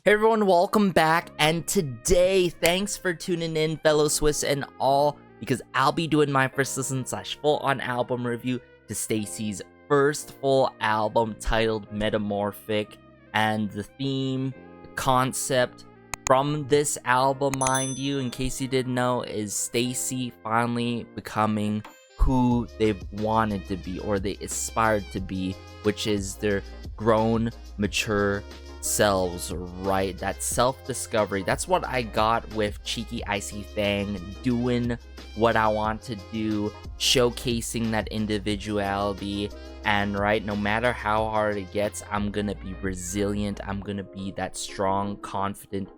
Hey everyone, welcome back, and today, thanks for tuning in, fellow Swiss and all, because I'll be doing my first listen / full-on album review to STAYC's first full album titled Metamorphic, and the theme, the concept from this album, mind you, in case you didn't know, is STAYC finally becoming who they've wanted to be, or they aspired to be, which is their grown, mature selves, right? That self-discovery. That's what I got with Cheeky Icy Fang, doing what I want to do, showcasing that individuality, and right, no matter how hard it gets, I'm gonna be resilient. I'm gonna be that strong, confident,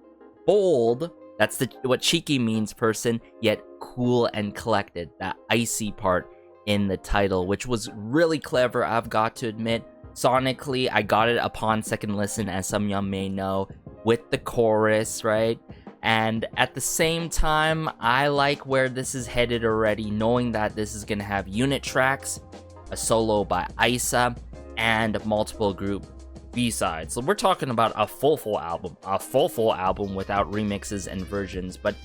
bold, that's what Cheeky means, person, yet cool and collected. That icy part in the title, which was really clever, I've got to admit. Sonically, I got it upon second listen, as some y'all may know, with the chorus, right? And at the same time, I like where this is headed already, knowing that this is gonna have unit tracks, a solo by Isa, and multiple group B-sides. So we're talking about a full album without remixes and versions. But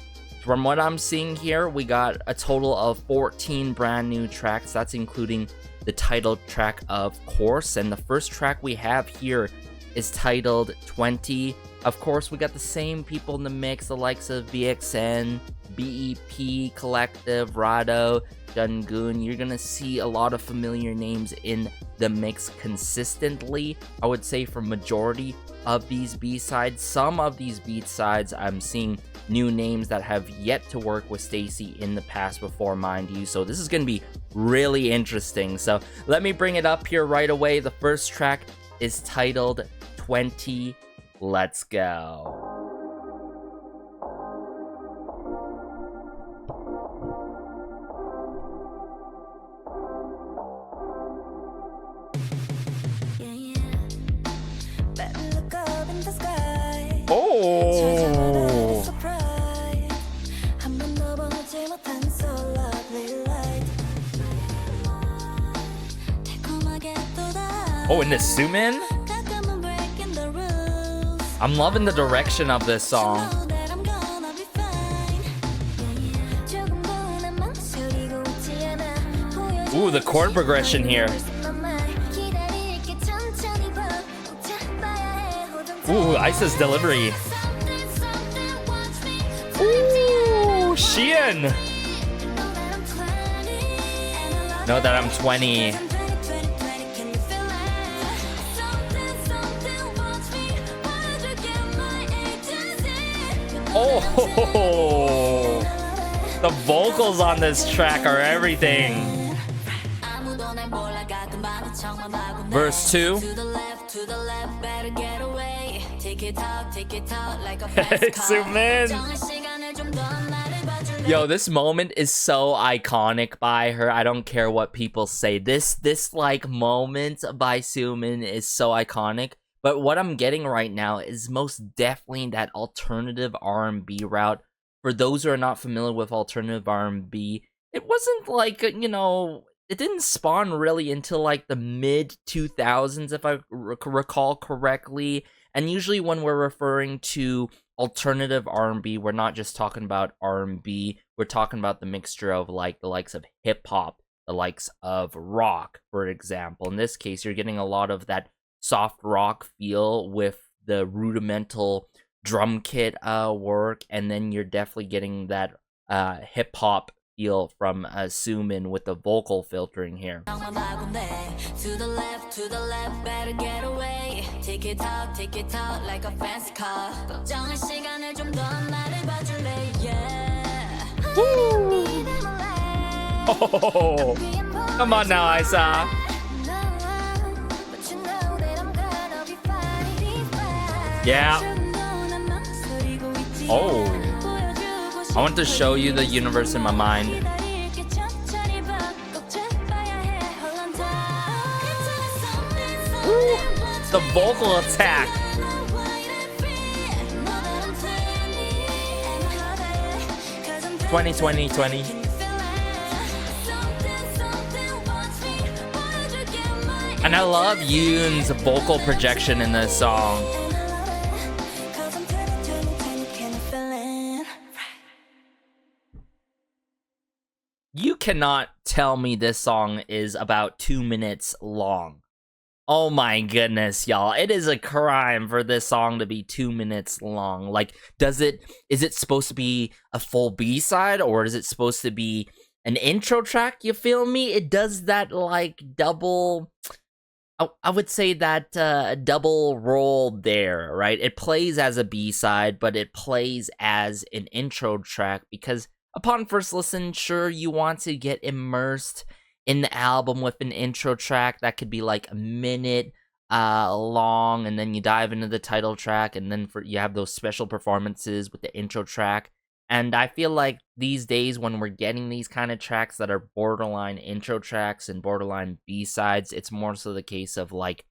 from what I'm seeing here, we got a total of 14 brand new tracks. That's including the title track, of course, and the first track we have here is titled 20. Of course, we got the same people in the mix, the likes of VXN, BEP, Collective, Rado, Dungoon. You're gonna see a lot of familiar names in the mix consistently, I would say, for majority of these B-sides. Some of these B-sides, I'm seeing new names that have yet to work with STAYC in the past before, mind you. So this is going to be really interesting. So let me bring it up here right away. The first track is titled 20. Let's go. Oh! Oh, and this Sumin? I'm loving the direction of this song. Ooh, the chord progression here. Ooh, Isa's delivery. Ooh, Sieun. Know that I'm 20. Oh, the vocals on this track are everything. Verse 2. Sumin. Yo, this moment is so iconic by her. I don't care what people say. This like moment by Sumin is so iconic. But what I'm getting right now is most definitely that alternative R&B route. For those who are not familiar with alternative R&B, it wasn't like, you know, it didn't spawn really until like the mid 2000s, if I recall correctly. And usually when we're referring to alternative R&B, we're not just talking about R&B. We're talking about the mixture of like the likes of hip hop, the likes of rock, for example. In this case, you're getting a lot of that soft rock feel with the rudimental drum kit work, and then you're definitely getting that hip hop feel from Sumin with the vocal filtering here. To the left, better get away. Take it out like a fancy car. Oh, come on now, Isa. Yeah. Oh. I want to show you the universe in my mind. Ooh, the vocal attack. Twenty. And I love Yoon's vocal projection in this song. cannot tell me this song is about 2 minutes long. Oh my goodness, y'all. It is a crime for this song to be 2 minutes long. Like, is it supposed to be a full B-side, or is it supposed to be an intro track? You feel me? It does that, like, double... I would say that double role there, right? It plays as a B-side, but it plays as an intro track because upon first listen, sure, you want to get immersed in the album with an intro track that could be like a minute long, and then you dive into the title track, and then you have those special performances with the intro track. And I feel like these days when we're getting these kind of tracks that are borderline intro tracks and borderline B-sides, it's more so the case of like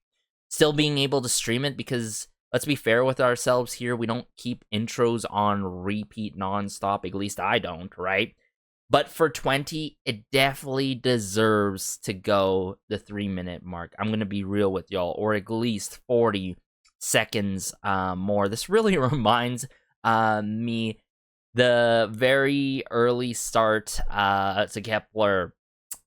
still being able to stream it, because let's be fair with ourselves here, we don't keep intros on repeat nonstop, at least I don't, right? But for 20, it definitely deserves to go the 3-minute mark. I'm going to be real with y'all, or at least 40 seconds more. This really reminds me the very early start to Kepler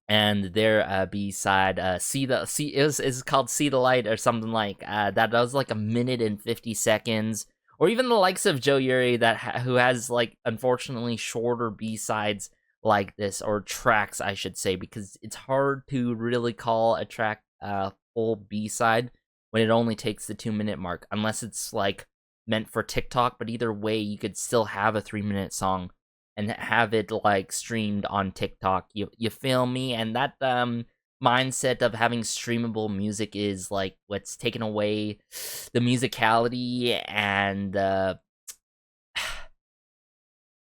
and their B-side, is called See the Light or something like that. Was like 1 minute and 50 seconds. Or even the likes of Joe Yuri who has like unfortunately shorter B-sides like this, or tracks I should say, because it's hard to really call a track full B-side when it only takes the 2-minute mark, unless it's like meant for TikTok. But either way, you could still have a 3-minute song and have it like streamed on TikTok. You feel me? And that mindset of having streamable music is like what's taken away the musicality and the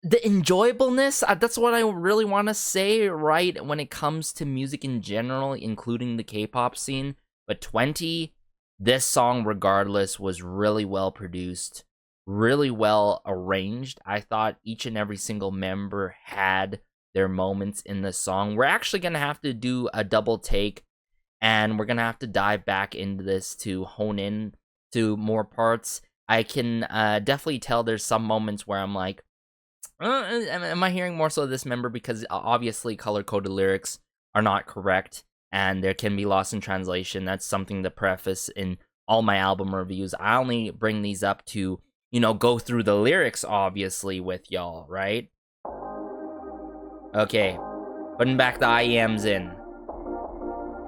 enjoyableness. That's what I really want to say, right, when it comes to music in general, including the K-pop scene. But 20, this song regardless was really well produced, really well arranged. I thought each and every single member had their moments in the song. We're actually going to have to do a double take, and we're going to have to dive back into this to hone in to more parts. I can definitely tell there's some moments where I'm like, am I hearing more so this member? Because obviously color-coded lyrics are not correct, and there can be loss in translation. That's something to preface in all my album reviews. I only bring these up to, go through the lyrics, obviously, with y'all, right? Okay, putting back the IEMs in.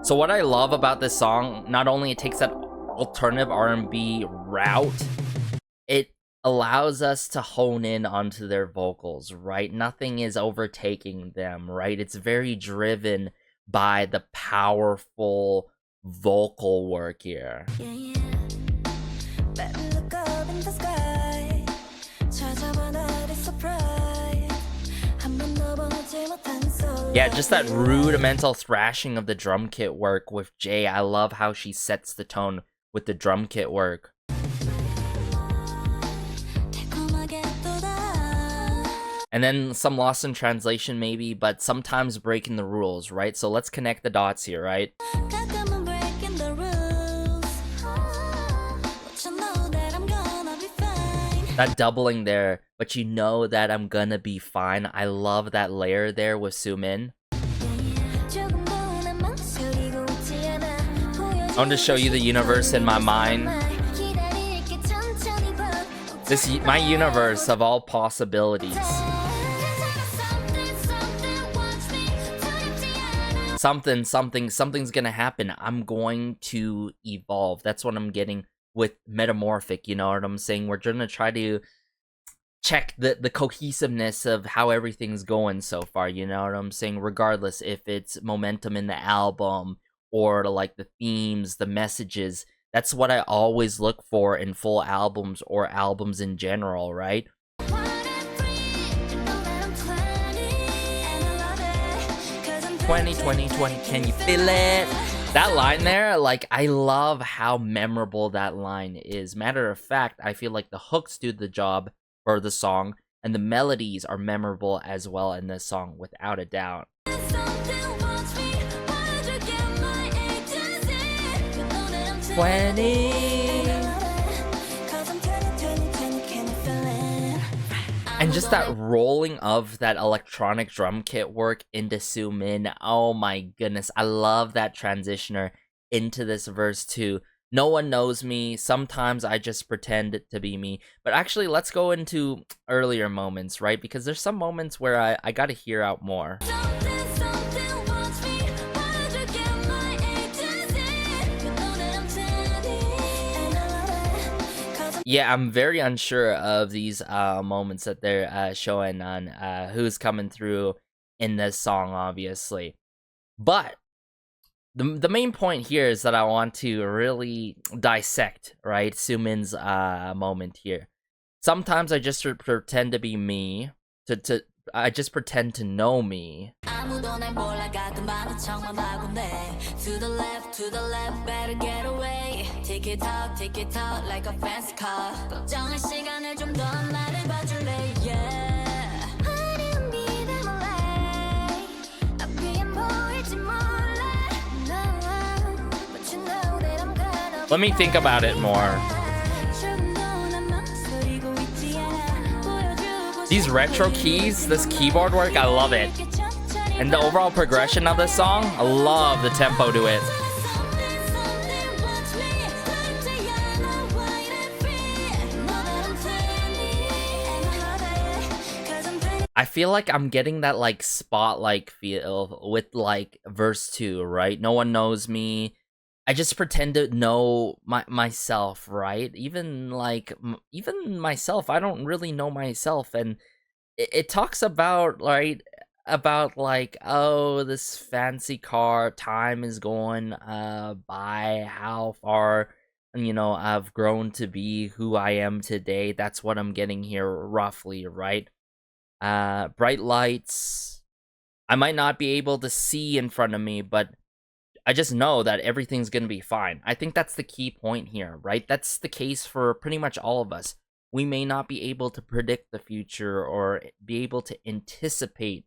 So what I love about this song, not only it takes that alternative R&B route, it allows us to hone in onto their vocals, right? Nothing is overtaking them, right? It's very driven by the powerful vocal work here. Yeah, just that rudimental thrashing of the drum kit work with Jay. I love how she sets the tone with the drum kit work. And then some loss in translation maybe, but sometimes breaking the rules, right? So let's connect the dots here, right? That doubling there, but you know that I'm gonna be fine. I love that layer there with Sumin. I want to show you the universe in my mind. My universe of all possibilities. Something's gonna happen. I'm going to evolve. That's what I'm getting with Metamorphic, you know what I'm saying? We're gonna try to check the cohesiveness of how everything's going so far, you know what I'm saying? Regardless if it's momentum in the album or like the themes, the messages. That's what I always look for in full albums or albums in general, right? 20, 20, 20, can you feel it? That line there, like, I love how memorable that line is. Matter of fact, I feel like the hooks do the job for the song, and the melodies are memorable as well in this song, without a doubt. And just that rolling of that electronic drum kit work into Sumin. Oh my goodness, I love that transitioner into this verse too. No one knows me, sometimes I just pretend to be me. But actually, let's go into earlier moments, right? Because there's some moments where I gotta hear out more. Yeah, I'm very unsure of these moments that they're showing on who's coming through in this song, obviously. But the main point here is that I want to really dissect, right, Sumin's moment here. Sometimes I just pretend to be me, I just pretend to know me. To the left, better get away. Take it out like a fancy car. 걱정할 시간을 좀 더 나를 봐줄래, yeah. 아님이 내 몰래. 앞이 안 보일지 몰라. No, but you know that I'm gonna. Let me think about it more. These retro keys, this keyboard work, I love it. And the overall progression of this song, I love the tempo to it. I feel like I'm getting that like spotlight feel with like verse 2, right? No one knows me. I just pretend to know myself, right? Even myself, I don't really know myself. And it talks about, right, about like, oh, this fancy car, time is going by, how far, you know, I've grown to be who I am today. That's what I'm getting here roughly, right? Bright lights. I might not be able to see in front of me, but I just know that everything's gonna be fine. I think that's the key point here, right? That's the case for pretty much all of us. We may not be able to predict the future or be able to anticipate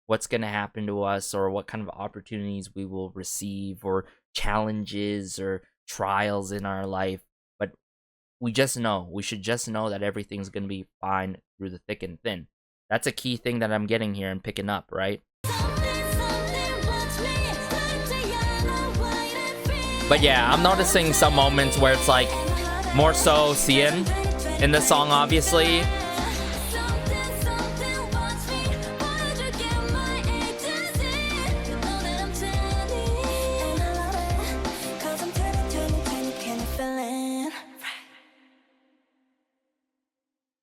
what's gonna happen to us or what kind of opportunities we will receive or challenges or trials in our life. But we just know, we should just know that everything's gonna be fine through the thick and thin. That's a key thing that I'm getting here and picking up, right? But yeah, I'm noticing some moments where it's like more so Sieun in the song, obviously.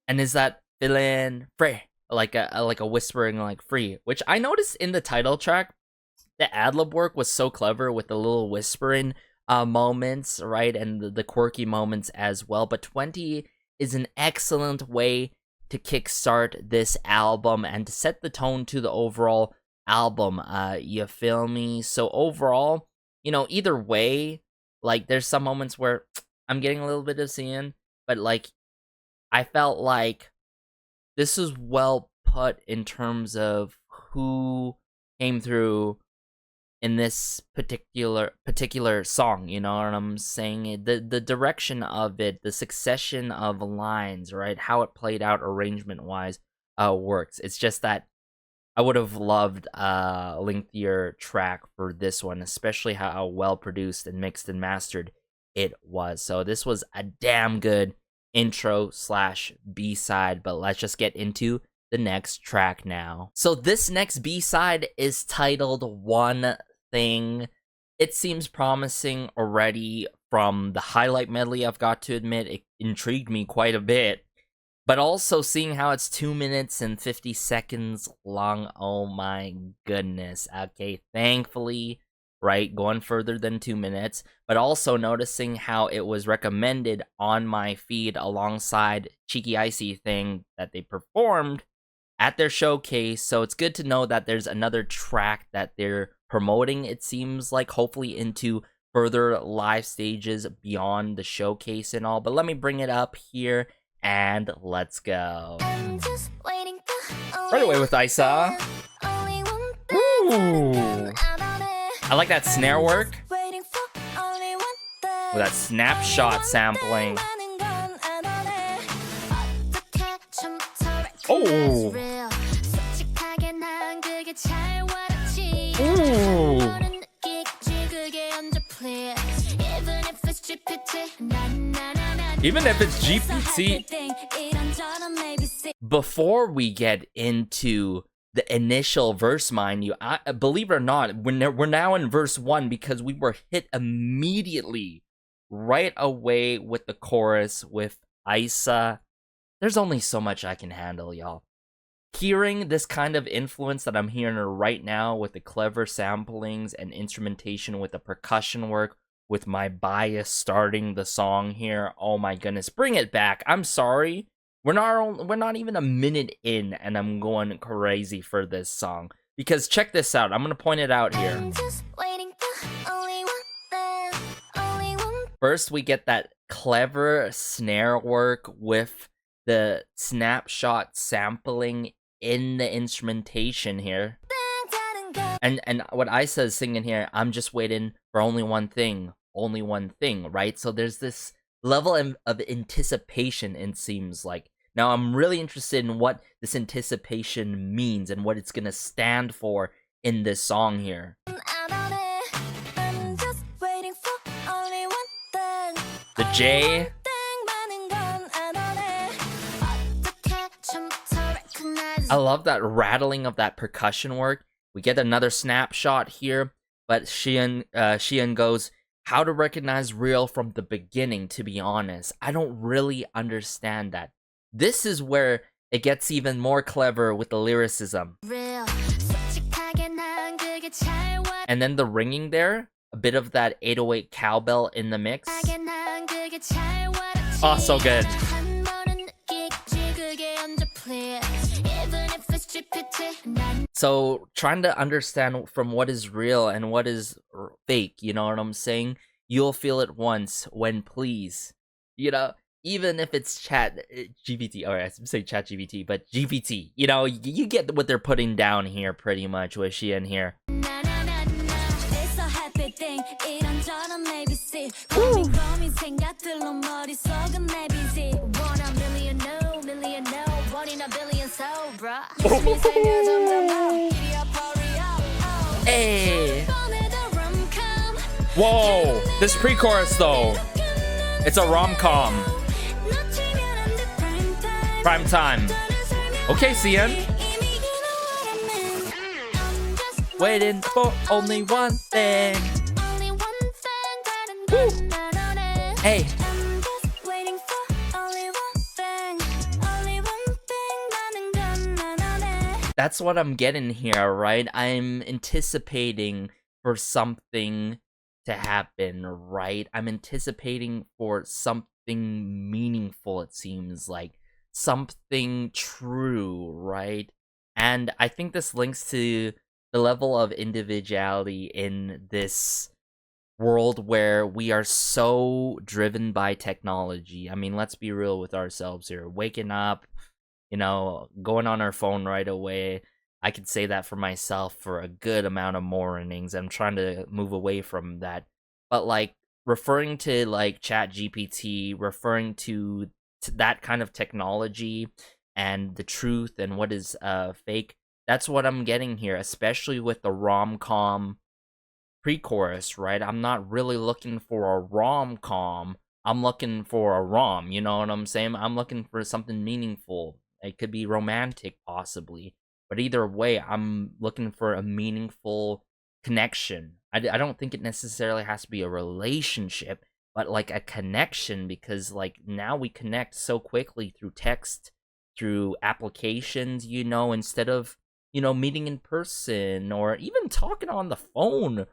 And is that feeling free? Like a whispering like free, which I noticed in the title track. The ad-lib work was so clever with the little whispering moments, right, and the quirky moments as well. But 20 is an excellent way to kickstart this album and to set the tone to the overall album. You feel me? So overall, you know, either way, like there's some moments where I'm getting a little bit of Seeun, but like I felt like this is well put in terms of who came through in this particular song, you know what I'm saying? The direction of it, the succession of lines, right? How it played out arrangement-wise works. It's just that I would have loved a lengthier track for this one, especially how well produced and mixed and mastered it was. So this was a damn good intro / B-side, but let's just get into the next track now. So this next B-side is titled One Thing. It seems promising already from the highlight medley, I've got to admit. It intrigued me quite a bit. But also seeing how it's 2 minutes and 50 seconds long, oh my goodness. Okay, thankfully, right, going further than 2 minutes. But also noticing how it was recommended on my feed alongside Cheeky Icy thing that they performed at their showcase. So it's good to know that there's another track that they're promoting, it seems like, hopefully into further live stages beyond the showcase and all. But let me bring it up here and let's go. Right away with Isa. Ooh, I like that snare work with that snapshot sampling. Oh. Even if it's GPT. Before we get into the initial verse, mind you, believe it or not, we're now in verse 1 because we were hit immediately right away with the chorus with Isa. There's only so much I can handle, y'all. Hearing this kind of influence that I'm hearing right now with the clever samplings and instrumentation with the percussion work, with my bias starting the song here, oh my goodness, bring it back. I'm sorry. We're not even a minute in and I'm going crazy for this song. Because check this out. I'm going to point it out here. First, we get that clever snare work with the snapshot sampling in the instrumentation here. And what Isa is singing here, I'm just waiting for only one thing, right? So there's this level of anticipation, it seems like. Now, I'm really interested in what this anticipation means and what it's gonna stand for in this song here. The J. I love that rattling of that percussion work. We get another snapshot here, but Sieun goes, how to recognize real from the beginning, to be honest. I don't really understand that. This is where it gets even more clever with the lyricism. And then the ringing there, a bit of that 808 cowbell in the mix. Oh, so good. So, trying to understand from what is real and what is fake, you know what I'm saying? You'll feel it once when please. You know, even if it's chat GPT, or I say chat GPT, but GPT, you know, you get what they're putting down here pretty much with Sieun here. Ooh. Hey. Whoa, this pre-chorus though, it's a rom-com. Prime time. Okay, Sieun. Waiting for only one thing. Woo. Hey. That's what I'm getting here, right? I'm anticipating for something to happen, right? I'm anticipating for something meaningful, it seems like. Something true, right? And I think this links to the level of individuality in this world where we are so driven by technology. I mean, let's be real with ourselves here. Waking up, you know, going on our phone right away. I could say that for myself for a good amount of mornings. I'm trying to move away from that. But like referring to like Chat GPT, referring to that kind of technology and the truth and what is fake, that's what I'm getting here, especially with the rom-com pre-chorus, right? I'm not really looking for a rom-com. I'm looking for a rom, you know what I'm saying? I'm looking for something meaningful. It could be romantic, possibly. But either way, I'm looking for a meaningful connection. I don't think it necessarily has to be a relationship, but like a connection, because like now we connect so quickly through text, through applications, you know, instead of, you know, meeting in person or even talking on the phone,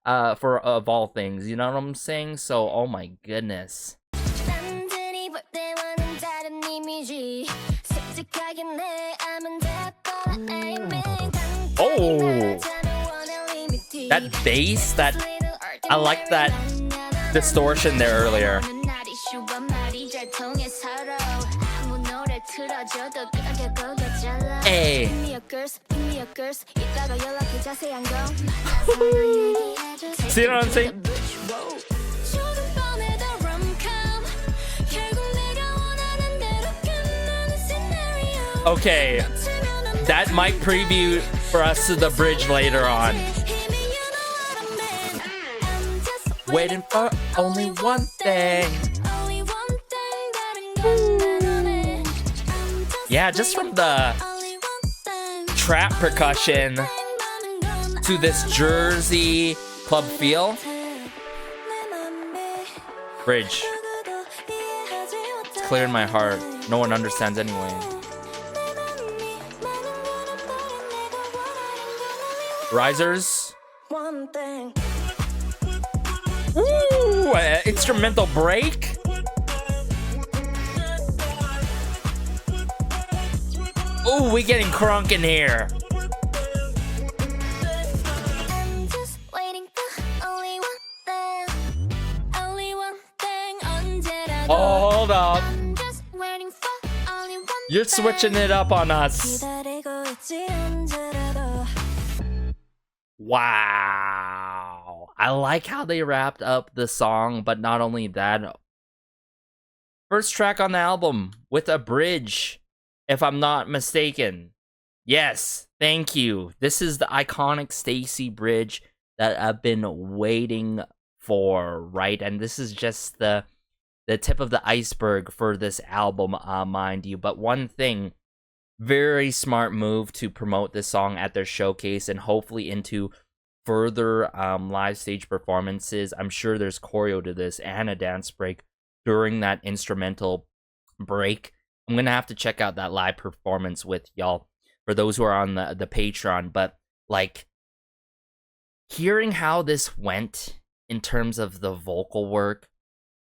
for of all things, you know what I'm saying? So, oh my goodness. Oh, that bass, I like that distortion there earlier. Hey. See what I'm saying? Okay, that might preview for us to the bridge later on. Waiting for only one thing. Yeah, just from the trap percussion to this Jersey club feel. Bridge. It's clear in my heart. No one understands anyway. Risers. Ooh, instrumental break. Ooh, we getting crunk in here. Oh, hold up. You're switching it up on us. Wow. I like how they wrapped up the song, but not only that. First track on the album with a bridge, if I'm not mistaken. Yes, thank you. This is the iconic STAYC bridge that I've been waiting for, right? And this is just the tip of the iceberg for this album, mind you. But one thing, very smart move to promote this song at their showcase and hopefully into further live stage performances. I'm sure there's choreo to this and a dance break during that instrumental break. I'm gonna have to check out that live performance with y'all for those who are on the Patreon. But like, hearing how this went in terms of the vocal work,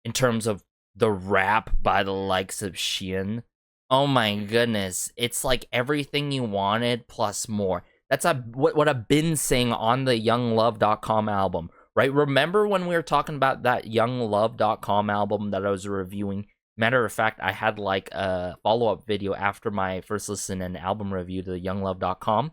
in terms of the rap by the likes of Sieun, oh my goodness, it's like everything you wanted plus more. That's what I've been saying on the YoungLove.com album, right? Remember when we were talking about that YoungLove.com album that I was reviewing? Matter of fact, I had like a follow-up video after my first listen and album review to the YoungLove.com.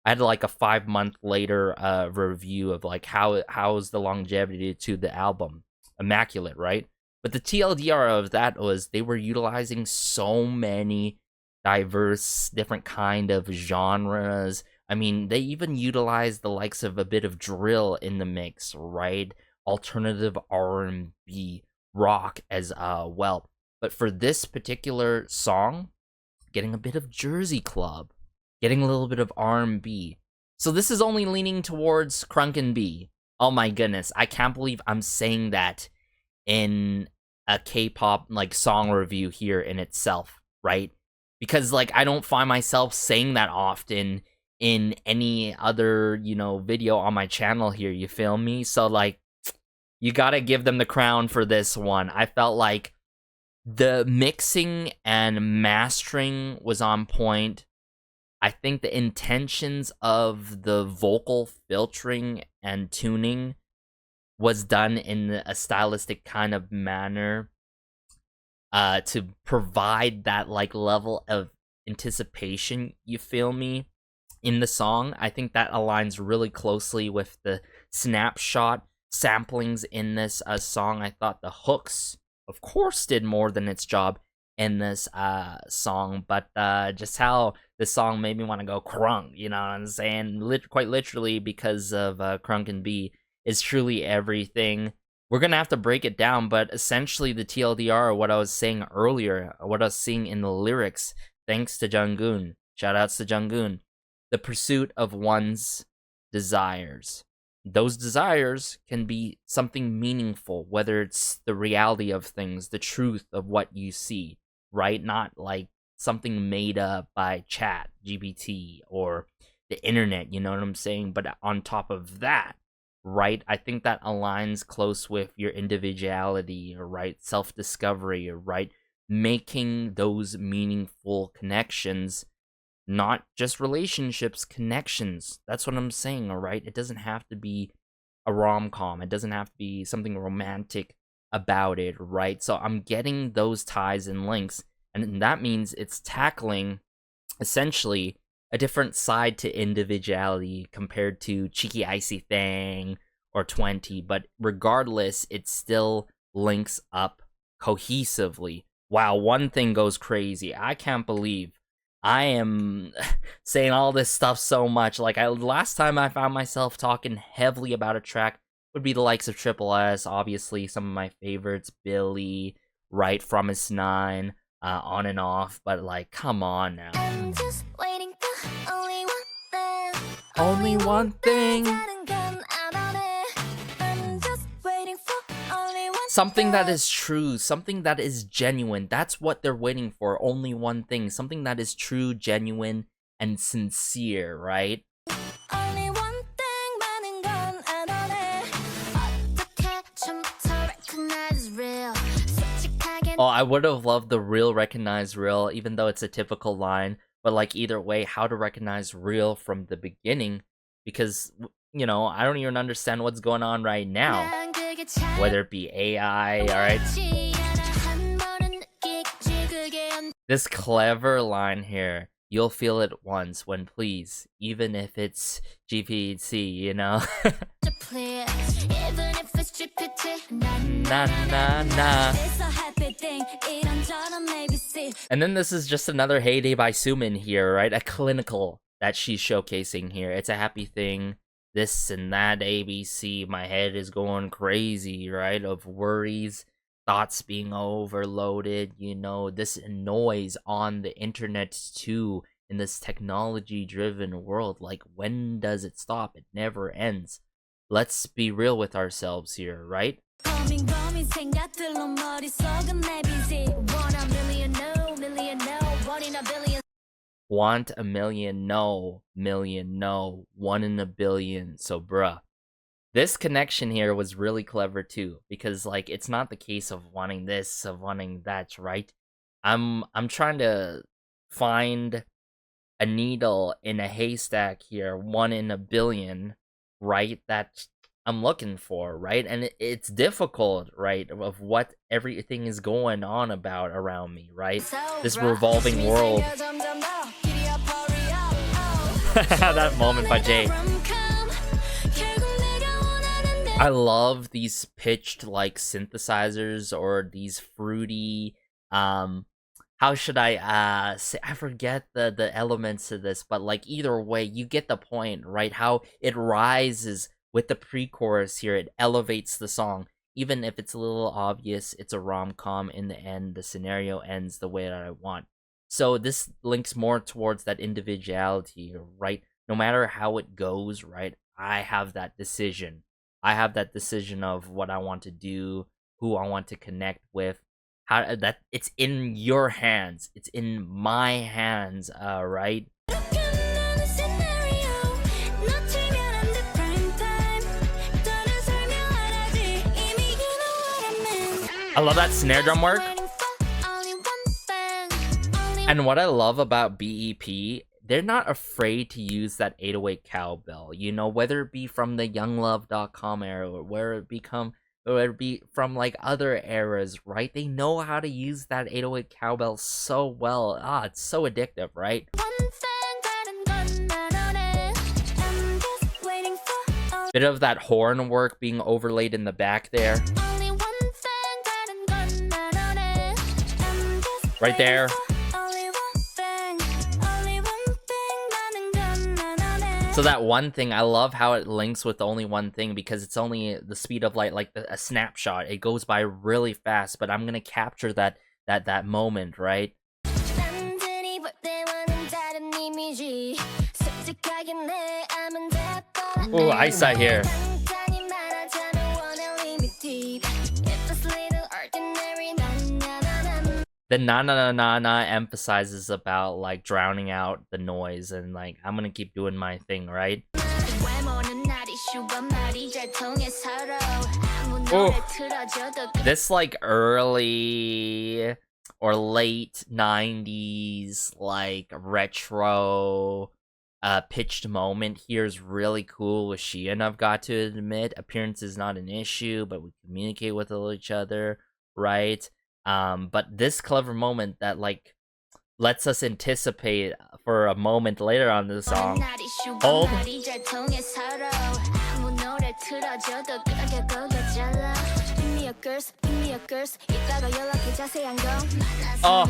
I had like a 5-month later review of like how's the longevity to the album. Immaculate, right? But the TLDR of that was they were utilizing so many diverse, different kind of genres. I mean, they even utilized the likes of a bit of drill in the mix, right? Alternative R&B, rock as well. But for this particular song, getting a bit of Jersey club, getting a little bit of R&B. So this is only leaning towards Crunk B. Oh my goodness, I can't believe I'm saying that in a K-pop like song review here in itself, right? Because like I don't find myself saying that often in any other, video on my channel here, you feel me? So like, you gotta give them the crown for this one. I felt like the mixing and mastering was on point. I think the intentions of the vocal filtering and tuning was done in a stylistic kind of manner to provide that like level of anticipation, you feel me, in the song. I think that aligns really closely with the snapshot samplings in this song. I thought the hooks, of course, did more than its job in this song, but just how the song made me want to go crunk, you know what I'm saying? Quite literally, because of Crunk B is truly everything. We're gonna have to break it down, but essentially the TLDR, what I was saying earlier, what I was seeing in the lyrics, thanks to Jungkook, shoutouts to Jungkook, the pursuit of one's desires. Those desires can be something meaningful, whether it's the reality of things, the truth of what you see, right? Not like something made up by chat, GPT, or the internet, you know what I'm saying? But on top of that, right, I think that aligns close with your individuality, right? Self-discovery, right? Making those meaningful connections, not just relationships, connections. That's what I'm saying, all right? It doesn't have to be a rom-com. It doesn't have to be something romantic about it, right? So I'm getting those ties and links, and that means it's tackling, essentially, a different side to individuality compared to Cheeky Icy Thing or 20, but regardless, it still links up cohesively. Wow, one thing goes crazy. I can't believe I am saying all this stuff so much. Like, last time I found myself talking heavily about a track would be the likes of Triple S, obviously some of my favorites, Billy, right, From His 9, on and off, but like, come on now. I'm just waiting for only one thing. Only one thing. 다른 건 안 원해. I'm just waiting for only one Something that thing. is true, something that is genuine. That's what they're waiting for. Only one thing. Something that is true, genuine, and sincere, right? Only one thing 많은 건 안 원해. 어떻게 처음부터 recognize real. 솔직하게 Oh, I would have loved the real recognize real, even though it's a typical line. But like, either way, how to recognize real from the beginning, because, you know, I don't even understand what's going on right now. 난 그게 잘 Whether it be AI, alright? 보이지 않아. 한 번은 느끼겠지. 그게 언제 This clever line here, you'll feel it once when please, even if it's GPC, you know? clear. Even if it's GPT. Na na na. It's a happy thing. 이런저런 maybe see. And then this is just another heyday by Sumin here, right? A clinical that she's showcasing here. It's a happy thing. This and that, ABC. My head is going crazy, right? Of worries, thoughts being overloaded, you know, this noise on the internet too, in this technology-driven world. Like, when does it stop? It never ends. Let's be real with ourselves here, right? 고민 생각들로 머릿속은 내 busy. Want a million no, one in a billion. Want a million, no, million, no, 1 in a billion. So, bruh. This connection here was really clever too, because like, it's not the case of wanting this, of wanting that, right? I'm trying to find a needle in a haystack here, 1 in a billion, right? That I'm looking for, right? And it's difficult, right? Of what everything is going on about around me, right? This revolving world. That moment by Jay. I love these pitched like synthesizers or these fruity how should I say, I forget the elements of this, but like, either way, you get the point, right? How it rises with the pre-chorus here, it elevates the song. Even if it's a little obvious, it's a rom-com. In the end, the scenario ends the way that I want. So this links more towards that individuality, right? No matter how it goes, right? I have that decision. I have that decision of what I want to do, who I want to connect with. How that it's in your hands. It's in my hands, right? I love that snare drum work. And what I love about BEP, they're not afraid to use that 808 cowbell, you know, whether it be from the YoungLove.com era or where it be from like other eras, right? They know how to use that 808 cowbell so well. It's so addictive, right? Bit of that horn work being overlaid in the back there. Right there. So that one thing, I love how it links with only one thing, because it's only the speed of light, like a snapshot. It goes by really fast, but I'm gonna capture that moment, right? Ooh, eyesight here. The na na na na na emphasizes about like drowning out the noise and like, I'm gonna keep doing my thing, right? Ooh. This like early or late 90s like retro pitched moment here is really cool with Sieun, I've got to admit. Appearance is not an issue, but we communicate with each other, right? But this clever moment that like lets us anticipate for a moment later on in the song. Hold. Oh.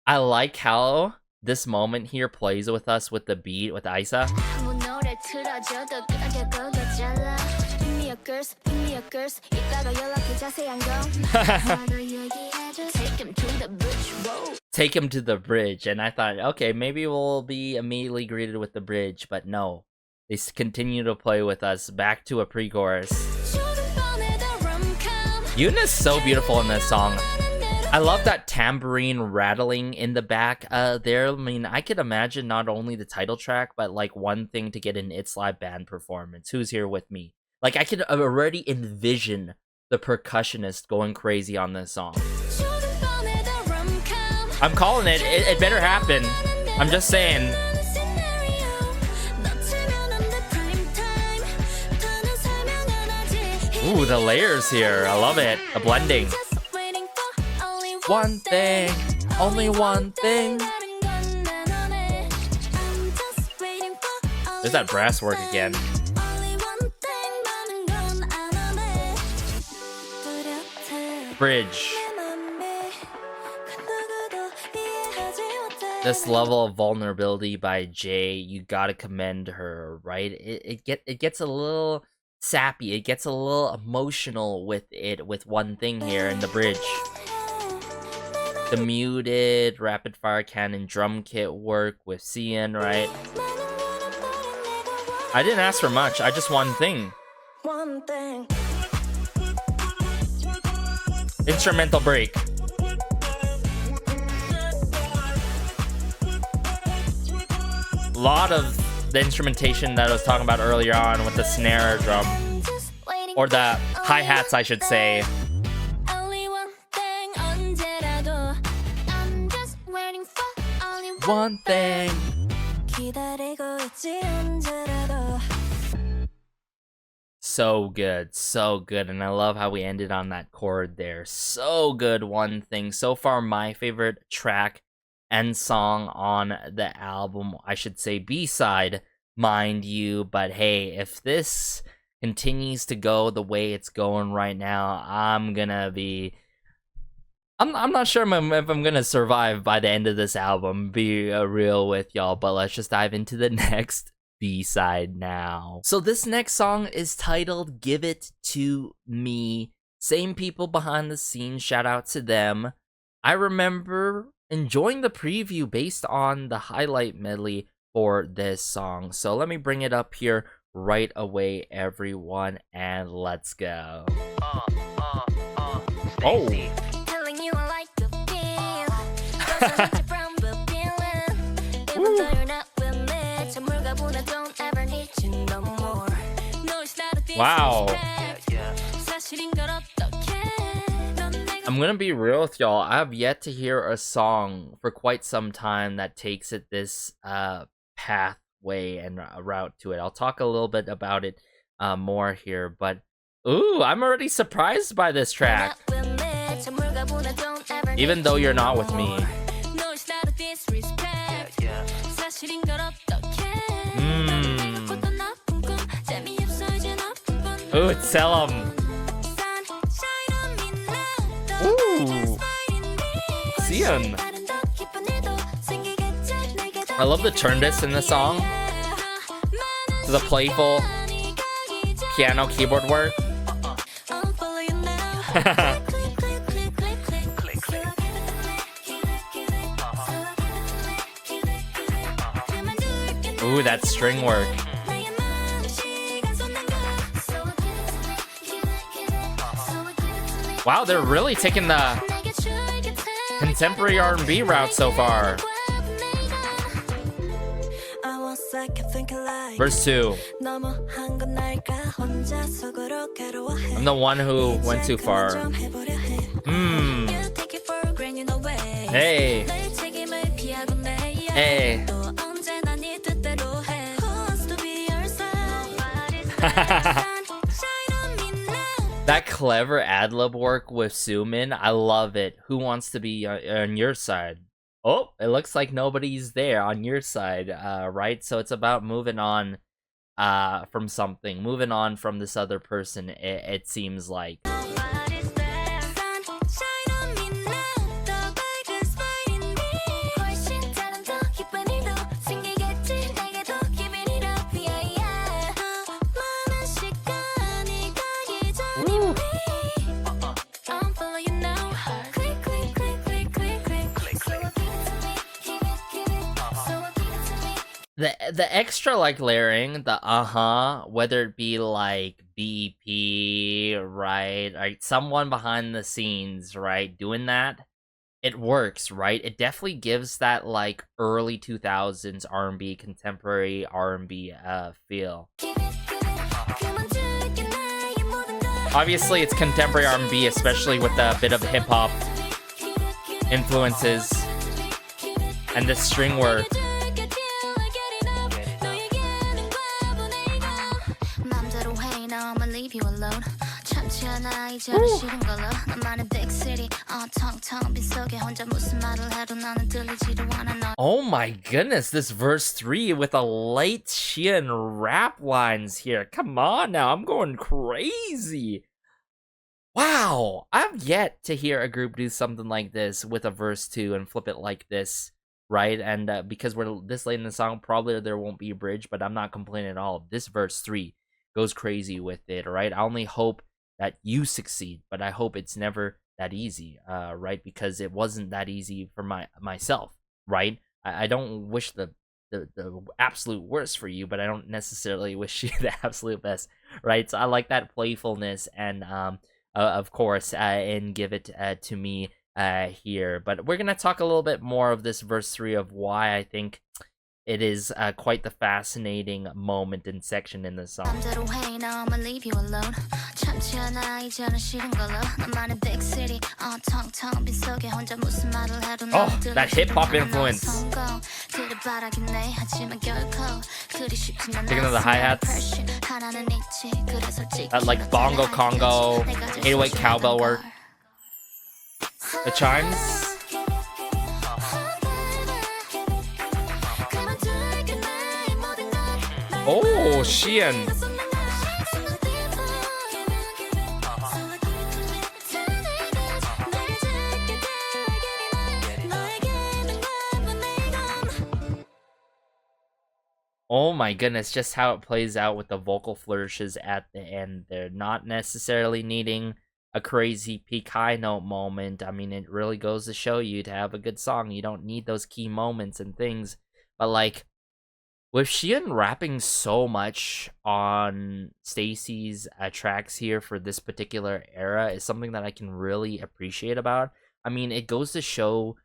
I like how this moment here plays with us with the beat with Isa. Take him to the bridge, and I thought, okay, maybe we'll be immediately greeted with the bridge, but no. They continue to play with us back to a pre-chorus. Yoon is so beautiful in this song. I love that tambourine rattling in the back there. I mean, I could imagine not only the title track, but like one thing to get an It's Live band performance. Who's here with me? Like, I could already envision the percussionist going crazy on this song. I'm calling it. It better happen. I'm just saying. Ooh, the layers here. I love it. The blending. One thing. Only one thing. There's that brass work again. Bridge. This level of vulnerability by Jay, you gotta commend her, right? It gets a little sappy, it gets a little emotional with one thing here in the bridge. The muted rapid fire cannon drum kit work with Sieun, right? I didn't ask for much, I just one thing. Instrumental break. A lot of the instrumentation that I was talking about earlier on with the snare drum, or the hi-hats I should say. One thing. So good, and I love how we ended on that chord there. So good, one thing. So far, my favorite track and song on the album, I should say B-side, mind you, but hey, if this continues to go the way it's going right now, I'm not sure if I'm gonna survive by the end of this album, be real with y'all, but let's just dive into the next B-side now. So this next song is titled Give It To Me. Same people behind the scenes, shout out to them. I remember enjoying the preview based on the highlight medley for this song. So let me bring it up here right away, everyone, and let's go. Oh. Wow. I'm gonna be real with y'all. I have yet to hear a song for quite some time that takes it this pathway and route to it. I'll talk a little bit about it more here, but ooh, I'm already surprised by this track. Even though you're not with me. Ooh, it's Seeun. Ooh, Sieun. I love the turn disc in the song. To the playful piano keyboard work. Ooh, that string work. Wow, they're really taking the contemporary R&B route so far. Verse 2. I'm the one who went too far. Hey. Hey. That clever ad-lib work with Sumin, I love it. Who wants to be on your side? Oh, it looks like nobody's there on your side, right? So it's about moving on from something, moving on from this other person, it seems like. the extra like layering, the whether it be like BP, right, someone behind the scenes, right, doing that, it works, right? It definitely gives that like early 2000s R&B, contemporary R&B feel. Obviously, it's contemporary R&B, especially with a bit of hip hop influences and the string work. Oh my goodness, this verse 3 with a light Sieun rap lines here. Come on now, I'm going crazy. Wow, I've yet to hear a group do something like this with a verse 2 and flip it like this, right? And because we're this late in the song, probably there won't be a bridge, but I'm not complaining at all. This verse 3 goes crazy with it, right? I only hope that you succeed, but I hope it's never that easy, right? Because it wasn't that easy for myself, right? I don't wish the absolute worst for you, but I don't necessarily wish you the absolute best, right? So I like that playfulness and of course, and give it to me here. But we're gonna talk a little bit more of this verse 3 of why I think it is quite the fascinating moment and section in the song. Oh, that hip-hop influence. Thinking of the hi-hats. That like bongo congo, 808 cowbell work. The chimes. Oh, Sieun. Oh my goodness, just how it plays out with the vocal flourishes at the end. They're not necessarily needing a crazy peak high note moment. I mean, it really goes to show you to have a good song, you don't need those key moments and things. But like, with Sieun rapping so much on STAYC's tracks here for this particular era is something that I can really appreciate about. I mean, it goes to show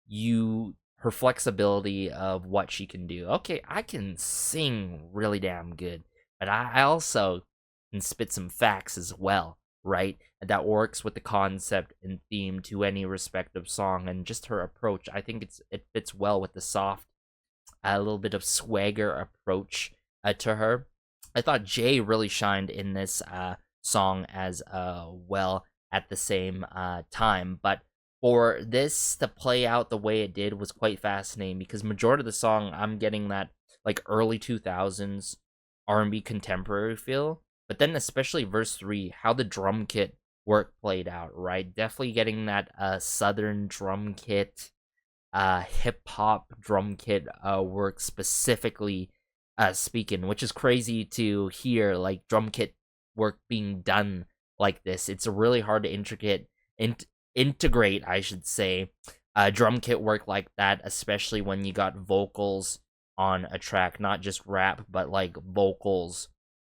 you her flexibility of what she can do. Okay, I can sing really damn good, but I also can spit some facts as well, right? And that works with the concept and theme to any respective song, and just her approach. I think it fits well with the soft, a little bit of swagger approach to her. I thought Jay really shined in this song as well at the same time, but for this to play out the way it did was quite fascinating, because majority of the song I'm getting that like early 2000s R&B contemporary feel, but then especially verse 3, how the drum kit work played out, right? Definitely getting that southern drum kit, hip-hop drum kit work specifically speaking, which is crazy to hear, like drum kit work being done like this. It's a really hard to integrate, I should say, drum kit work like that, especially when you got vocals on a track, not just rap, but like vocals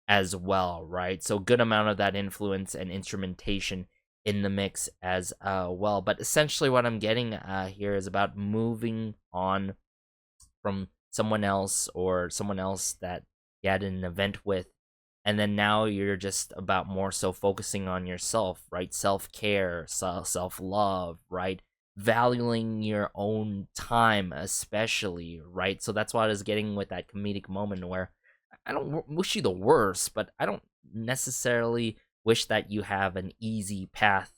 as well, right? So good amount of that influence and instrumentation in the mix as well. But essentially what I'm getting here is about moving on from someone else or someone else that you had an event with, and then now you're just about more so focusing on yourself, right? Self-care, self-love, right? Valuing your own time especially, right? So that's what I was getting with that comedic moment where I don't wish you the worst, but I don't necessarily wish that you have an easy path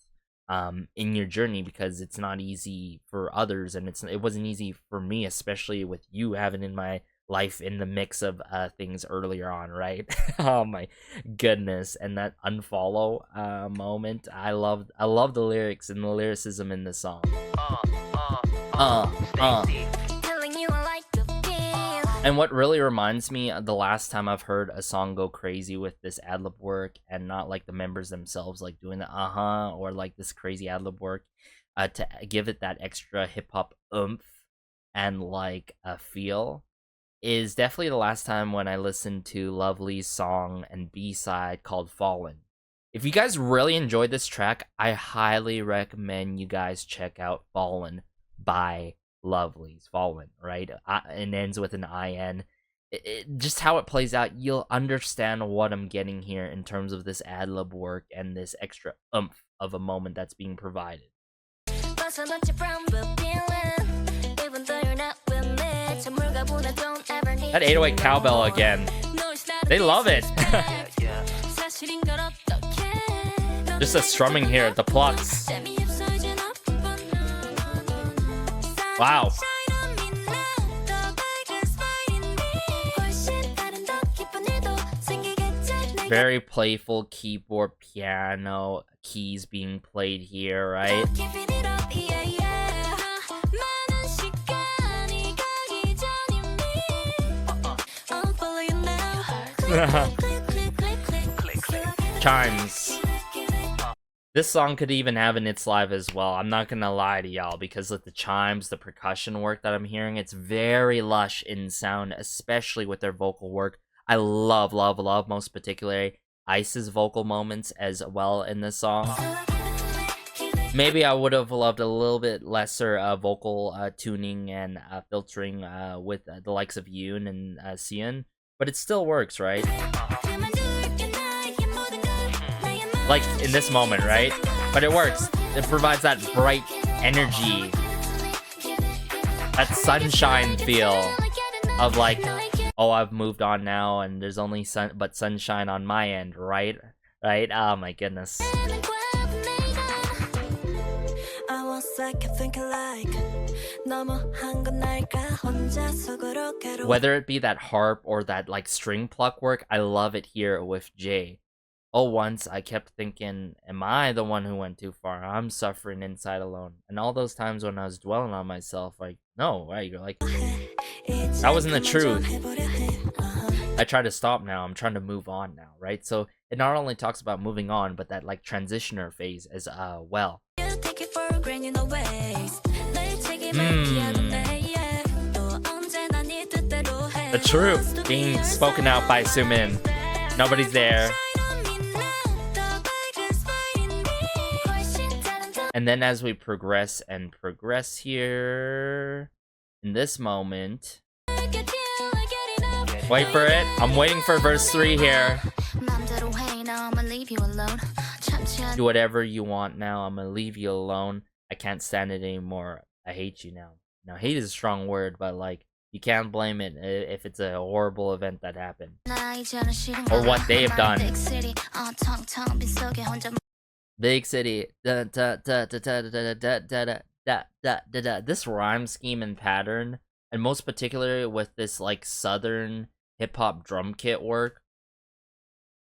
in your journey, because it's not easy for others, and it wasn't easy for me, especially with you having in my life in the mix of things earlier on, right? Oh my goodness. And that unfollow moment, I love the lyrics and the lyricism in the song. And what really reminds me of the last time I've heard a song go crazy with this ad-lib work, and not like the members themselves like doing the or like this crazy ad-lib work, to give it that extra hip-hop oomph and like a feel, is definitely the last time when I listened to Lovely's song and B-side called Fallen. If you guys really enjoyed this track, I highly recommend you guys check out Fallen by Lovely's. Fallen, right? It ends with an IN. Just how it plays out, you'll understand what I'm getting here in terms of this ad-lib work and this extra oomph of a moment that's being provided. That 808 cowbell again. They love it. Just a strumming here, the plucks. Wow. Very playful keyboard, piano, keys being played here, right? Chimes. This song could even have an It's Live as well. I'm not gonna lie to y'all, because with the chimes, the percussion work that I'm hearing, it's very lush in sound, especially with their vocal work. I love, love, love, most particularly Ice's vocal moments as well in this song. Maybe I would have loved a little bit lesser vocal tuning and filtering with the likes of Yoon and Sieun, but it still works, right? Like in this moment, right? But it works. It provides that bright energy, that sunshine feel of like, oh, I've moved on now and there's only sunshine on my end, right? Right? Oh my goodness. Whether it be that harp or that like string pluck work, I love it here with Jay. Oh, once I kept thinking, am I the one who went too far? I'm suffering inside alone. And all those times when I was dwelling on myself, like, no, right? You're like, that wasn't the truth. I try to stop now. I'm trying to move on now, right? So it not only talks about moving on, but that like transitioner phase as well. The truth being spoken out by Sumin. Nobody's there. And then as we progress here, in this moment, wait for it. I'm waiting for verse 3 here. Do whatever you want now. I'm gonna leave you alone. I can't stand it anymore. I hate you now. Now, hate is a strong word, but like, you can't blame it if it's a horrible event that happened. Or what they have done. Big city. This rhyme scheme and pattern, and most particularly with this like southern hip-hop drum kit work,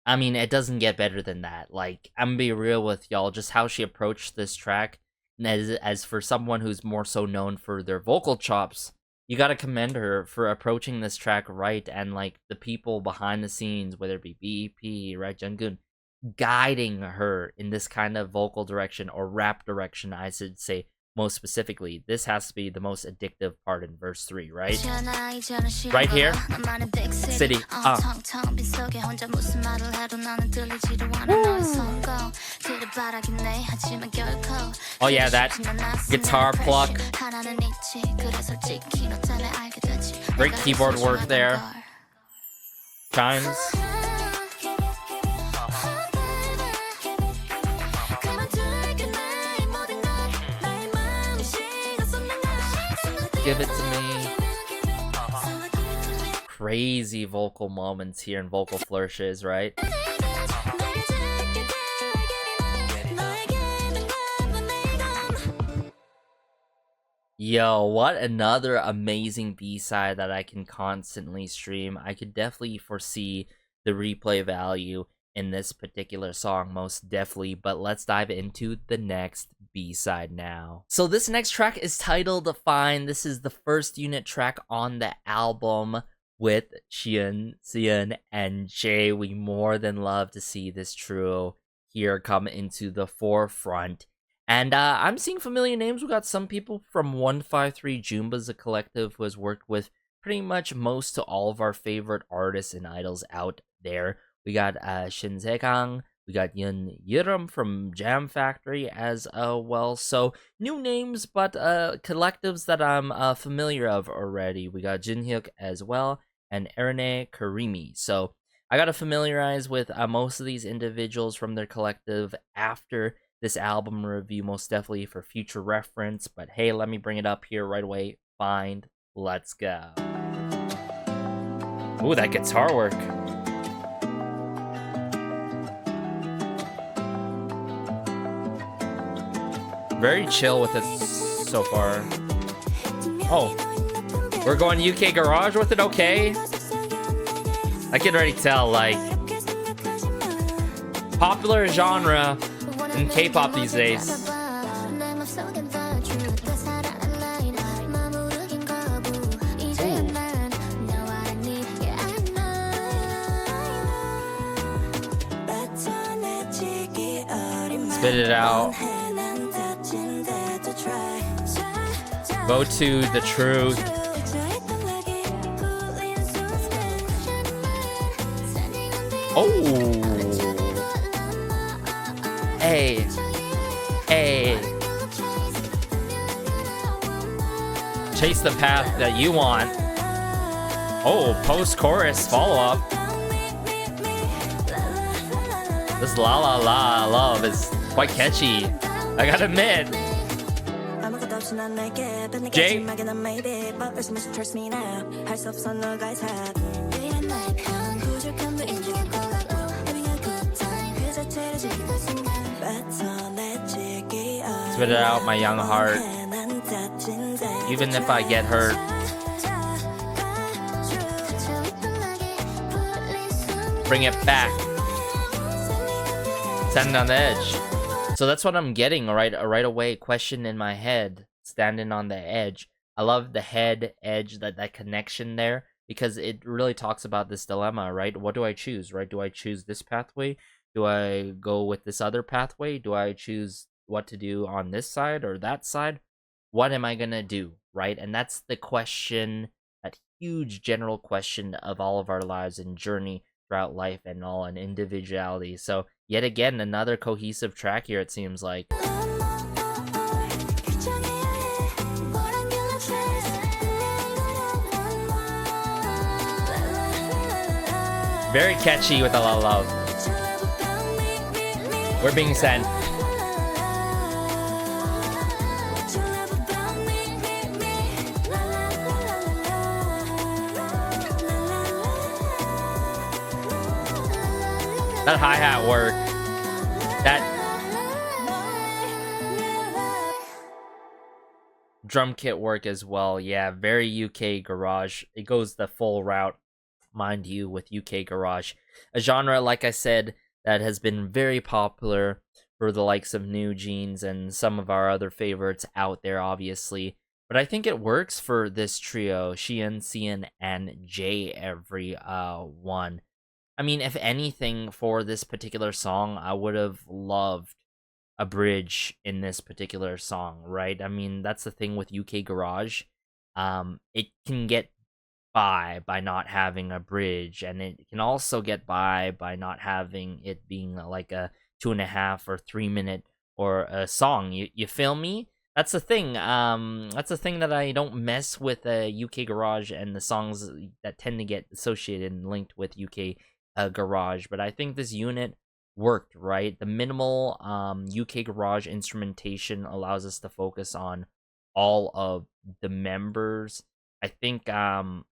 I mean, it doesn't get better than that. Like, I'm gonna be real with y'all, just how she approached this track, as for someone who's more so known for their vocal chops, you gotta commend her for approaching this track right, and like the people behind the scenes, whether it be BP, right, Jungkook, guiding her in this kind of vocal direction or rap direction, I should say. Most specifically, this has to be the most addictive part in verse 3, right? Right here, city. Oh yeah, that guitar pluck. Great keyboard work there. Chimes. Give it to me. Crazy vocal moments here and vocal flourishes, right? Yo, what another amazing B-side that I can constantly stream. I could definitely foresee the replay value in this particular song, most definitely, but let's dive into the next B-side now. So this next track is titled Fine. This is the first unit track on the album with Sieun, and Jay. We more than love to see this trio here come into the forefront. And I'm seeing familiar names. We got some people from 153 Jumba's a collective who has worked with pretty much most to all of our favorite artists and idols out there. We got Shin Se-kang, we got Yoon from Jam Factory as well. So new names, but collectives that I'm familiar of already. We got Jinhyuk as well, and Erane Karimi. So I got to familiarize with most of these individuals from their collective after this album review, most definitely for future reference. But hey, let me bring it up here right away. Find, let's go. Ooh, that guitar work. Very chill with it so far. Oh, we're going UK Garage with it, okay? I can already tell, like, popular genre in K-pop these days. Spit it out. Vote to the truth. Oh. Hey. Hey. Chase the path that you want. Oh, post-chorus follow-up. This La La La Love is quite catchy, I gotta admit. Jay? Spit it out, my young heart. Even if I get hurt. Bring it back. Standing on the edge. So that's what I'm getting right away. Question in my head. Standing on the edge. I love the head edge, that connection there, because it really talks about this dilemma, right? What do I choose, right? Do I choose this pathway? Do I go with this other pathway? Do I choose what to do on this side or that side? What am I gonna do, right? And that's the question, that huge general question of all of our lives and journey throughout life and all, and individuality. So yet again, another cohesive track here, it seems like. Very catchy with a lot of love. We're being sent. That hi-hat work. That drum kit work as well. Yeah, very UK Garage. It goes the full route, mind you, with UK Garage. A genre, like I said, that has been very popular for the likes of New Jeans and some of our other favorites out there, obviously. But I think it works for this trio, Sieun, Seeun, and Jay, everyone. I mean, if anything, for this particular song, I would have loved a bridge in this particular song, right? I mean, that's the thing with UK Garage. It can get by not having a bridge, and it can also get by not having it being like a 2.5 or 3 minute or a song. You feel me? That's the thing. That's the thing that I don't mess with UK Garage and the songs that tend to get associated and linked with UK Garage. But I think this unit worked, right? The minimal UK Garage instrumentation allows us to focus on all of the members. I think I'm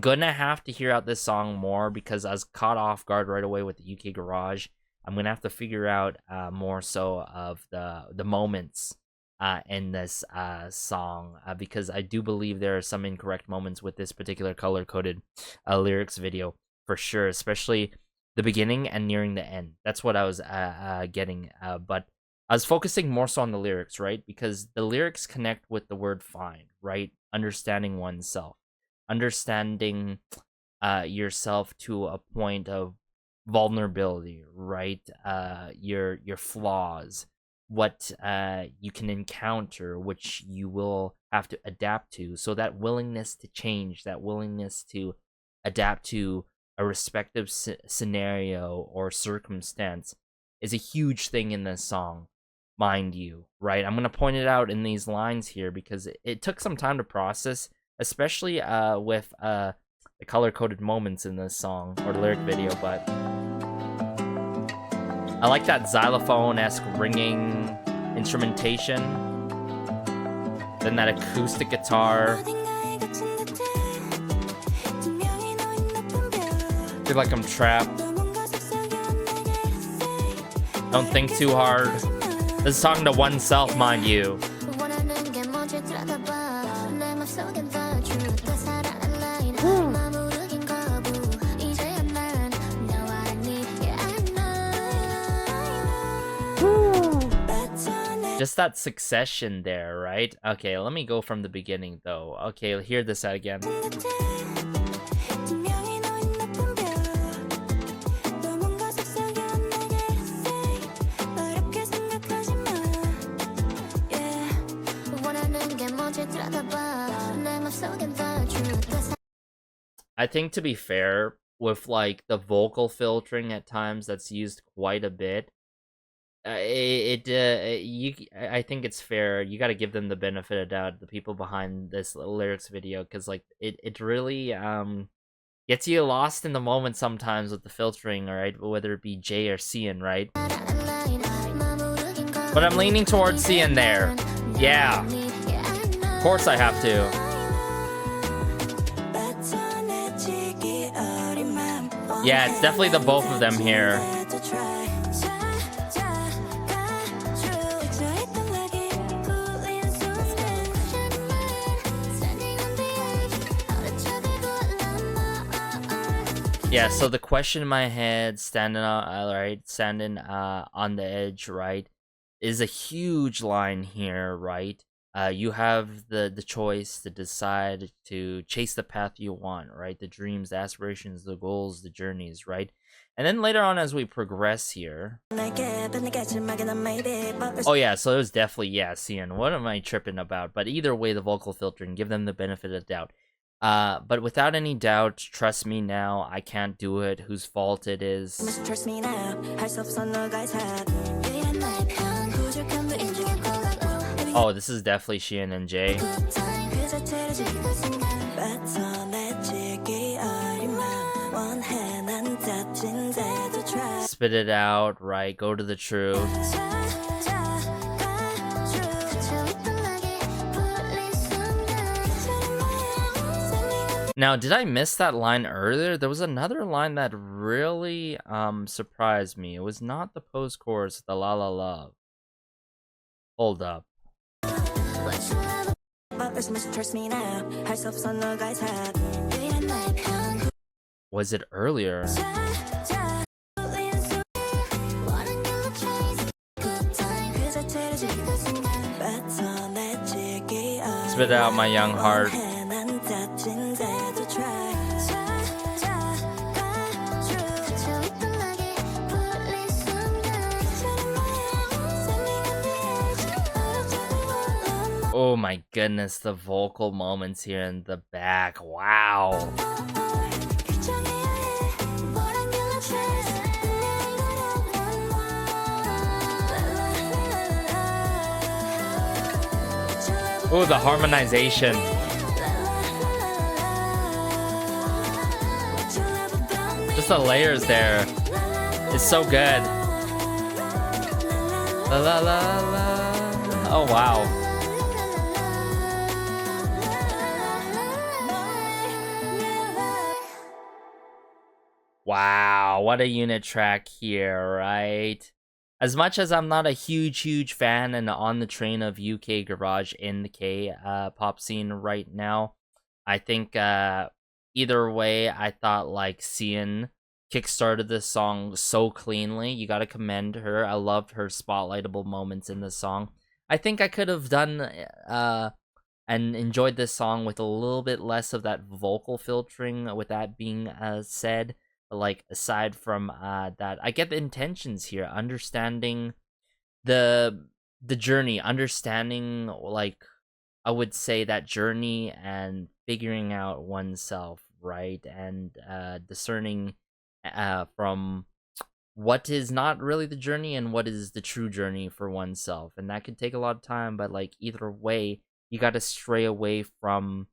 gonna have to hear out this song more, because I was caught off guard right away with the UK Garage. I'm gonna have to figure out more so of the moments in this song, because I do believe there are some incorrect moments with this particular color-coded lyrics video, for sure, especially the beginning and nearing the end. That's what I was getting, but I was focusing more so on the lyrics, right? Because the lyrics connect with the word find, right? Understanding oneself. Understanding yourself to a point of vulnerability, right? Your flaws, what you can encounter, which you will have to adapt to. So that willingness to change, that willingness to adapt to a respective scenario or circumstance is a huge thing in this song, mind you, right? I'm gonna point it out in these lines here because it took some time to process, especially with the color-coded moments in this song or lyric video, but I like that xylophone-esque ringing instrumentation. Then that acoustic guitar. Feel like I'm trapped. Don't think too hard. This is talking to oneself, mind you. Just that succession there, right? Okay, let me go from the beginning though. Okay, hear this out again. I think, to be fair, with like the vocal filtering at times that's used quite a bit, I think it's fair. You got to give them the benefit of doubt, the people behind this lyrics video, because like it really gets you lost in the moment sometimes with the filtering, right? Whether it be J or Sieun, right? But I'm leaning towards Sieun there. Yeah, of course I have to. Yeah, it's definitely the both of them here. Yeah, so the question in my head, standing on the edge, right, is a huge line here, right? You have the choice to decide to chase the path you want, right? The dreams, the aspirations, the goals, the journeys, right? And then later on as we progress here... Oh yeah, so it was definitely, yeah, Sieun. What am I tripping about? But either way, the vocal filtering, give them the benefit of doubt. But without any doubt, trust me now, I can't do it, whose fault it is. Oh, this is definitely Sieun and Jay. Spit it out, right? Go to the truth. Now, did I miss that line earlier? There was another line that really surprised me. It was not the post-chorus, the La La Love. Hold up. Was it earlier? Spit out my young heart. Oh my goodness, the vocal moments here in the back. Wow. Oh, the harmonization. Just the layers there. It's so good. La la la la. Oh wow. Wow, what a unit track here, right? As much as I'm not a huge fan and on the train of UK garage in the K pop scene right now, I think either way, I thought like Sieun kickstarted this song so cleanly. You gotta commend her. I loved her spotlightable moments in this song. I think I could have done and enjoyed this song with a little bit less of that vocal filtering, with that being said. Like, aside from that, I get the intentions here, understanding the the journey, understanding, like, I would say that journey and figuring out oneself, right? And discerning from what is not really the journey and what is the true journey for oneself. And that could take a lot of time, but like either way, you got to stray away from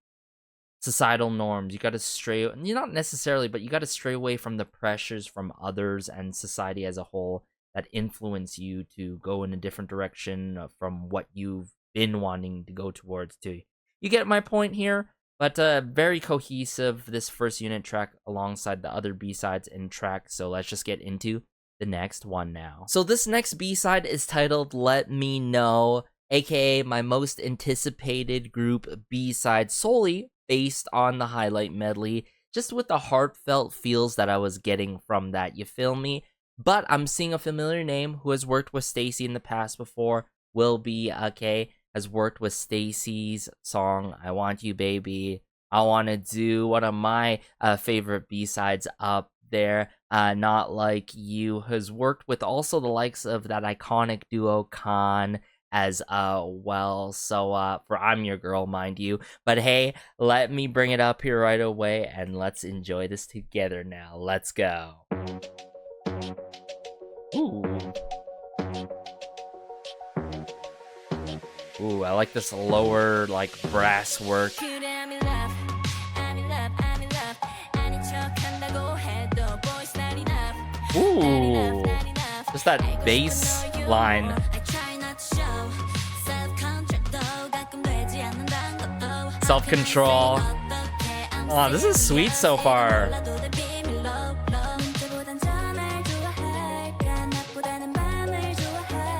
societal norms. You got to stray, you not necessarily, but you got to stray away from the pressures from others and society as a whole that influence you to go in a different direction from what you've been wanting to go towards. To you get my point here? But very cohesive, this first unit track alongside the other B-sides in track. So let's just get into the next one now. So this next B-side is titled Let Me Know, aka my most anticipated group B-side, solely based on the highlight medley, just with the heartfelt feels that I was getting from that, you feel me? But I'm seeing a familiar name who has worked with STAYC in the past before. Will be okay, has worked with STAYC's song I Want You Baby. I want to do one of my favorite B-sides up there, Not Like You, has worked with also the likes of that iconic duo Khan as well. So for I'm Your Girl, mind you. But hey, let me bring it up here right away and let's enjoy this together now. Let's go. Ooh, I like this lower, like, brass work. Ooh, just that bass line. Self-control. Oh, this is sweet so far.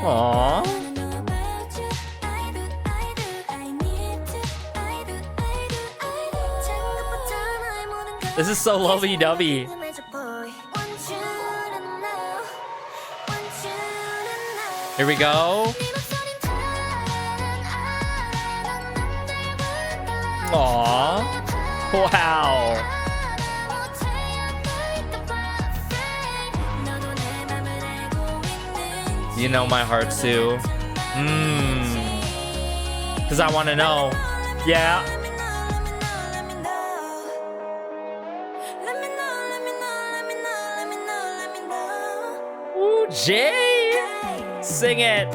Aww. This is so lovey-dovey. Here we go. Aww. Wow. You know my heart too. Cause I wanna know. Yeah. Ooh, Jay! Sing it!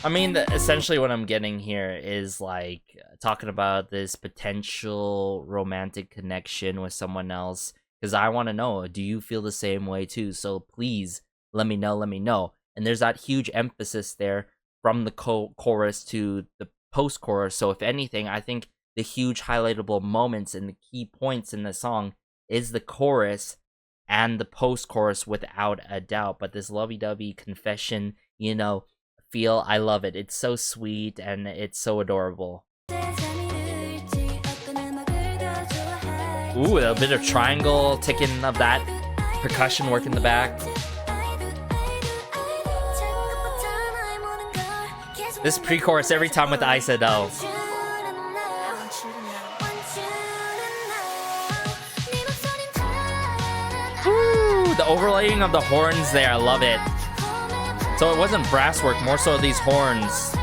I mean, essentially what I'm getting here is like talking about this potential romantic connection with someone else, because I want to know, do you feel the same way too? So please let me know. And there's that huge emphasis there from the chorus to the post-chorus. So if anything, I think the huge highlightable moments and the key points in the song is the chorus and the post-chorus without a doubt. But this lovey-dovey confession, you know, feel, I love it. It's so sweet and it's so adorable. Ooh, a bit of triangle ticking of that percussion work in the back. This pre-chorus every time with I Said Oh. Ooh, the overlaying of the horns there, I love it. So it wasn't brass work, more so these horns.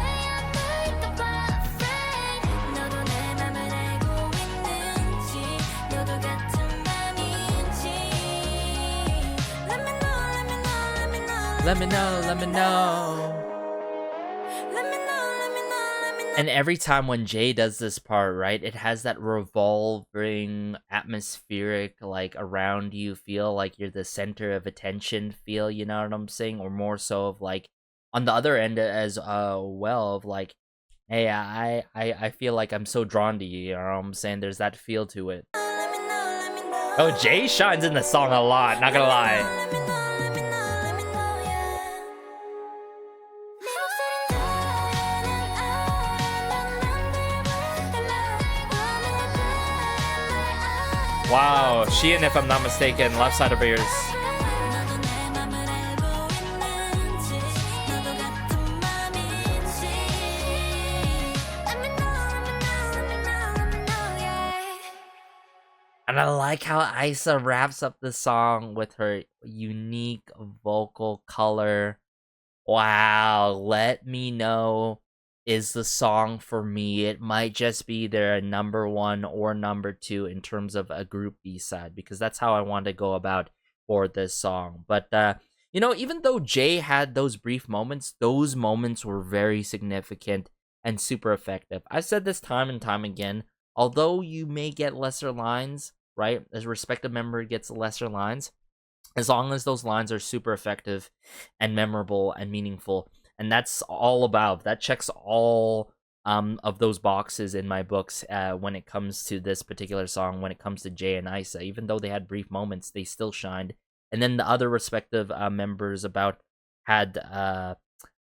Let me know. And every time when Jay does this part, right, it has that revolving, atmospheric, like, around you feel, like you're the center of attention feel, you know what I'm saying? Or more so of, like, on the other end as well, of, like, hey, I feel like I'm so drawn to you, you know what I'm saying? There's that feel to it. Oh, Jay shines in the song a lot, not gonna lie. Wow, Sieun, if I'm not mistaken, left side of ears. And I like how Isa wraps up the song with her unique vocal color. Wow, Let Me Know is the song for me. It might just be their number one or number two in terms of a group B-side, because that's how I want to go about for this song. But, you know, even though Jay had those brief moments, those moments were very significant and super effective. I've said this time and time again, although you may get lesser lines, right? As a respective member gets lesser lines, as long as those lines are super effective and memorable and meaningful. And that's all about, that checks all of those boxes in my books when it comes to this particular song, when it comes to Jay and Isa. Even though they had brief moments, they still shined. And then the other respective members had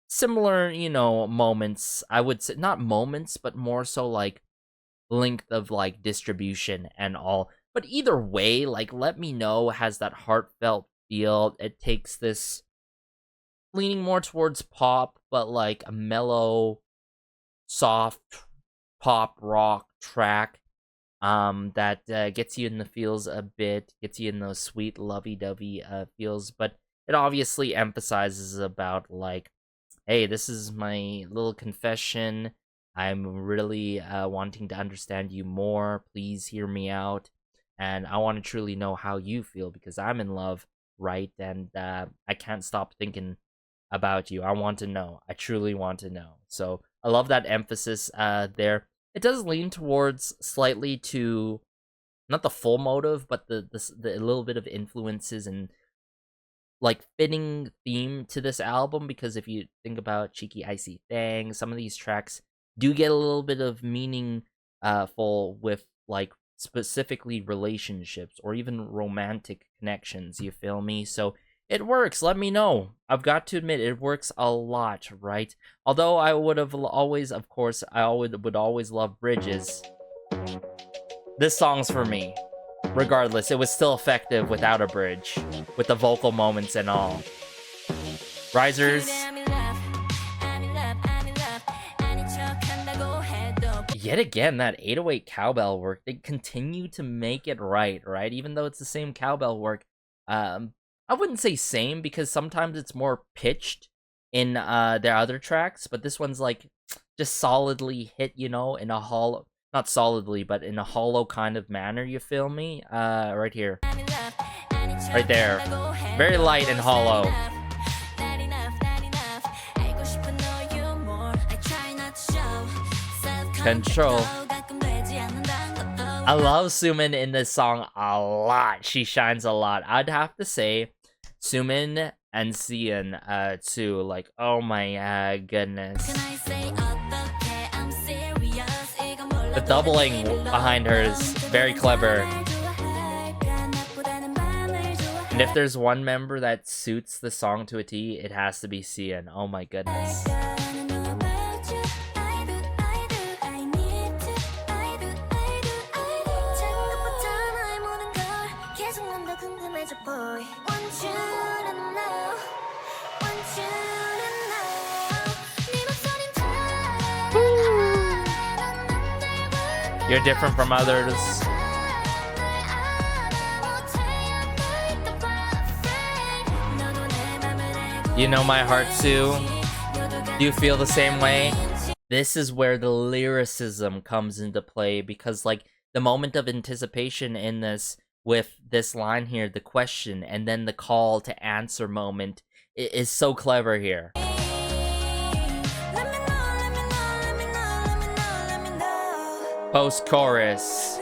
similar, you know, moments. I would say, not moments, but more so like length of like distribution and all. But either way, like, Let Me Know has that heartfelt feel. It takes this leaning more towards pop, but like a mellow, soft pop rock track that gets you in the feels a bit, gets you in those sweet lovey-dovey feels. But it obviously emphasizes about like, hey, this is my little confession. I'm really wanting to understand you more. Please hear me out. And I want to truly know how you feel, because I'm in love, right? And I can't stop thinking about you. I want to know. I truly want to know. So I love that emphasis there. It does lean towards slightly to, not the full motive, but the little bit of influences and like fitting theme to this album, because if you think about Cheeky Icy Thang, some of these tracks do get a little bit of meaning full with like specifically relationships or even romantic connections, you feel me? So it works. Let me know. I've got to admit, it works a lot, right? Although I would have always, of course, I would always love bridges. This song's for me. Regardless, it was still effective without a bridge, with the vocal moments and all. Risers. Yet again, that 808 cowbell work, they continue to make it right? Even though it's the same cowbell work. I wouldn't say same, because sometimes it's more pitched in their other tracks, but this one's like just solidly hit, you know, in a hollow, not solidly, but in a hollow kind of manner, you feel me? Right here. Right there. Very light and hollow. Control. I love Sumin in this song a lot. She shines a lot. I'd have to say Sumin and Sieun too. Like, oh my goodness. The doubling behind her is very clever. And if there's one member that suits the song to a T, it has to be Sieun. Oh my goodness. You're different from others. You know my heart, Sue. Do you feel the same way? This is where the lyricism comes into play, because like the moment of anticipation in this, with this line here, the question, and then the call to answer moment, is so clever here. Post-chorus.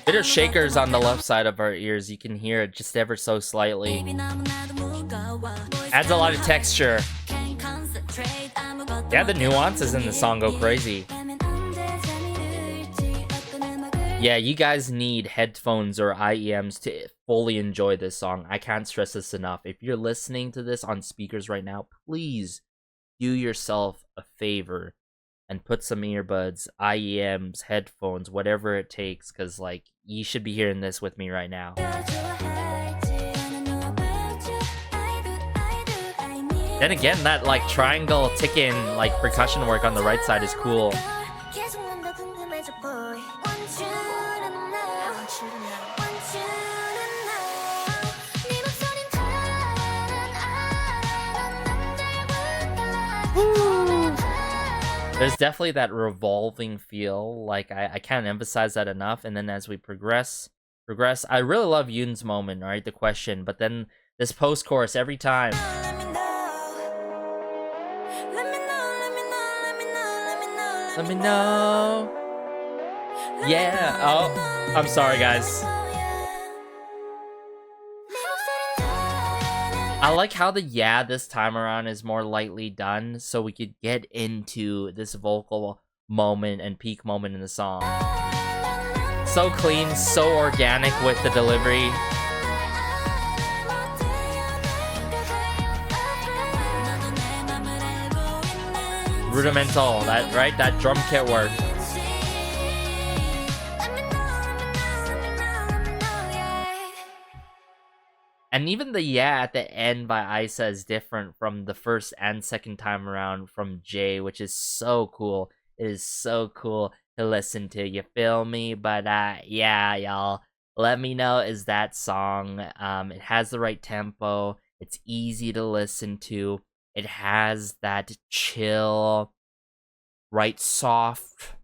Bit of shakers on the left side of our ears. You can hear it just ever so slightly. Adds a lot of texture. Yeah, the nuances in the song go crazy. Yeah, you guys need headphones or IEMs to fully enjoy this song. I can't stress this enough. If you're listening to this on speakers right now, please do yourself a favor and put some earbuds, IEMs, headphones, whatever it takes, because like you should be hearing this with me right now. Then again, that like triangle ticking like percussion work on the right side is cool. There's definitely that revolving feel, like I can't emphasize that enough. And then as we progress, I really love Yoon's moment, right? The question, but then this post-chorus every time. Let me know. Yeah. Oh, I'm sorry, guys. I like how the yeah this time around is more lightly done, so we could get into this vocal moment and peak moment in the song. So clean, so organic with the delivery. Rudimental, that right? That drum kit work. And even the yeah at the end by Isa is different from the first and second time around from Jay, which is so cool. It is so cool to listen to, you feel me? But yeah, y'all, Let Me Know is that song. It has the right tempo. It's easy to listen to. It has that chill, right, soft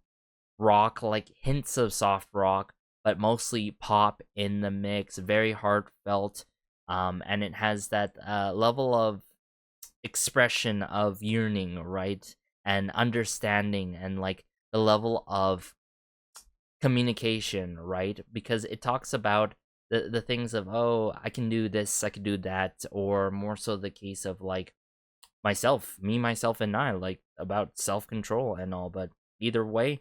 rock, like hints of soft rock, but mostly pop in the mix. Very heartfelt. And it has that level of expression of yearning, right? And understanding, and like the level of communication, right? Because it talks about the things of, oh, I can do this, I can do that, or more so the case of like myself, me, myself, and I, like about self-control and all. But either way,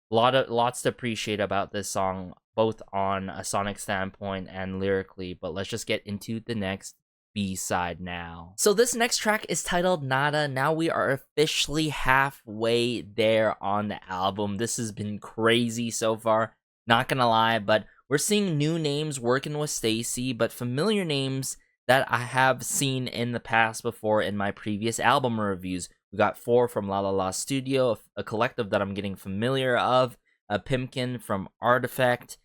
lots to appreciate about this song, both on a sonic standpoint and lyrically. But let's just get into the next B-side now. So this next track is titled Nada. Now we are officially halfway there on the album. This has been crazy so far, not gonna lie, but we're seeing new names working with STAYC, but familiar names that I have seen in the past before in my previous album reviews. We got 4 from La La La Studio, a collective that I'm getting familiar of, Pimkin from Artifact.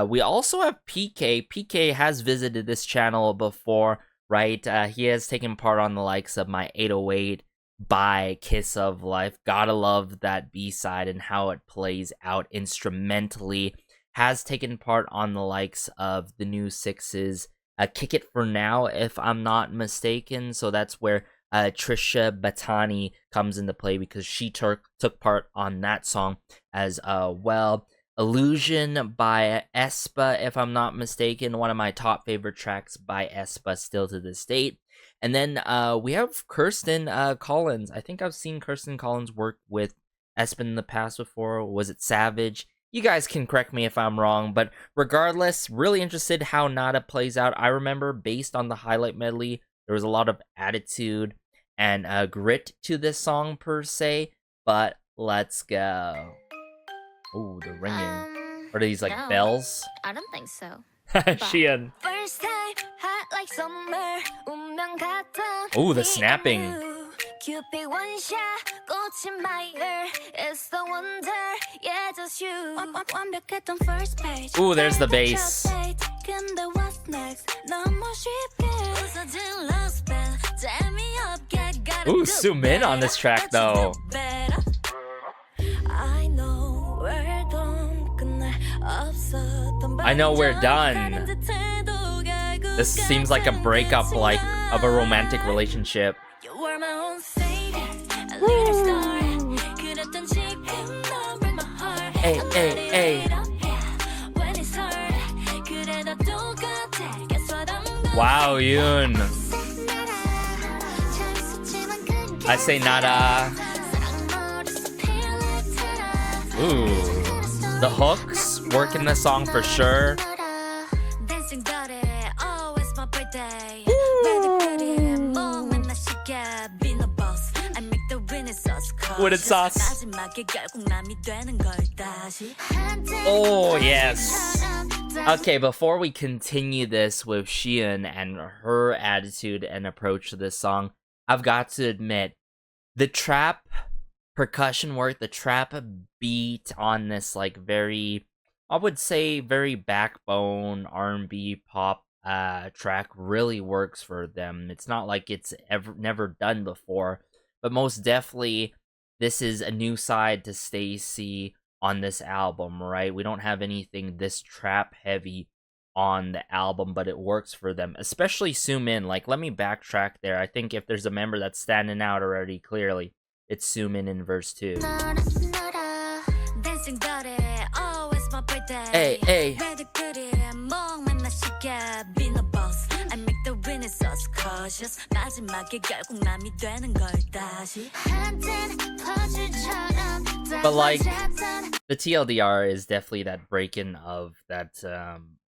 We also have PK. PK has visited this channel before, right? He has taken part on the likes of my 808 by Kiss of Life. Gotta love that B-side and how it plays out instrumentally. Has taken part on the likes of the new Six's Kick It For Now, if I'm not mistaken. So that's where Trisha Batani comes into play, because she took part on that song as well. Illusion by aespa, if I'm not mistaken, one of my top favorite tracks by aespa still to this date. And then we have Kirsten Collins. I think I've seen Kirsten Collins work with aespa in the past before. Was it Savage? You guys can correct me if I'm wrong, but regardless, really interested how Nada plays out. I remember, based on the highlight medley, there was a lot of attitude and grit to this song per se, but let's go. Oh, the ringing. What are these, like, no, bells? I don't think so. Sieun. Oh, the snapping. Ooh, there's the bass. Ooh, Sumin on this track though. I know we're done. This seems like a breakup, like, of a romantic relationship. Hey, hey, hey. Wow, Yoon. I say Nada. Ooh. The hooks work in the song for sure. With its sauce. Oh, yes. Okay, before we continue this with Sieun and her attitude and approach to this song, I've got to admit, the trap percussion work, the trap beat on this, like, very, I would say, very backbone R&B pop track really works for them. It's not like it's never done before, but most definitely, this is a new side to STAYC on this album, right? We don't have anything this trap heavy on the album, but it works for them, especially Sumin. Like, let me backtrack there. I think if there's a member that's standing out already clearly, it's Sumin in verse 2. Hey, hey. But like, the TLDR is definitely that break-in of that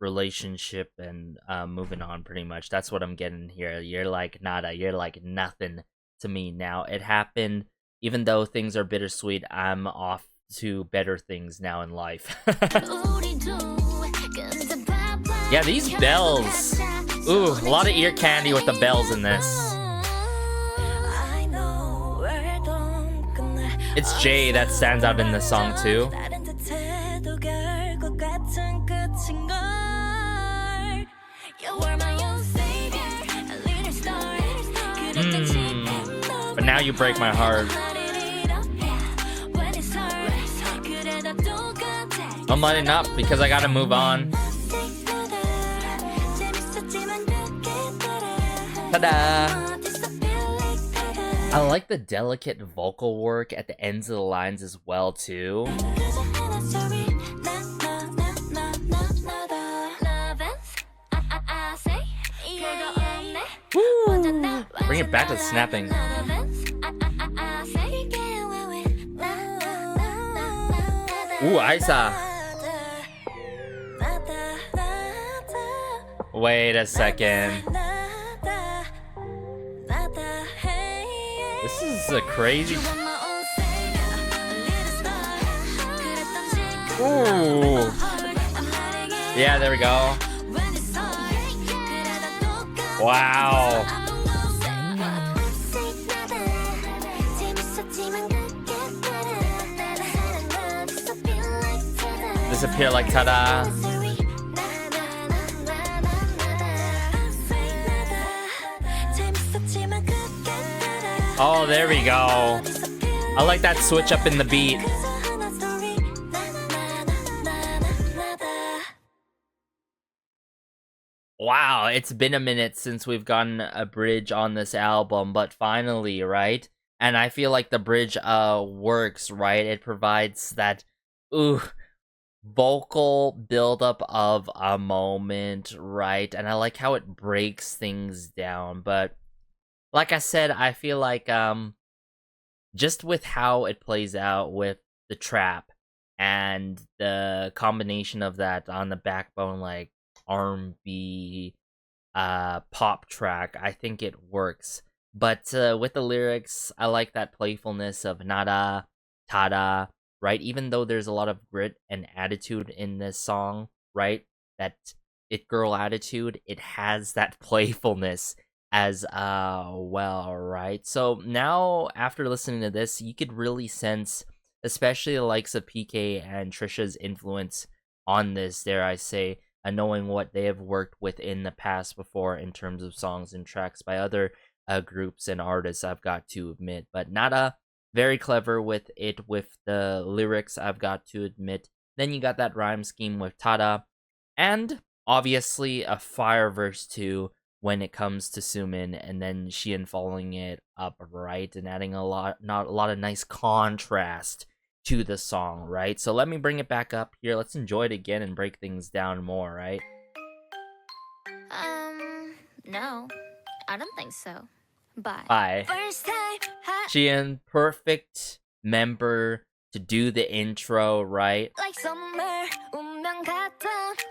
relationship and moving on pretty much. That's what I'm getting here. You're like nada, you're like nothing to me now. It happened, even though things are bittersweet, I'm off to better things now in life. Yeah, these bells. Ooh, a lot of ear candy with the bells in this. It's Jay that stands out in this song too. But now you break my heart. I'm lighting up because I gotta move on. Ta-da! I like the delicate vocal work at the ends of the lines as well, too. Woo! Bring it back to snapping. Ooh, Isa. Wait a second. This is a crazy... Ooh. Yeah, there we go. Wow. Disappear like ta-da. Oh, there we go. I like that switch up in the beat. Wow, it's been a minute since we've gotten a bridge on this album, but finally, right? And I feel like the bridge works, right? It provides that vocal buildup of a moment, right? And I like how it breaks things down, but like I said, I feel like just with how it plays out with the trap and the combination of that on the backbone, like R&B pop track, I think it works. But with the lyrics, I like that playfulness of nada, tada, right? Even though there's a lot of grit and attitude in this song, right? That it girl attitude, it has that playfulness as well, right? So now, after listening to this, you could really sense, especially the likes of PK and Trisha's influence on this, dare I say, and knowing what they have worked with in the past before in terms of songs and tracks by other groups and artists, I've got to admit. But Nada, very clever with it, with the lyrics, I've got to admit. Then you got that rhyme scheme with Tada, and obviously a fire verse 2 when it comes to Sumin, and then Sieun following it up, right, and adding a lot of nice contrast to the song, right? So let me bring it back up here. Let's enjoy it again and break things down more, right? No, I don't think so. Bye. Bye. Sieun, perfect member to do the intro, right? Like summer,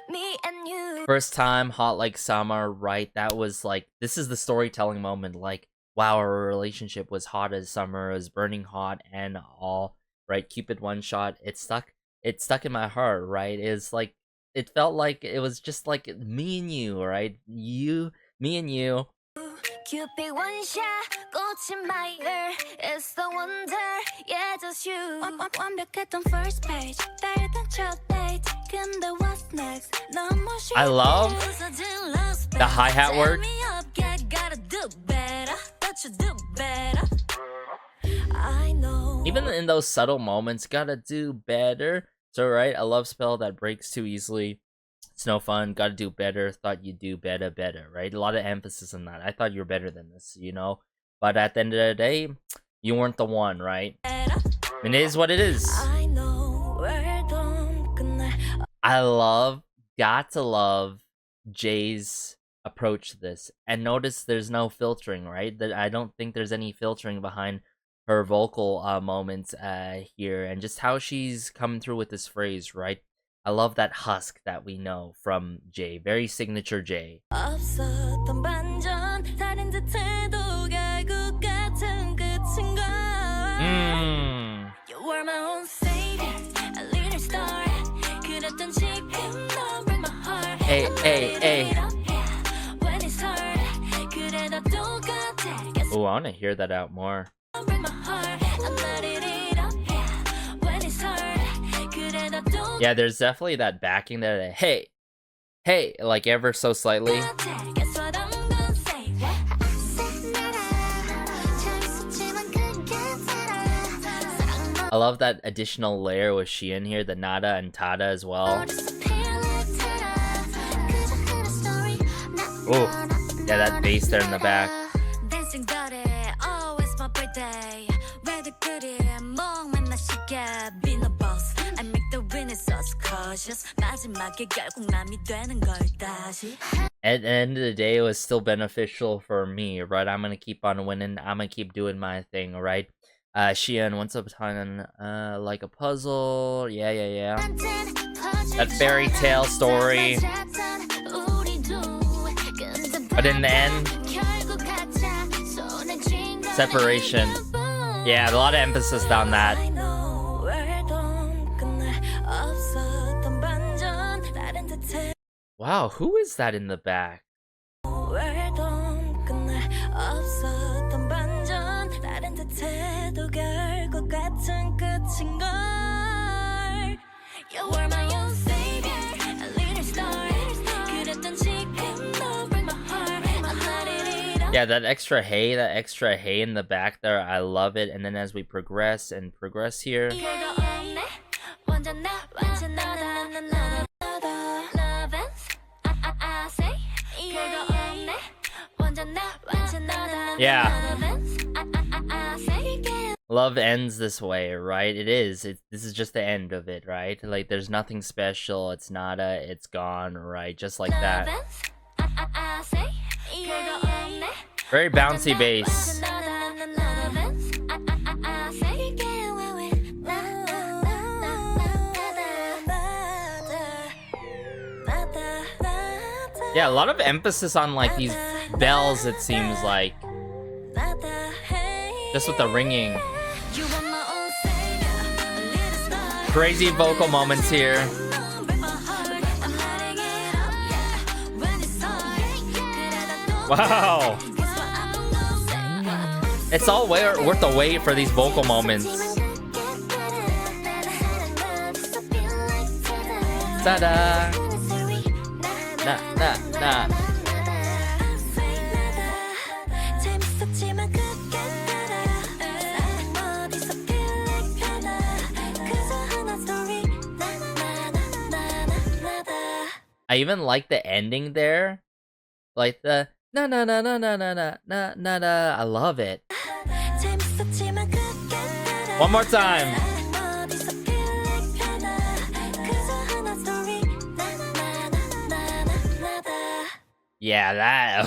me and you. First time, hot like summer, right? That was like, this is the storytelling moment. Like, wow, our relationship was hot as summer, it was burning hot and all, right? Cupid one shot, it stuck in my heart, right? It's like, it felt like it was just like me and you, right? Me and you. Cupid one shot, 꽃이 my ear. It's the wonder, yeah, just you. 완벽했던 first page, 달던 첫 date. 근데 what's next? 너무 쉽게 I love 웃어진 last the hi-hat work. Gotta do better, but you do better. I know. Even in those subtle moments, gotta do better. So, right, a love spell that breaks too easily. It's no fun, gotta do better, thought you'd do better, right? A lot of emphasis on that. I thought you were better than this, you know? But at the end of the day, you weren't the one, right? And it is what it is. Got to love Jay's approach to this. And notice there's no filtering, right? I don't think there's any filtering behind her vocal moments here. And just how she's coming through with this phrase, right? I love that husk that we know from Jay. Very signature Jay. Hey, hey, hey. Oh, I want to hear that out more. Yeah, there's definitely that backing there. That, hey, hey, like ever so slightly. I love that additional layer with Sieun here, the nada and tada as well. Oh, yeah, that bass there in the back. At the end of the day, it was still beneficial for me, right? I'm gonna keep on winning. I'm gonna keep doing my thing, right? Sieun, once upon like a puzzle. Yeah. That fairy tale story. But in the end, separation. Yeah, a lot of emphasis on that. Wow, who is that in the back? Yeah, that extra hay in the back there, I love it. And then as we progress here. Yeah. Love ends this way, right? It is. This is just the end of it, right? Like, there's nothing special. It's nada. It's gone, right? Just like that. Very bouncy bass. Yeah, a lot of emphasis on like these bells, it seems like. Just with the ringing. Crazy vocal moments here. Wow. It's all worth the wait for these vocal moments. Ta-da! Nah. I even like the ending there. Like the na. I love it. One more time. Yeah, that.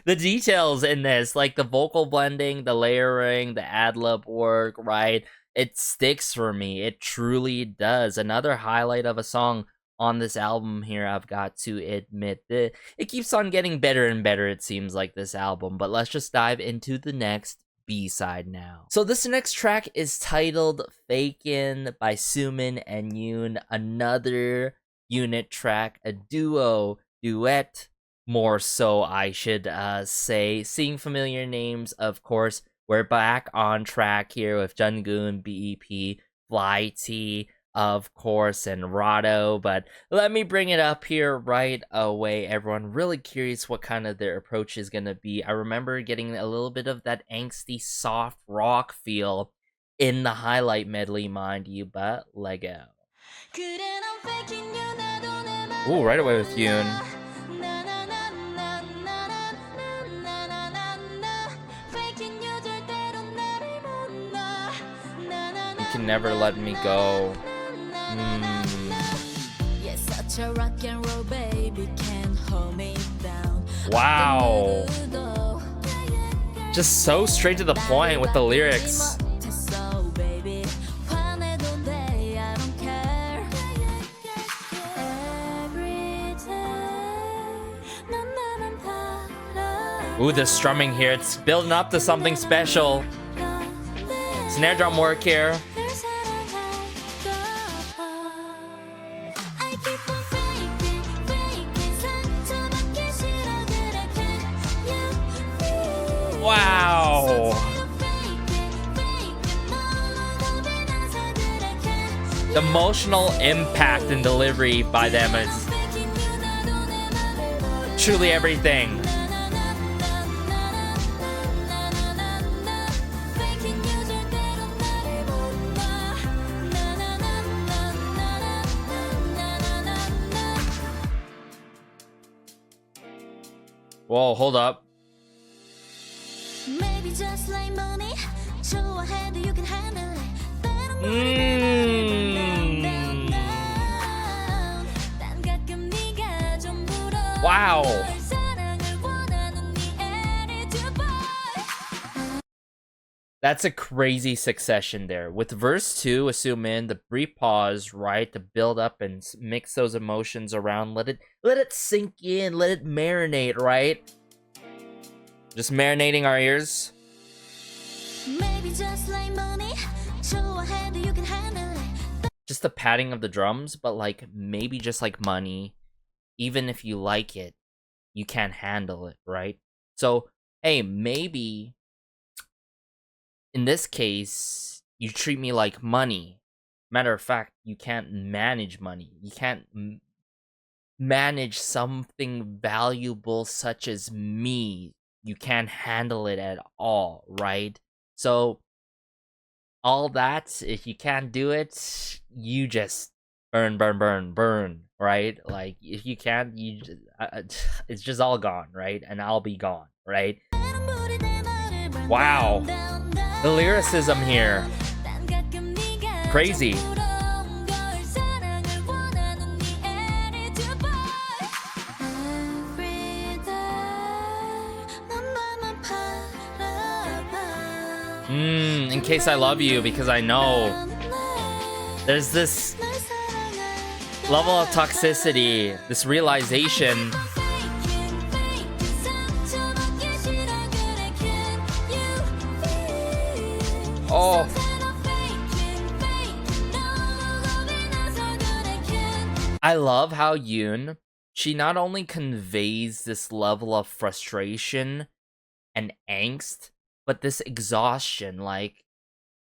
The details in this, like the vocal blending, the layering, the ad-lib work, right? It sticks for me. It truly does. Another highlight of a song on this album here, I've got to admit. It keeps on getting better and better, it seems like, this album. But let's just dive into the next B-side now. So this next track is titled Fakin by Sumin and Yoon. Another unit track, a duet, more so I should say. Seeing familiar names, of course. We're back on track here with Jungkook, BEP, Fly T, of course, and Rado. But let me bring it up here right away, everyone. Really curious what kind of their approach is going to be. I remember getting a little bit of that angsty soft rock feel in the highlight medley, mind you, but Lego. Ooh, right away with Yoon. Can never let me go. Wow. Just so straight to the point with the lyrics. Ooh, the strumming here, it's building up to something special. Snare drum work here. Wow. The emotional impact and delivery by them is truly everything. Whoa, hold up. Wow. That's a crazy succession there. With verse 2, Sumin, the brief pause, right, to build up and mix those emotions around. Let it sink in, let it marinate, right? Just marinating our ears. Just the padding of the drums, but like maybe just like money. Even if you like it, you can't handle it, right? So, hey, maybe in this case, you treat me like money. Matter of fact, you can't manage money. You can't manage something valuable such as me. You can't handle it at all, right? So, all that, if you can't do it, you just burn, right? Like, if you can't, it's just all gone, right? And I'll be gone, right? Wow. The lyricism here. Crazy. In case I love you, because I know there's this level of toxicity, this realization. Oh. I love how Yoon, she not only conveys this level of frustration and angst, but this exhaustion. Like,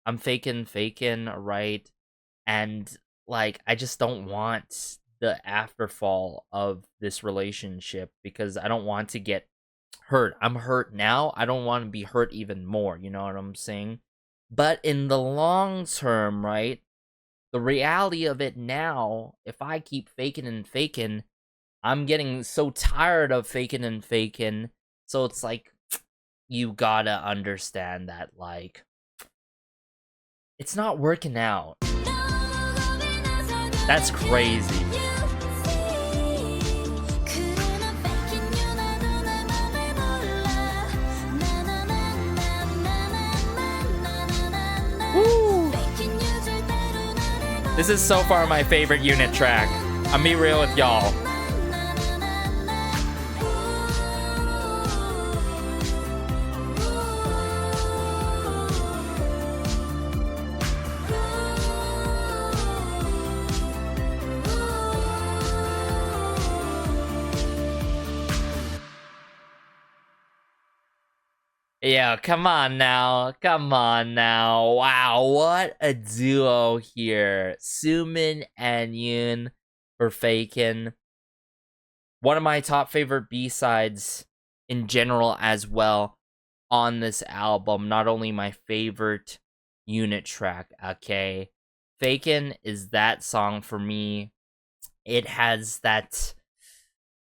I'm faking, right? And like, I just don't want the afterfall of this relationship because I don't want to get hurt. I'm hurt now. I don't want to be hurt even more. You know what I'm saying? But in the long term, right? The reality of it now, if I keep faking, I'm getting so tired of faking. So it's like, you gotta understand that, like, it's not working out. That's crazy. Woo! This is so far my favorite unit track. I'm be real with y'all. Yeah, come on now. Come on now. Wow, what a duo here. Sumin and Yoon for Fakin. One of my top favorite B-sides in general as well on this album. Not only my favorite unit track, okay? Fakin is that song for me. It has that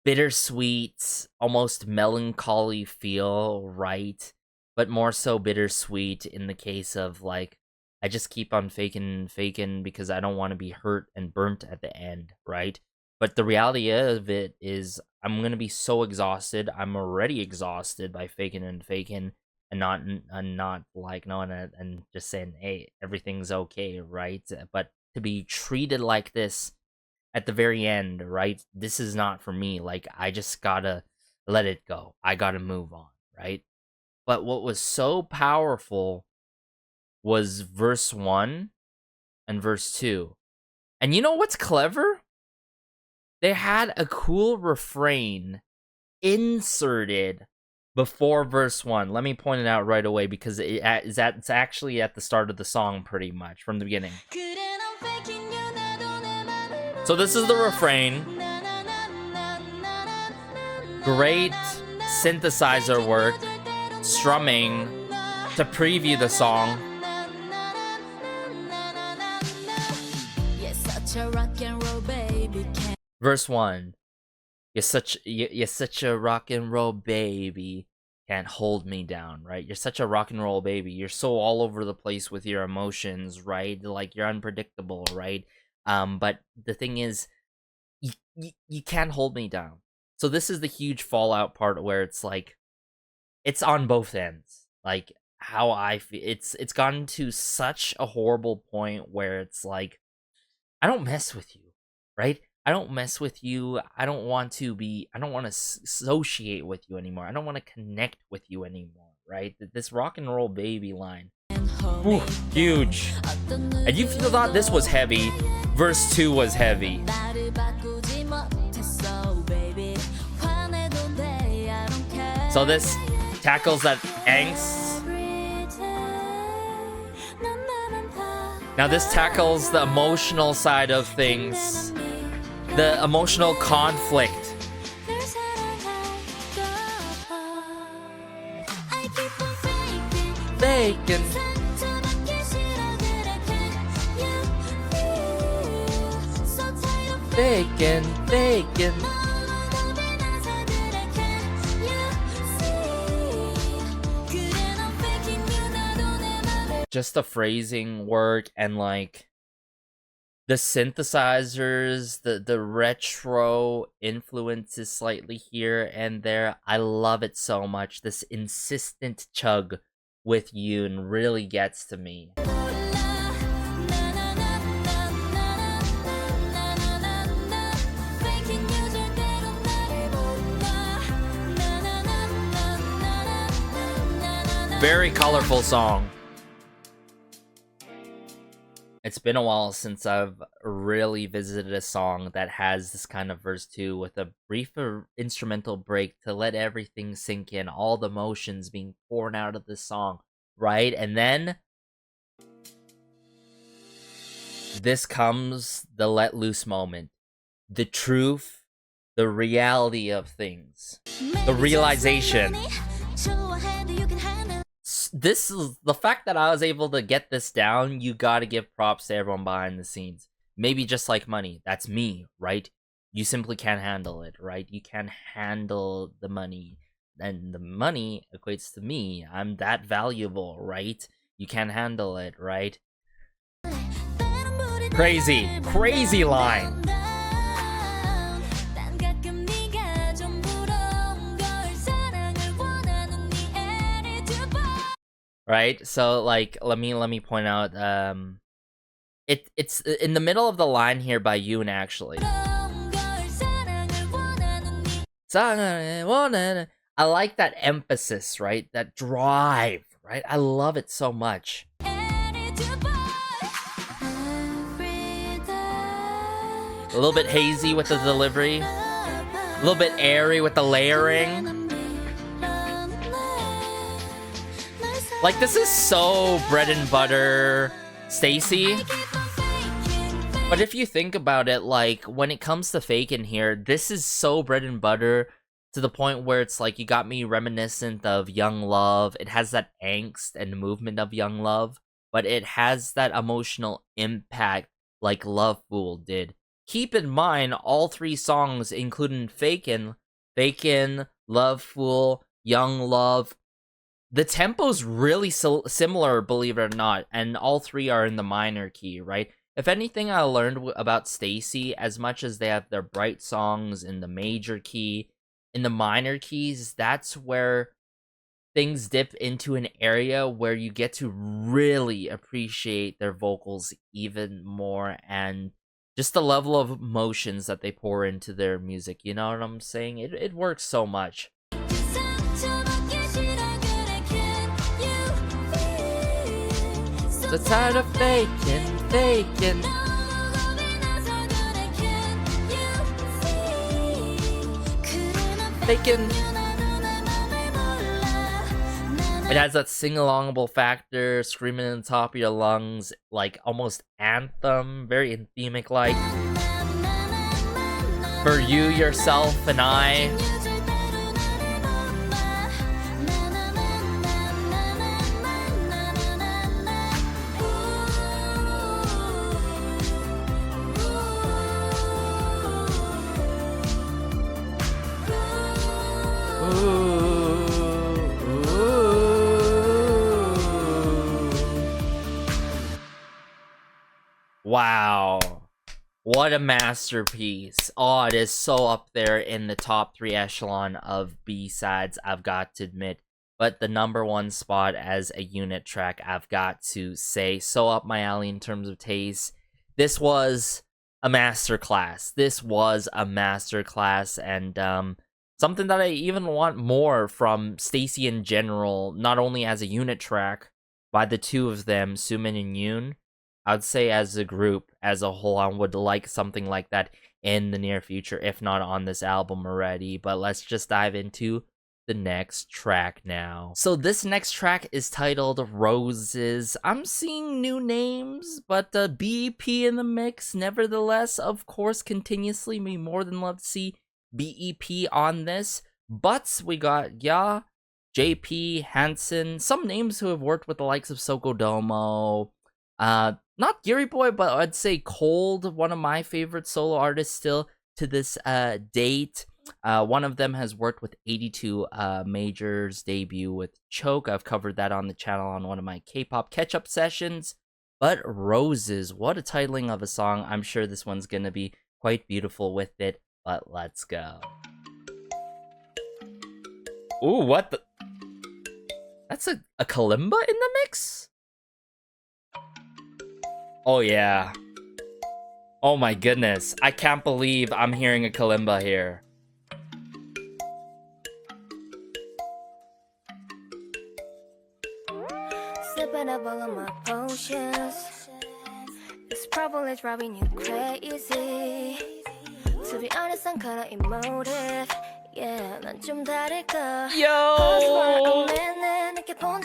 bittersweet, almost melancholy feel, right? But more so bittersweet in the case of, like, I just keep on faking because I don't want to be hurt and burnt at the end, right? But the reality of it is I'm going to be so exhausted. I'm already exhausted by faking and not like knowing it and just saying, hey, everything's okay, right? But to be treated like this at the very end, right? This is not for me. Like, I just gotta let it go. I gotta move on, right? But what was so powerful was verse 1 and verse 2. And you know what's clever? They had a cool refrain inserted before verse 1. Let me point it out right away because it's actually at the start of the song pretty much, from the beginning. So this is the refrain. Great synthesizer work, strumming to preview the song. Verse 1. You're such a rock and roll baby. Can't hold me down, right? You're such a rock and roll baby. You're so all over the place with your emotions, right? Like, you're unpredictable, right? But the thing is, you can't hold me down. So this is the huge fallout part where it's like, it's on both ends. Like, how I feel, it's gotten to such a horrible point where it's like, I don't mess with you, right? I don't mess with you. I don't want to associate with you anymore. I don't want to connect with you anymore, right? This rock and roll baby line. Ooh, huge. And you thought this was heavy. Verse 2 was heavy. So this tackles that angst. Now this tackles the emotional side of things. The emotional conflict. Fakin'. Fakin'. Just the phrasing work and like the synthesizers, the retro influences slightly here and there. I love it so much. This insistent chug with Yoon really gets to me. Very colorful song. It's been a while since I've really visited a song that has this kind of verse 2 with a brief instrumental break to let everything sink in, all the emotions being poured out of the song, right? And then this comes the let loose moment. The truth, the reality of things, the realization. This is the fact that I was able to get this down. You gotta give props to everyone behind the scenes. Maybe just like money, that's me, right? You simply can't handle it, right? You can't handle the money, and the money equates to me. I'm that valuable, right? You can't handle it, right? Crazy line. Right, so like let me point out it's in the middle of the line here by Yoon actually. I like that emphasis, right? That drive, right? I love it so much. A little bit hazy with the delivery. A little bit airy with the layering. Like, this is so bread and butter STAYC. But if you think about it, like, when it comes to Fakin here, this is so bread and butter to the point where it's like you got me reminiscent of Young Love. It has that angst and movement of Young Love, but it has that emotional impact like Love Fool did. Keep in mind, all three songs, including Fakin, Love Fool, Young Love, the tempo's really similar, believe it or not, and all three are in the minor key, right? If anything I learned about STAYC, as much as they have their bright songs in the major key, in the minor keys, that's where things dip into an area where you get to really appreciate their vocals even more, and just the level of emotions that they pour into their music, you know what I'm saying? It works so much. So tired of faking. It has that sing-alongable factor, screaming in the top of your lungs, like almost anthem, very anthemic like. For you, yourself, and I. Wow, what a masterpiece. Oh, it is so up there in the top 3 echelon of B-sides, I've got to admit. But the #1 spot as a unit track, I've got to say, so up my alley in terms of taste. This was a masterclass. And something that I even want more from STAYC in general, not only as a unit track by the two of them, Sumin and Yoon. I'd say as a group, as a whole, I would like something like that in the near future, if not on this album already. But let's just dive into the next track now. So this next track is titled Roses. I'm seeing new names, but BEP in the mix. Nevertheless, of course, continuously, we more than love to see BEP on this. But we got Ya, JP, Hansen, some names who have worked with the likes of Sokodomo, not Geary Boy, but I'd say Cold, one of my favorite solo artists still to this date. One of them has worked with 82 Major's debut with Choke. I've covered that on the channel on one of my K-pop catch-up sessions. But Roses, what a titling of a song. I'm sure this one's gonna be quite beautiful with it, but let's go. Ooh, what the? That's a kalimba in the mix? Oh yeah. Oh my goodness. I can't believe I'm hearing a kalimba here. Sipping up all of my potions. This problem is driving you crazy. To be honest, I'm kinda emotive. Yeah, 난 좀 다를까. Yo!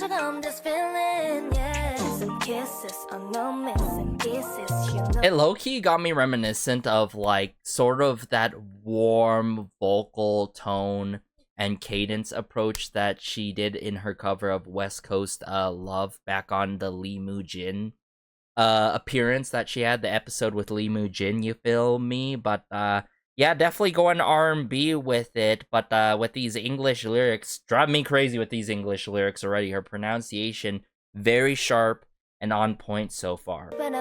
I'm just feeling, yeah. Some kisses, no missing pieces, you know. It low-key got me reminiscent of, like, sort of that warm vocal tone and cadence approach that she did in her cover of West Coast Love back on the Lee Moo Jin appearance that she had, the episode with Lee Moo Jin, you feel me? But, yeah, definitely going R&B with it, but with these English lyrics, drive me crazy with these English lyrics already. Her pronunciation, very sharp and on point so far. Am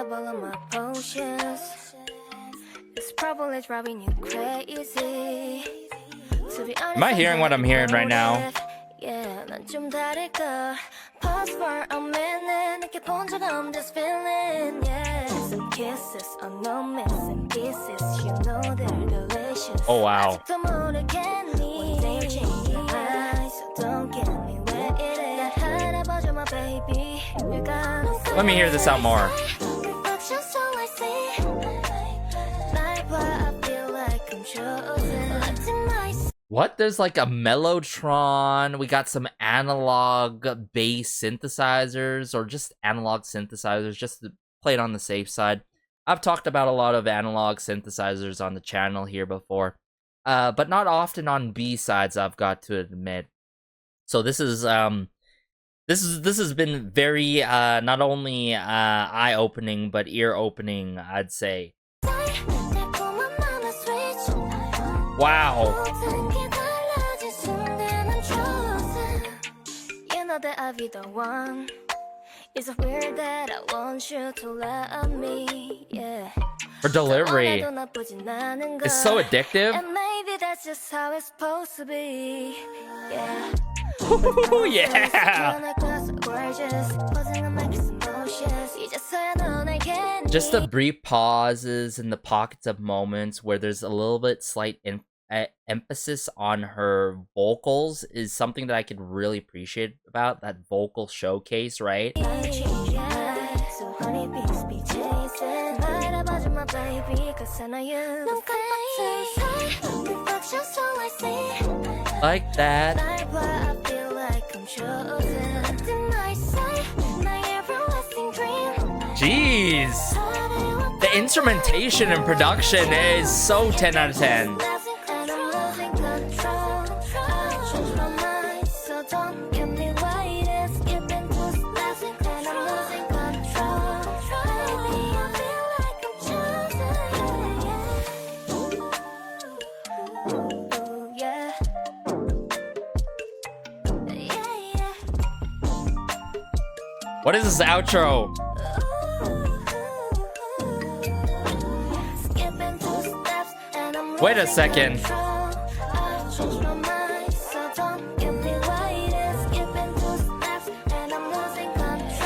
I hearing what I'm hearing right now? Yeah, 난 좀 다를까. Pause for a minute. 느껴 본 적 I'm just feeling, yeah. Some kisses, no missing pieces. You know they're delicious. Oh wow. 아직도 모르겠니? Let me hear this out more. What? There's like a mellotron. We got some analog bass synthesizers, or just analog synthesizers, just to play it on the safe side. I've talked about a lot of analog synthesizers on the channel here before, but not often on B-sides, I've got to admit. So this is this has been very not only eye-opening but ear-opening, I'd say. Wow. It's weird that I want you to love me, yeah. Her delivery is so addictive. And maybe that's just how it's supposed to be, yeah. Ooh, yeah. Just the brief pauses and the pockets of moments where there's a little bit slight emphasis on her vocals is something that I could really appreciate about that vocal showcase, right? Like that. Jeez, the instrumentation and production is so 10 out of 10. What is this outro? Wait a second.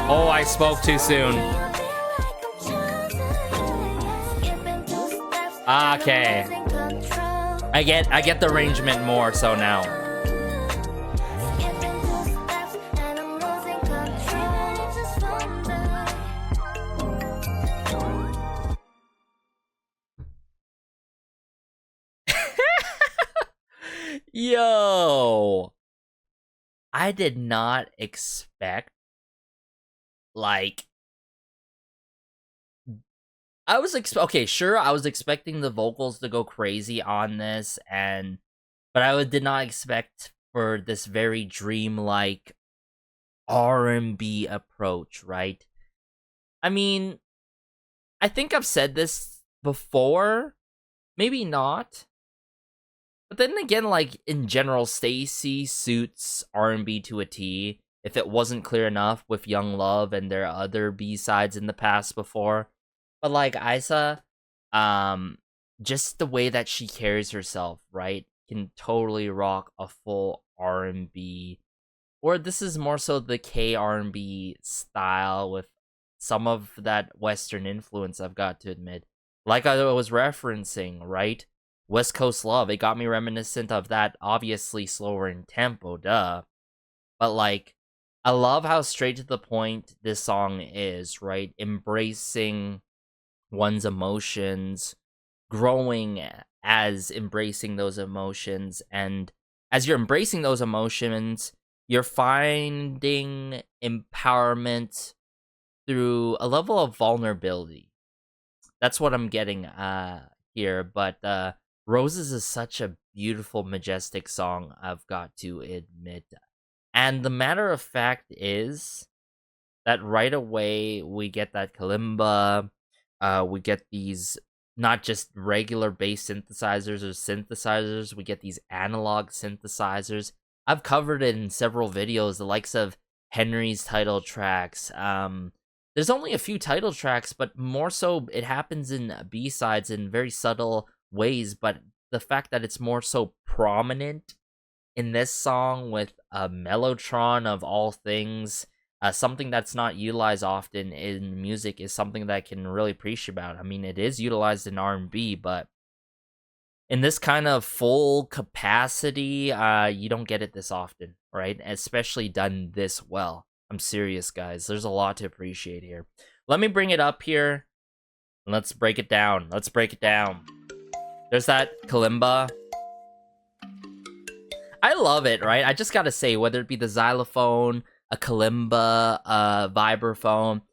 Oh, I spoke too soon. Okay. I get the arrangement more so now. Yo, I did not expect, like, I was expecting the vocals to go crazy on this, but I did not expect for this very dreamlike R&B approach, right? I mean, I think I've said this before, maybe not. But then again, like, in general, STAYC suits R&B to a T. If it wasn't clear enough with Young Love and their other B-sides in the past before. But, like, Isa, just the way that she carries herself, right, can totally rock a full R&B. Or this is more so the K-R&B style with some of that Western influence, I've got to admit. Like I was referencing, right? West Coast Love, it got me reminiscent of that, obviously slower in tempo, duh. But, like, I love how straight to the point this song is, right? Embracing one's emotions, growing as embracing those emotions, and as you're embracing those emotions, you're finding empowerment through a level of vulnerability. That's what I'm getting here, but Roses is such a beautiful, majestic song, I've got to admit. And the matter of fact is that right away we get that kalimba, we get these not just regular bass synthesizers, we get these analog synthesizers. I've covered it in several videos, the likes of Henry's title tracks. There's only a few title tracks, but more so it happens in B-sides in very subtle ways, but the fact that it's more so prominent in this song with a mellotron of all things, something that's not utilized often in music, is something that I can really appreciate about. I mean, it is utilized in R&B, but in this kind of full capacity, you don't get it this often, right? Especially done this well. I'm serious, guys. There's a lot to appreciate here. Let me bring it up here. And let's break it down. Let's break it down. There's that kalimba. I love it, right? I just gotta say, whether it be the xylophone, a kalimba, a vibraphone,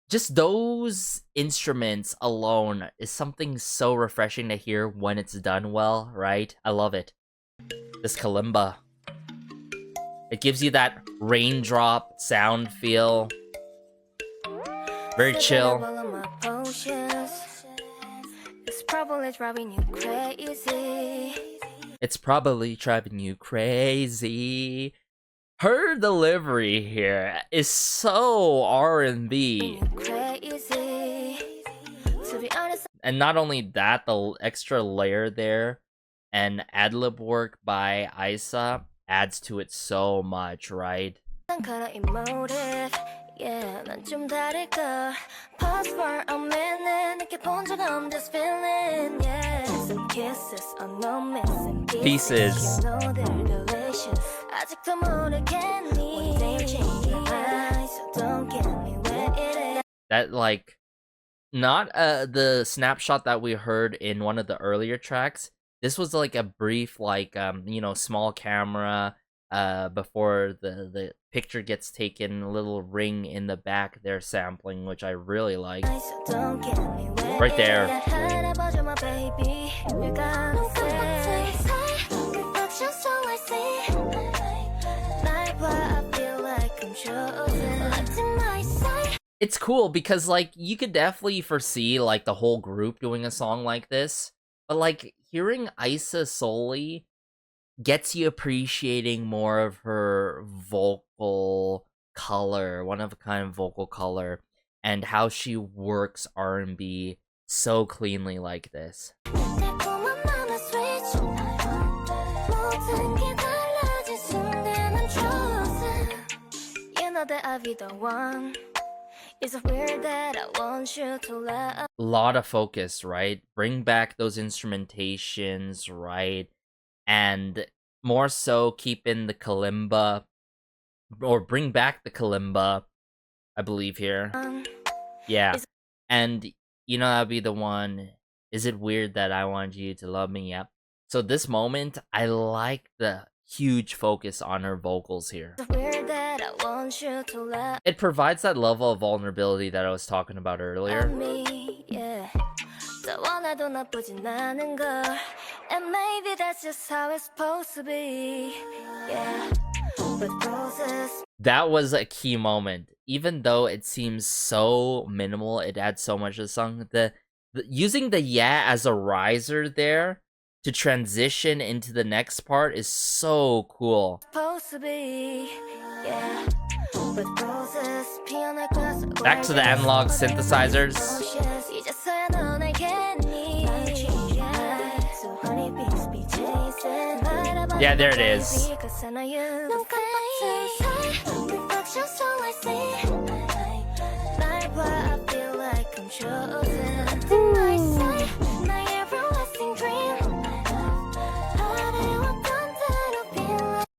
just those instruments alone is something so refreshing to hear when it's done well, right? I love it. This kalimba. It gives you that raindrop sound feel. Very chill. It's probably driving you crazy. It's probably driving you crazy. Her delivery here is so R&B. And not only that, the extra layer there and ad-lib work by Isa adds to it so much, right? Yeah, 난 좀 다를까. Pause for a minute. 느껴 본 적 없는 this feeling. Yeah, some kisses are no missing pieces. You know they're delicious. 아직도 모르겠니? One day you change your mind, so don't get me where it is. That, like, not the snapshot that we heard in one of the earlier tracks. This was like a brief, like, you know, small camera before the picture gets taken, a little ring in the back there sampling, which I really like. Right there. It's cool because, like, you could definitely foresee, like, the whole group doing a song like this, but, like, hearing Isa solely gets you appreciating more of her vocal color, one-of-a-kind vocal color, and how she works R&B so cleanly like this. Lot of focus, right? Bring back those instrumentations, right? And more so keep in the kalimba, or bring back the kalimba, I believe here. Yeah, and you know, that'd be the one, is it weird that I want you to love me? Yep. So this moment, I like the huge focus on her vocals here. It provides that level of vulnerability that I was talking about earlier. And maybe that's just how it's supposed to be. Yeah. That was a key moment. Even though it seems so minimal, it adds so much to the song. Using the yeah as a riser there to transition into the next part is so cool. Back to the analog synthesizers. Yeah, there it is.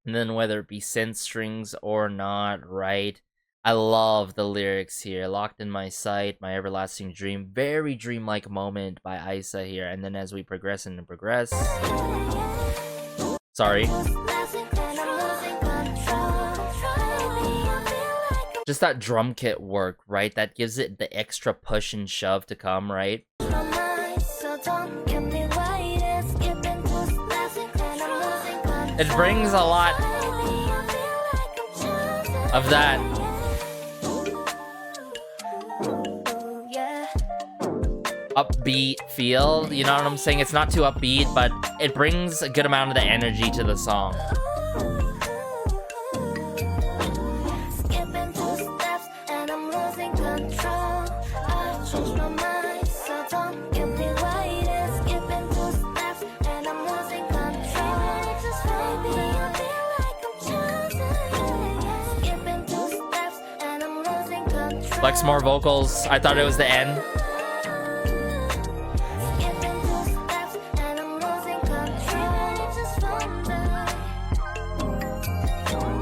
And then whether it be synth strings or not, right? I love the lyrics here. Locked in my sight, my everlasting dream. Very dreamlike moment by Isa here. And then as we progress and progress... Sorry. Just that drum kit work, right? That gives it the extra push and shove to come, right? It brings a lot of that upbeat feel, you know what I'm saying? It's not too upbeat, but it brings a good amount of the energy to the song. Flex more vocals. I thought it was the end.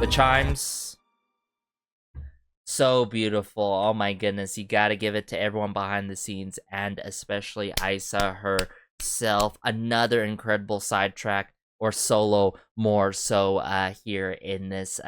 The chimes. so beautiful. Oh my goodness, you gotta give it to everyone behind the scenes, and especially Isa herself. Another incredible sidetrack, or solo more so here in this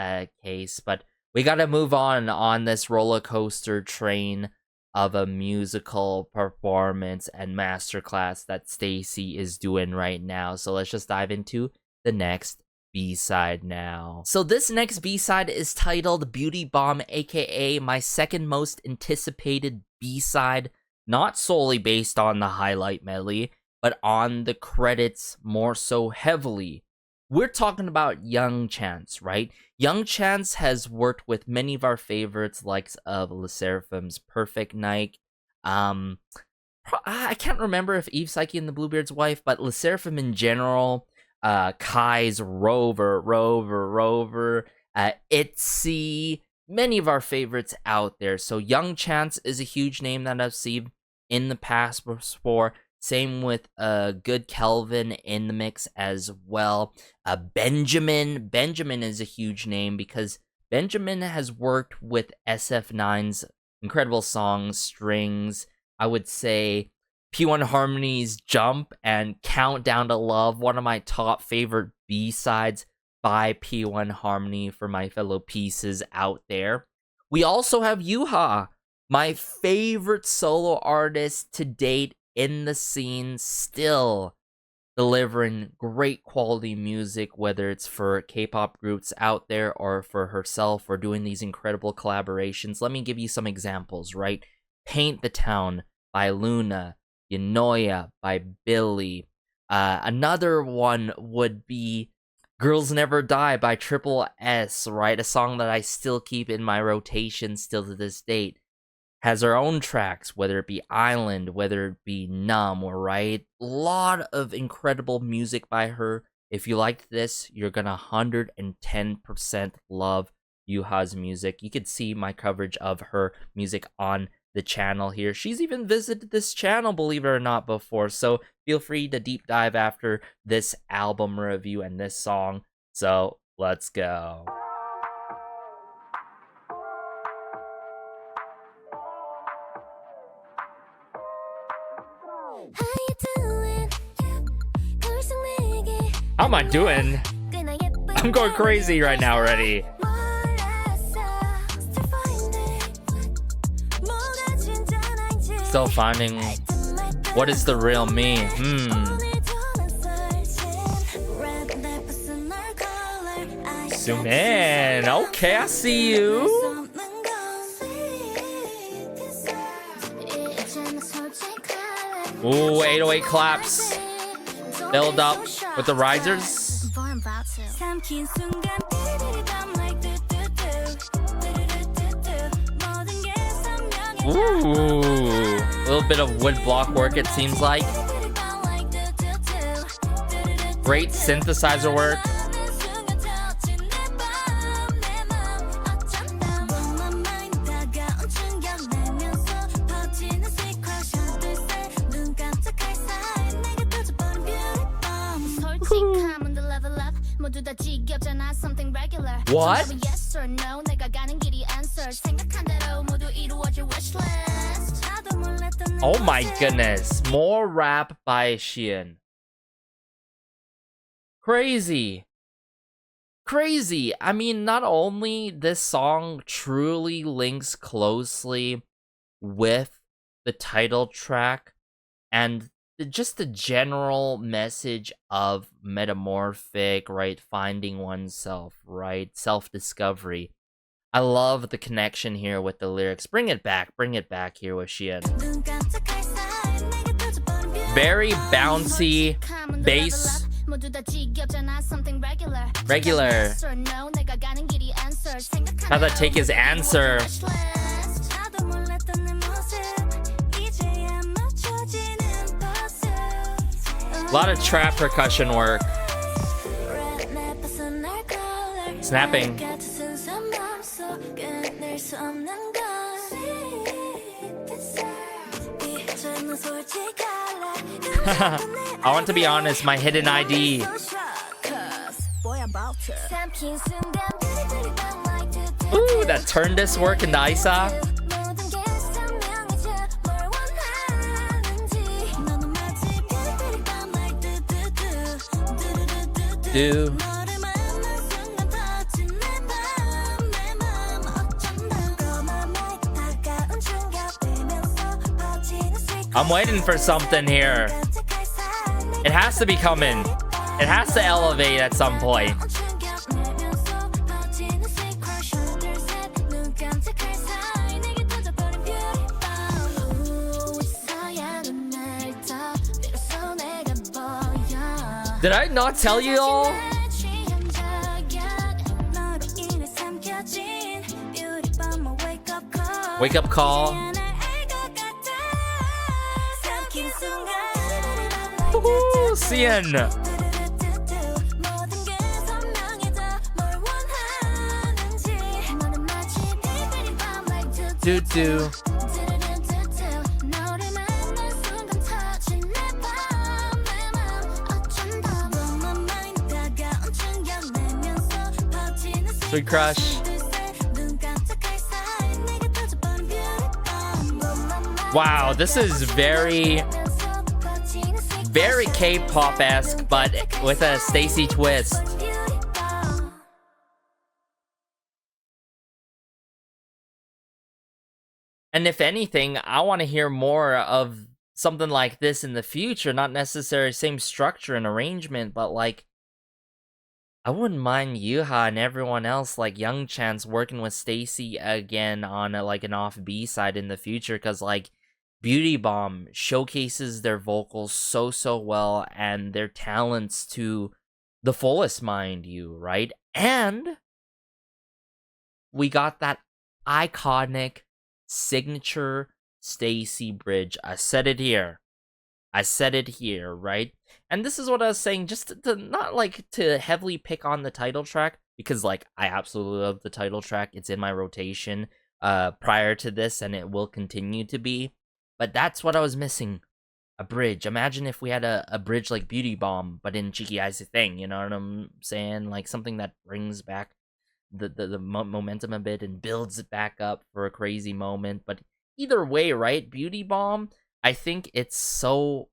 case. But we gotta move on this roller coaster train of a musical performance and masterclass that STAYC is doing right now. So let's just dive into the next B-side now. So this next B-side is titled Beauty Bomb, aka my second most anticipated B-side, not solely based on the highlight medley, but on the credits more so heavily. We're talking about Young Chance, right? Young Chance has worked with many of our favorites, likes of LE SSERAFIM's Perfect Night. I can't remember if Eve Psyche and the Bluebeard's Wife, but LE SSERAFIM in general. Kai's Rover, ITZY, many of our favorites out there. So Young Chance is a huge name that I've seen in the past before. Same with Good Kelvin in the mix as well. Benjamin is a huge name because Benjamin has worked with SF9's incredible songs, Strings. I would say P1 Harmony's Jump and Countdown to Love, one of my top favorite B-sides by P1 Harmony for my fellow pieces out there. We also have Yuha, my favorite solo artist to date in the scene, still delivering great quality music, whether it's for K-pop groups out there or for herself or doing these incredible collaborations. Let me give you some examples, right? Paint the Town by Luna, Yanoya by Billy. Another one would be Girls Never Die by Triple S, right? A song that I still keep in my rotation still to this date. Has her own tracks, whether it be Island, whether it be Numb, right? A lot of incredible music by her. If you liked this, you're gonna 110% love Yuha's music. You could see my coverage of her music on the channel here. She's even visited this channel, believe it or not, before. So feel free to deep dive after this album review and this song. So let's go. How am I doing? I'm going crazy right now already. Still finding what is the real me. Sumin. Okay, I see you. Ooh, 808 claps. Build up with the risers. Ooh, a little bit of wood block work, it seems like. Great synthesizer work. What? Oh my goodness. More rap by Sieun. Crazy. Crazy. I mean, not only this song truly links closely with the title track and just the general message of Metamorphic, right? Finding oneself, right? Self-discovery. I love the connection here with the lyrics. Bring it back here with Sieun. Very bouncy bass. Regular. How'd that take his answer? A lot of trap percussion work. Snapping. I want to be honest, my hidden ID Ooh, that turn disc work in the ISA. Do. I'm waiting for something here. It has to be coming. It has to elevate at some point. Did I not tell you all? Wake up call. Woohoo, Sieun. Do. Sweet crush. Wow, this is very K-pop-esque, but with a STAYC twist. And if anything, I want to hear more of something like this in the future. Not necessarily same structure and arrangement, but like, I wouldn't mind Yuha and everyone else, like Youngchan's, working with STAYC again on like an off B side in the future, because like Beauty Bomb showcases their vocals so well and their talents to the fullest, mind you, right? And we got that iconic signature STAYC bridge. I said it here, right? And this is what I was saying, just to not like to heavily pick on the title track, because like I absolutely love the title track. It's in my rotation prior to this, and it will continue to be. But that's what I was missing. A bridge. Imagine if we had a bridge like Beauty Bomb, but in Cheeky Eyes Thing, you know what I'm saying? Like something that brings back the momentum a bit and builds it back up for a crazy moment. But either way, right? Beauty Bomb, I think it's so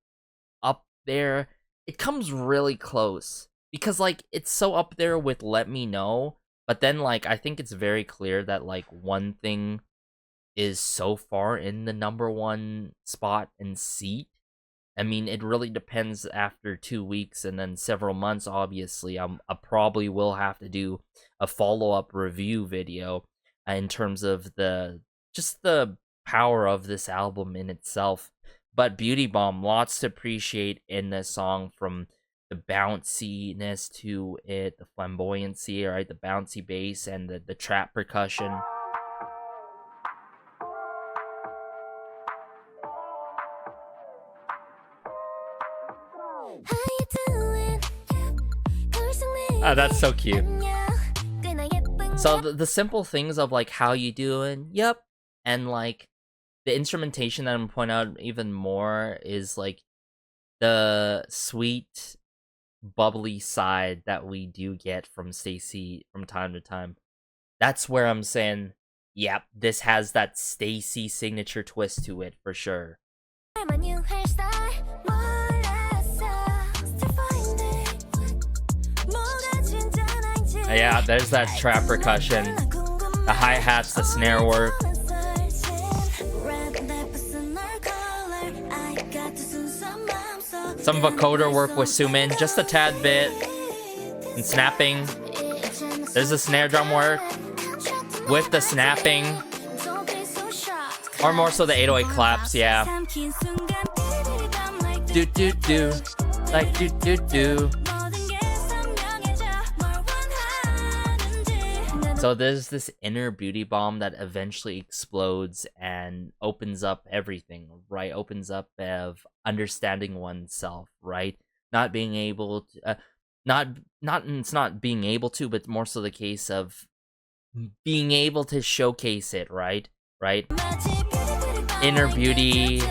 up there. It comes really close, because like it's so up there with Let Me Know, but then like I think it's very clear that like One Thing is so far in the #1 spot and seat. I mean, it really depends after 2 weeks and then several months. Obviously, I probably will have to do a follow-up review video in terms of just the power of this album in itself. But Beauty Bomb, lots to appreciate in this song, from the bounciness to it, the flamboyancy, right? The bouncy bass and the trap percussion. Oh, that's so cute. So the simple things of like, how you doing? Yep. And like the instrumentation that I'm gonna point out even more is like the sweet, bubbly side that we do get from STAYC from time to time. That's where I'm saying, yep, this has that STAYC signature twist to it for sure. Yeah, there's that trap percussion, the hi-hats, the snare work. Some vocoder work with Sumin, just a tad bit. And snapping. There's the snare drum work with the snapping. Or more so the 808 claps, yeah. Do-do-do. Like do-do-do. So there's this inner Beauty Bomb that eventually explodes and opens up everything, right? Opens up of understanding oneself, right? Not being able to, it's not being able to, but more so the case of being able to showcase it, right? Right? Inner beauty,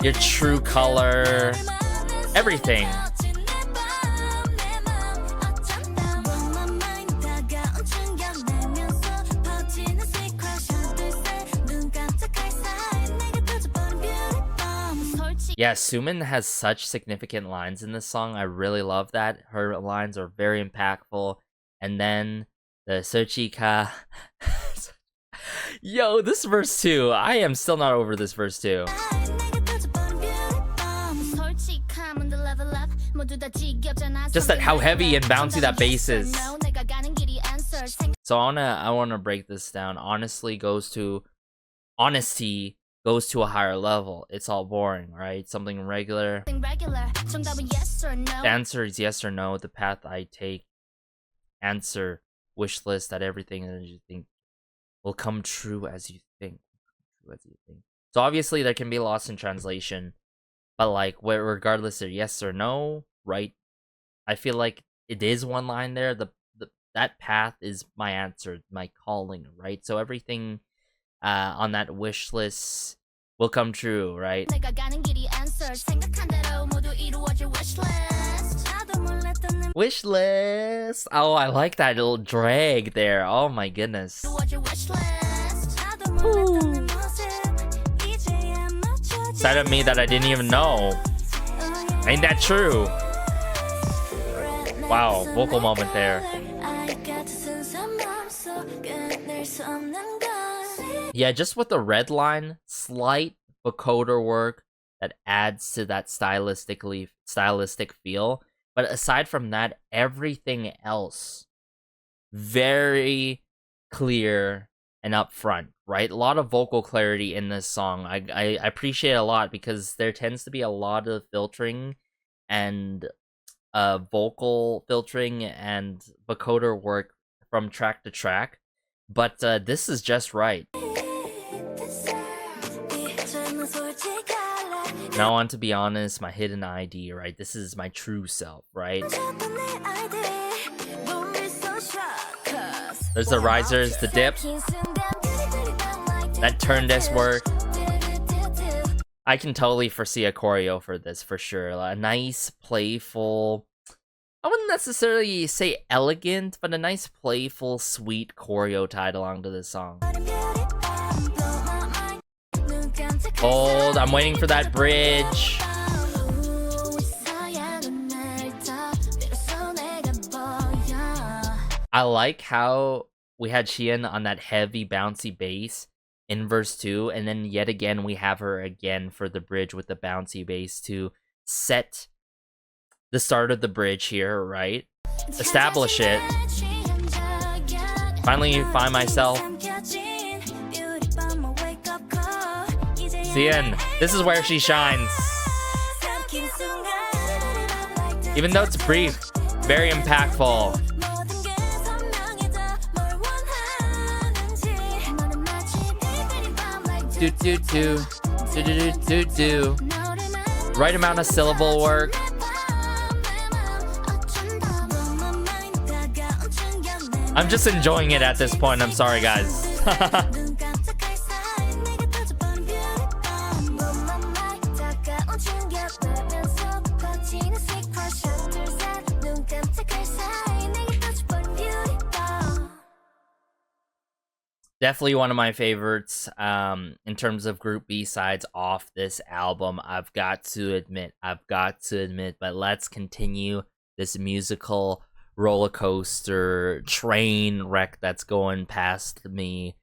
your true color, everything. Yeah, Sumin has such significant lines in this song. I really love that. Her lines are very impactful. And then the Sochika. Yo, this verse 2. I am still not over this verse 2. Just that how heavy and bouncy that bass is. So I wanna break this down. Honesty goes to a higher level. It's all boring, right? Something regular. The answer is yes or no. The path I take. Answer. Wish list that everything that you think will come true as you think. So obviously there can be loss in translation, but like regardless of yes or no, right? I feel like it is one line there. That path is my answer, my calling, right? So everything on that wish list will come true, right? Wish list. Oh, I like that little drag there. Oh my goodness. Ooh. Side of me that I didn't even know. Ain't that true? Wow, vocal moment there. Yeah, just with the red line, slight vocoder work that adds to that stylistic feel. But aside from that, everything else very clear and upfront, right? A lot of vocal clarity in this song. I appreciate it a lot because there tends to be a lot of filtering and vocal filtering and vocoder work from track to track. But this is just right. Now on to be honest, my hidden ID, right? This is my true self, right? There's the risers, the dip. That turn desk work. I can totally foresee a choreo for this, for sure. A nice, playful... I wouldn't necessarily say elegant, but a nice, playful, sweet choreo tied along to this song. Hold, I'm waiting for that bridge. I like how we had Sieun on that heavy, bouncy bass in verse 2, and then yet again we have her again for the bridge with the bouncy bass to set the start of the bridge here, right? Establish it. Finally find myself. Sieun, this is where she shines. Even though it's brief, very impactful. Do do do do do do do. Right amount of syllable work. I'm just enjoying it at this point. I'm sorry, guys. Definitely one of my favorites in terms of group B-sides off this album. I've got to admit, but let's continue this musical roller coaster train wreck that's going past me.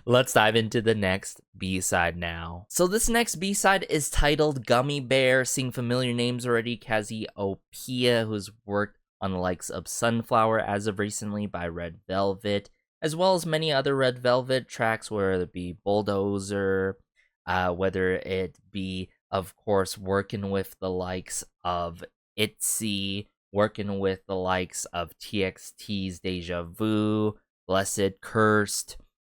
Let's dive into the next B-side now. So this next B-side is titled Gummy Bear. Seeing familiar names already. Cassiopeia, who's worked on the likes of Sunflower as of recently by Red Velvet, as well as many other Red Velvet tracks, whether it be Bulldozer, whether it be, of course, working with the likes of ITZY, working with the likes of TXT's Deja Vu, Blessed, Cursed,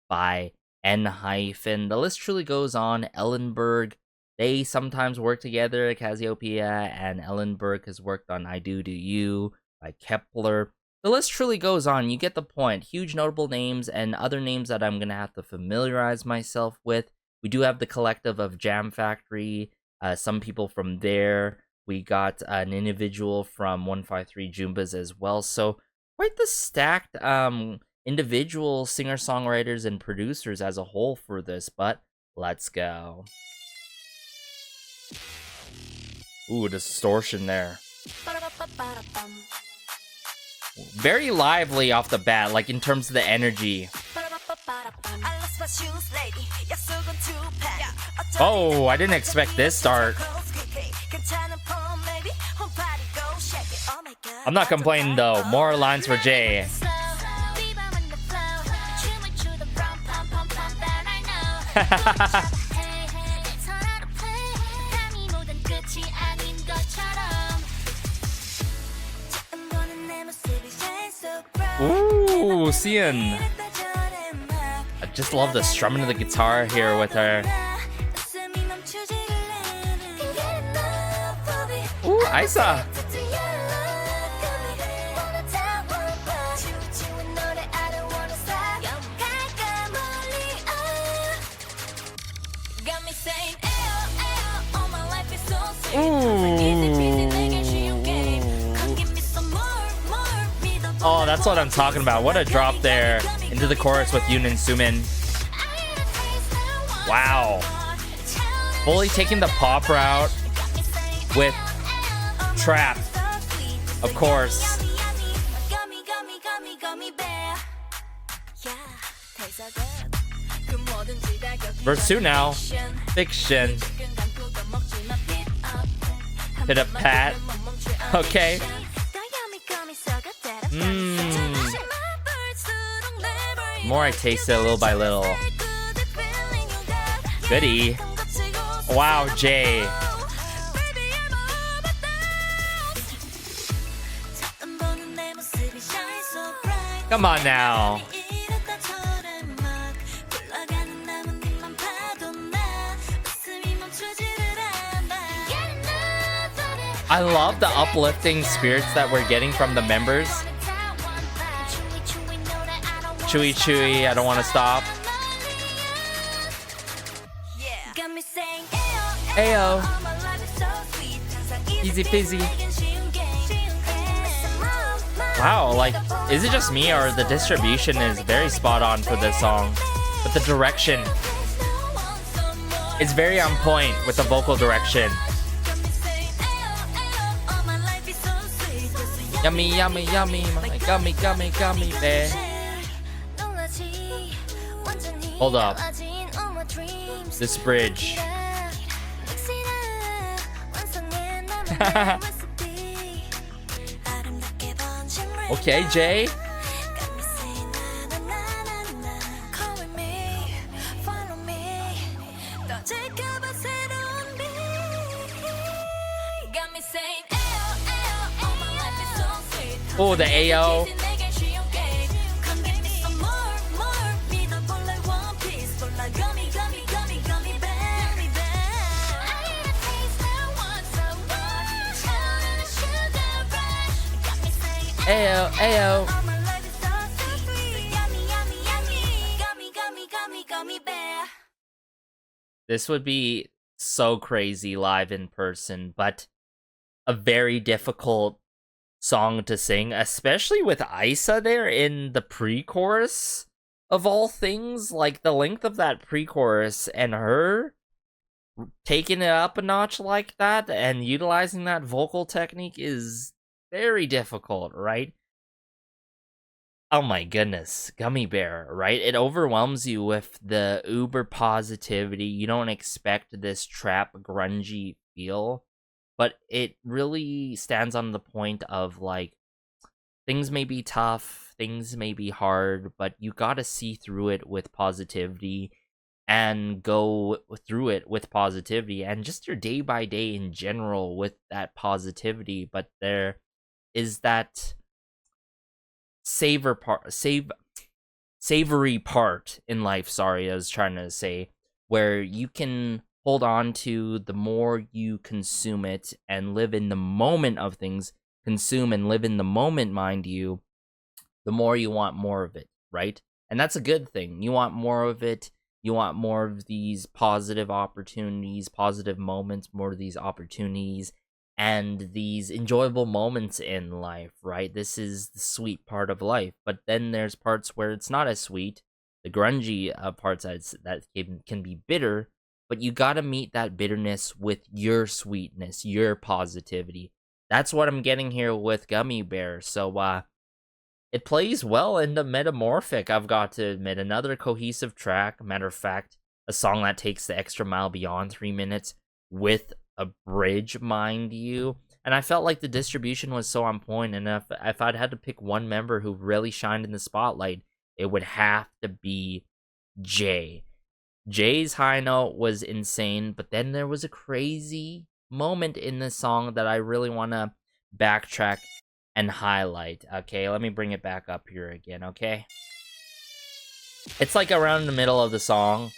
by N-. The list truly goes on. Ellenberg, they sometimes work together. Cassiopeia and Ellenberg has worked on I Do You by Kepler. The list truly goes on. You get the point. Huge notable names and other names that I'm going to have to familiarize myself with. We do have the collective of Jam Factory. Some people from there. We got an individual from 153 Jumbas as well. So quite the stacked individual singer-songwriters and producers as a whole for this. But let's go. Ooh, distortion there. Very lively off the bat, like in terms of the energy. Oh, I didn't expect this start. I'm not complaining though. More lines for Jay. Ooh, Sieun. I just love the strumming of the guitar here with her. Ooh, Isa. Oh, that's what I'm talking about. What a drop there into the chorus with Yoon and Sumin. Wow. Fully taking the pop route with trap, of course. Verse 2 now. Fiction. Hit up Pat. Okay. More I taste it little by little. Goody. Wow, Jay. Come on now. I love the uplifting spirits that we're getting from the members. Chewy, chewy, I don't want to stop. Ayo. Easy peasy. Wow, like, is it just me or the distribution is very spot on for this song? But the direction is very on point with the vocal direction. Yummy, yummy, yummy, my gummy, gummy, gummy bear. Hold up. This bridge. Okay, Jay. Oh, the AO. Ayo, ayo. This would be so crazy live in person, but a very difficult song to sing, especially with Isa there in the pre-chorus of all things. Like, the length of that pre-chorus and her taking it up a notch like that and utilizing that vocal technique is very difficult, right? Oh my goodness, Gummy Bear, right? It overwhelms you with the uber positivity. You don't expect this trap grungy feel, but it really stands on the point of, like, things may be tough, things may be hard, but you gotta see through it with positivity and go through it with positivity and just your day by day in general with that positivity. But there is that savory part in life, sorry, I was trying to say, where you can hold on to the more you consume it and live in the moment of things, consume and live in the moment, mind you, the more you want more of it, right? And that's a good thing. You want more of it. You want more of these positive opportunities, positive moments, more of these opportunities, and these enjoyable moments in life, right? This is the sweet part of life. But then there's parts where it's not as sweet. The grungy parts that can be bitter. but you gotta meet that bitterness with your sweetness, your positivity. That's what I'm getting here with Gummy Bear. So, it plays well into Metamorphic, I've got to admit. Another cohesive track. Matter of fact, a song that takes the extra mile beyond 3 minutes with a bridge, mind you. And I felt like the distribution was so on point. And if I'd had to pick one member who really shined in the spotlight, it would have to be Jay. Jay's high note was insane, but then there was a crazy moment in this song that I really want to backtrack and highlight. Okay, let me bring it back up here again, okay? It's like around the middle of the song.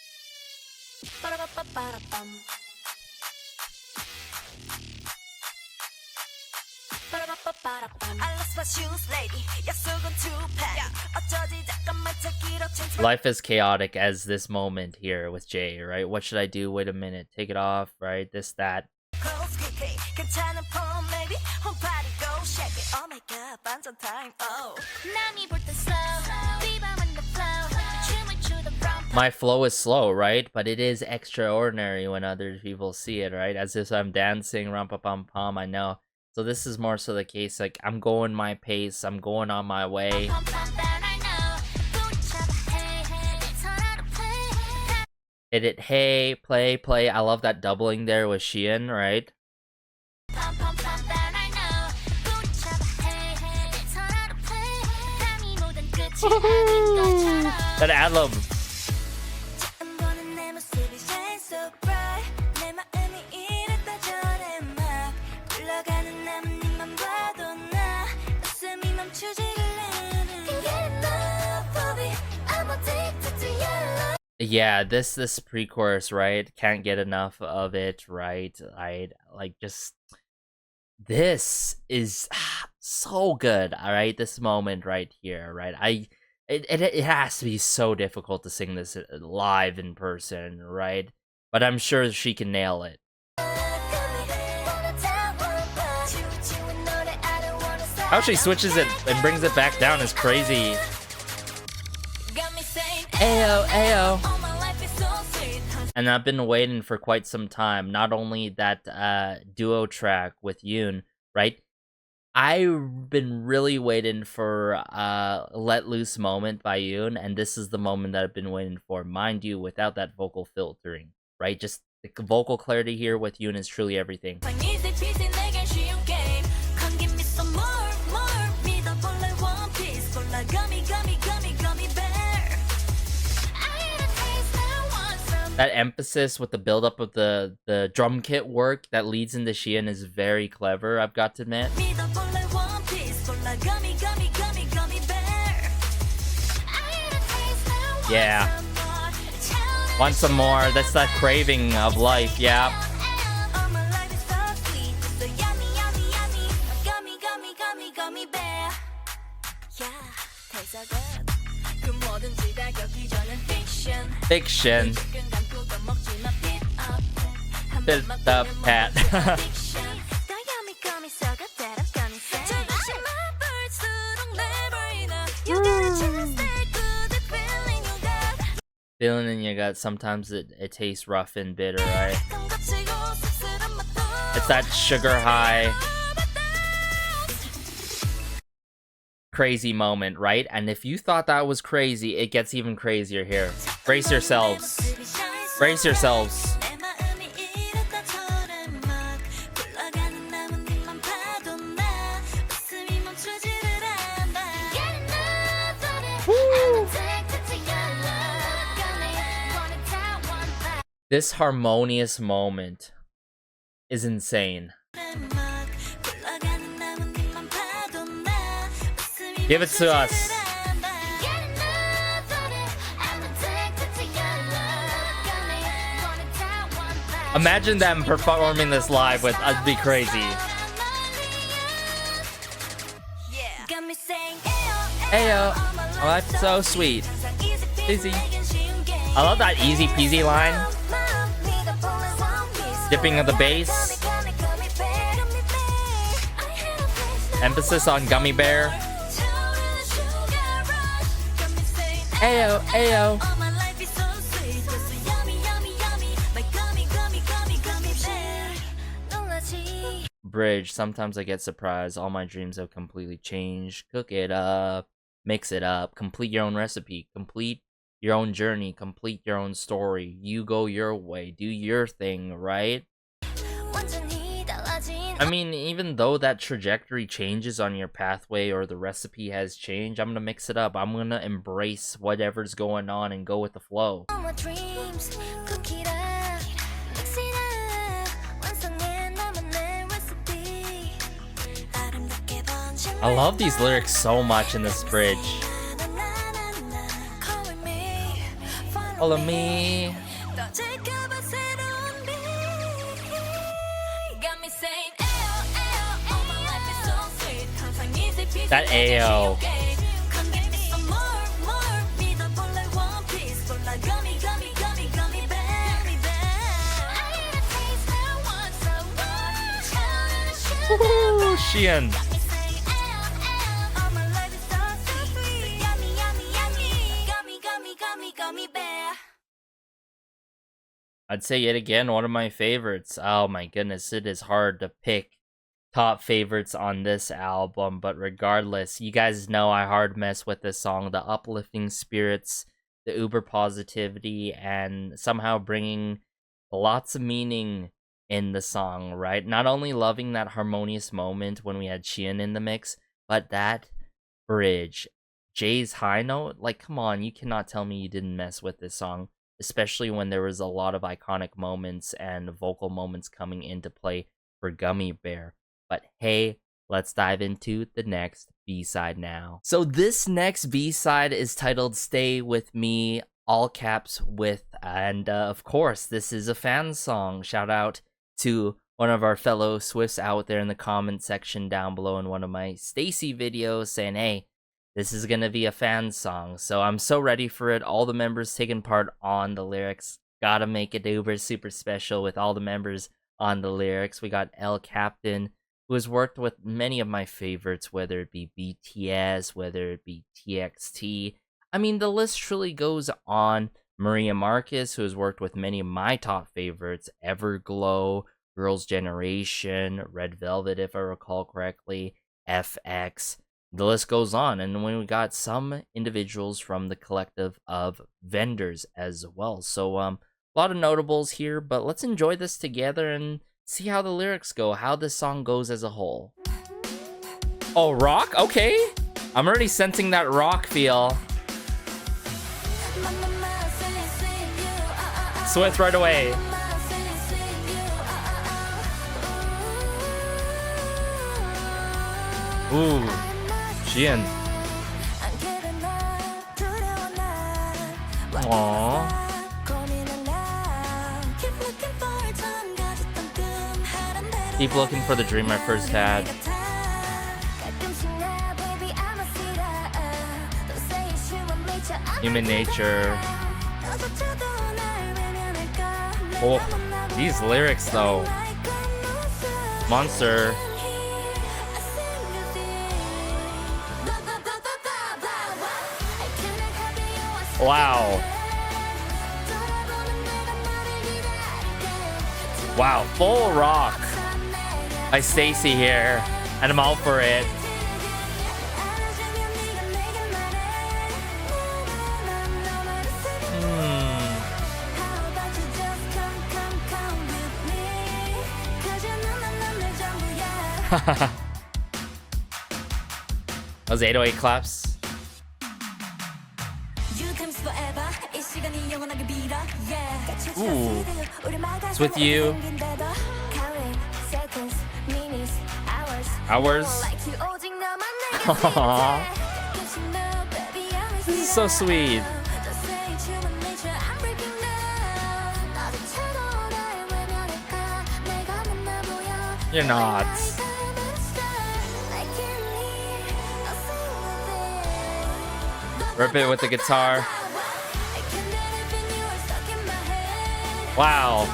Life is chaotic as this moment here with Jay, right? What should I do? Wait a minute. Take it off, right? This, that. My flow is slow, right? But it is extraordinary when other people see it, right? As if I'm dancing, rum-pa-pum-pum, I know. So this is more so the case, like, I'm going my pace, I'm going on my way. Hit it, hey, play, play. I love that doubling there with Sieun, right? That ad-lib. Yeah, this pre-chorus, right? Can't get enough of it, right? I like just this is so good, all right? This moment right here, right? It has to be so difficult to sing this live in person, right? But I'm sure she can nail it. How she switches it and brings it back down is crazy. Ayo, ayo. And I've been waiting for quite some time. Not only that duo track with Yoon, right? I've been really waiting for Let Loose moment by Yoon, and this is the moment that I've been waiting for. Mind you, without that vocal filtering, right? Just the vocal clarity here with Yoon is truly everything. That emphasis with the buildup of the drum kit work that leads into Sieun is very clever, I've got to admit. Yeah. Want some more? That's that craving of life, yeah. Fiction. Fit the pat. Feeling in your gut, sometimes it tastes rough and bitter, right? It's that sugar high crazy moment, right? And if you thought that was crazy, it gets even crazier here. Brace yourselves. Brace yourselves. Woo! This harmonious moment is insane. Give it to us. Imagine them performing this live with, I'd be crazy. Ayo, oh, that's so sweet. Easy. I love that easy peasy line. Dipping of the bass. Emphasis on Gummy Bear. Ayo, ayo. bridge. Sometimes I get surprised. All my dreams have completely changed. Cook it up, mix it up, complete your own recipe, complete your own journey, complete your own story. You go your way, do your thing, right? I mean, even though that trajectory changes on your pathway or the recipe has changed, I'm gonna mix it up. I'm gonna embrace whatever's going on and go with the flow. I love these lyrics so much in this bridge. Follow me. That AO. Woohoo, Sieun. I'd say yet again, one of my favorites. Oh my goodness, it is hard to pick top favorites on this album, but regardless, you guys know I hard mess with this song. The uplifting spirits, the uber positivity, and somehow bringing lots of meaning in the song, right? Not only loving that harmonious moment when we had Sieun in the mix, but that bridge. Jay's high note, like, come on, you cannot tell me you didn't mess with this song, especially when there was a lot of iconic moments and vocal moments coming into play for Gummy Bear. But hey, let's dive into the next B-side now. So this next B-side is titled Stay With Me, all caps with, and of course, this is a fan song. Shout out to one of our fellow Swifts out there in the comment section down below in one of my STAYC videos saying, hey, this is gonna be a fan song. So I'm so ready for it. All the members taking part on the lyrics. Gotta make it uber super special with all the members on the lyrics. We got El Captain, who has worked with many of my favorites, whether it be BTS, whether it be TXT. I mean, the list truly goes on. Maria Marcus, who has worked with many of my top favorites, Everglow, Girls' Generation, Red Velvet, if I recall correctly, FX. The list goes on, and when we got some individuals from the collective of vendors as well. So, a lot of notables here, but let's enjoy this together and see how the lyrics go, how this song goes as a whole. Oh, rock? Okay. I'm already sensing that rock feel. Swift right away. Ooh, Sieun. Aww. Keep looking for the dream I first had. Human nature. Oh, these lyrics though. Monster. Wow. Wow, full rock by STAYC here, and I'm all for it. Those 808 claps. Ooh. It's with you. Hours. Aww. This is so sweet. You're not. Rip it with the guitar. Wow.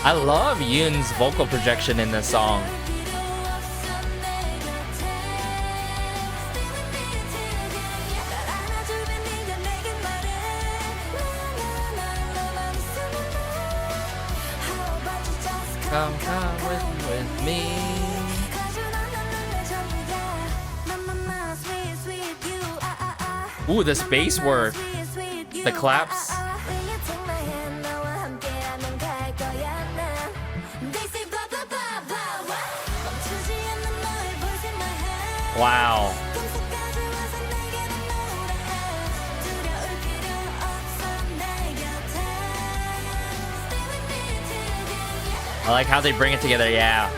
I love Yoon's vocal projection in this song. Come with me. Ooh, the space work. The claps. Wow. I like how they bring it together, yeah.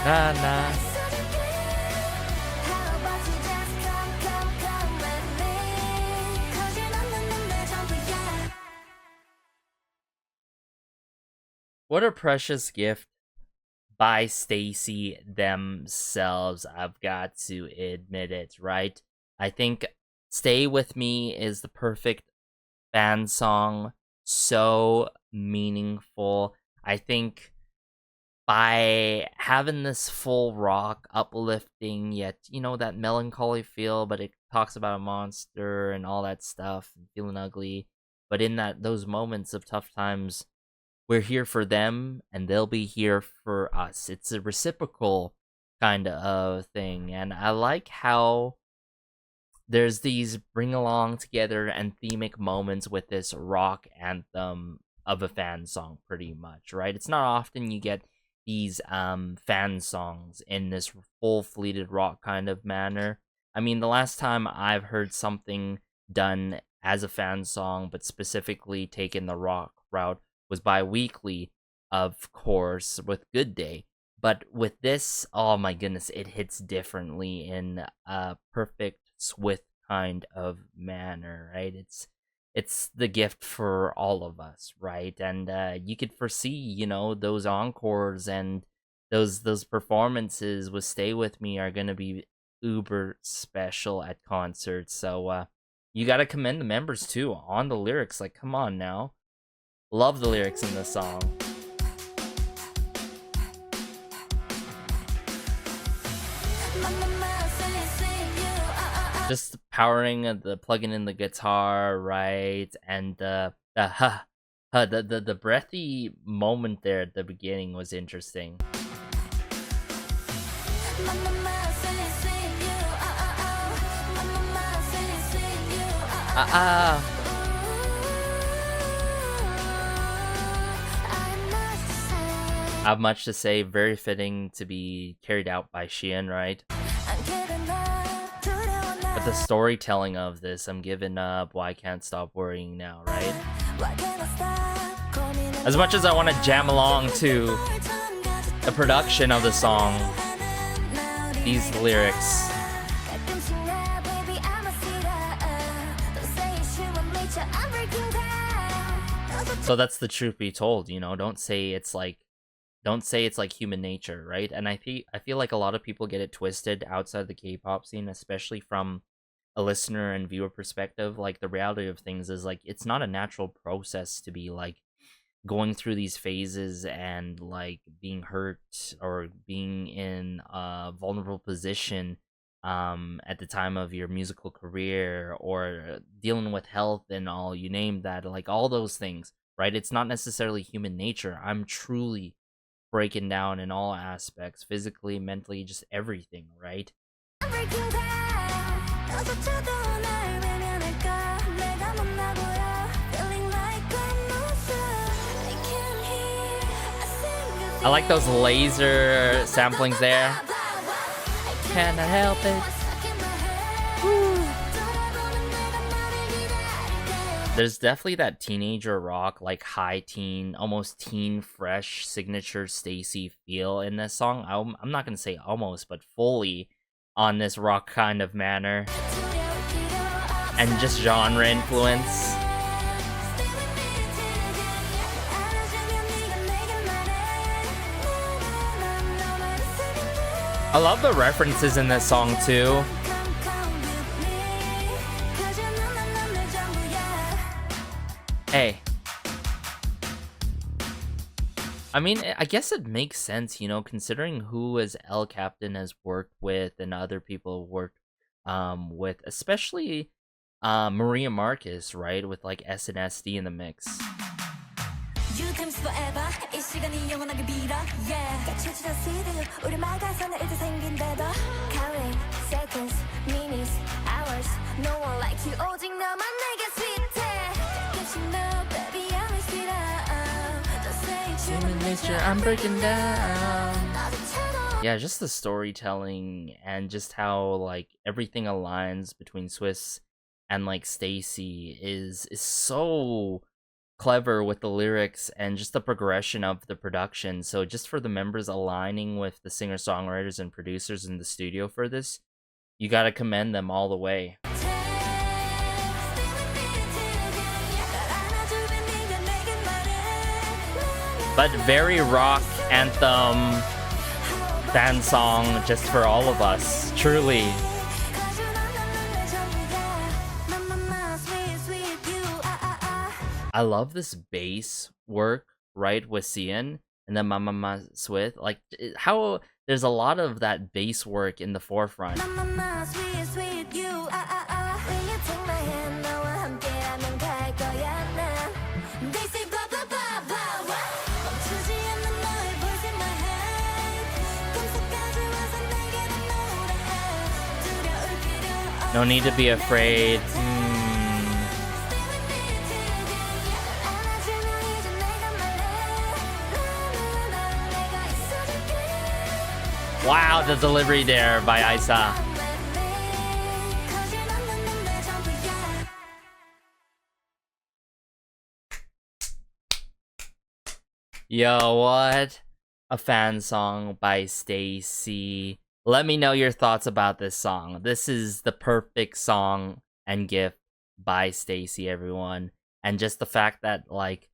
Nah, nah. What a precious gift by STAYC themselves, I've got to admit it, right? I think Stay With Me is the perfect fan song, so meaningful. I think by having this full rock, uplifting, yet, you know, that melancholy feel, but it talks about a monster and all that stuff, and feeling ugly. But in those moments of tough times, we're here for them and they'll be here for us. It's a reciprocal kind of thing. And I like how there's these bring along together and themic moments with this rock anthem of a fan song, pretty much, right? It's not often you get these fan songs in this full fleeted rock kind of manner. I mean, the last time I've heard something done as a fan song, but specifically taken the rock route, was bi-weekly, of course, with Good Day. But with this, oh my goodness, it hits differently in a perfect, swift kind of manner, right? It's the gift for all of us, right? And you could foresee, you know, those encores and those performances with Stay With Me are gonna be uber special at concerts. So you gotta commend the members too on the lyrics. Like, come on now. Love the lyrics in this song. Just powering the plugging in the guitar, right? And the breathy moment there at the beginning was interesting. I have much to say, very fitting to be carried out by Sieun, right? But the storytelling of this, I'm giving up, why can't stop worrying now, right? As much as I want to jam along to the production of the song, these lyrics. So that's the truth be told, you know, don't say it's like human nature, right? And I feel like a lot of people get it twisted outside the K-pop scene, especially from a listener and viewer perspective. Like, the reality of things is, like, it's not a natural process to be like going through these phases and like being hurt or being in a vulnerable position at the time of your musical career, or dealing with health and all, you name that, like all those things, right? It's not necessarily human nature. I'm truly breaking down in all aspects, physically, mentally, just everything, right? I like those laser samplings there. Can I help it? Woo. There's definitely that teenager rock, like high teen, almost teen fresh signature STAYC feel in this song. I'm not gonna say almost, but fully on this rock kind of manner. And just genre influence. I love the references in this song too. Hey. I mean, I guess it makes sense, you know, considering who as L Captain has worked with and other people have worked with, especially Maria Marcus, right? With like SNSD in the mix. nature, I'm breaking down. Yeah, just the storytelling and just how like everything aligns between Swiss and like STAYC is so clever with the lyrics and just the progression of the production. So just for the members aligning with the singer-songwriters and producers in the studio for this, you gotta commend them all the way. But very rock anthem fan song just for all of us, truly. I love this bass work, right, with Sieun and then Mama Swift. Like, how there's a lot of that bass work in the forefront. No need to be afraid. Wow, the delivery there by Isa. Yo, what? A fan song by STAYC. Let me know your thoughts about this song. This is the perfect song and gift by STAYC, everyone. And just the fact that, like,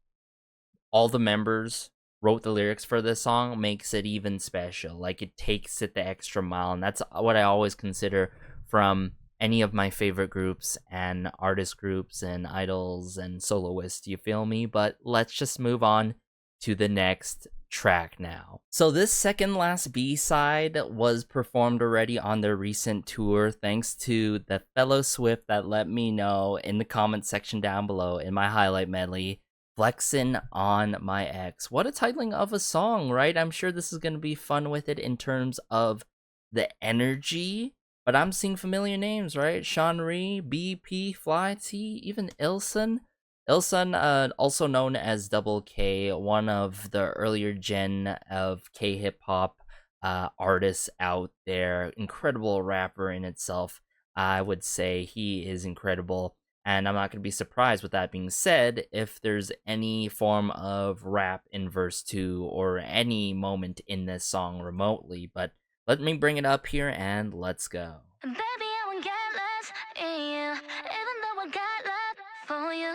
all the members wrote the lyrics for this song makes it even special. Like, it takes it the extra mile. And that's what I always consider from any of my favorite groups and artist groups and idols and soloists. You feel me? But let's just move on to the next track now. So this second last B-side was performed already on their recent tour, thanks to the fellow Swift that let me know in the comment section down below in my highlight medley, Flexin' on My Ex. What a titling of a song, right? I'm sure this is going to be fun with it in terms of the energy, but I'm seeing familiar names, right? Sean, BP, Fly T, even Ilsun. Ilsun, also known as Double K, one of the earlier gen of K-hip-hop artists out there. Incredible rapper in itself. I would say he is incredible. And I'm not going to be surprised, with that being said, if there's any form of rap in verse 2 or any moment in this song remotely. But let me bring it up here and let's go. Baby, I won't get less in you, even though I got love for you.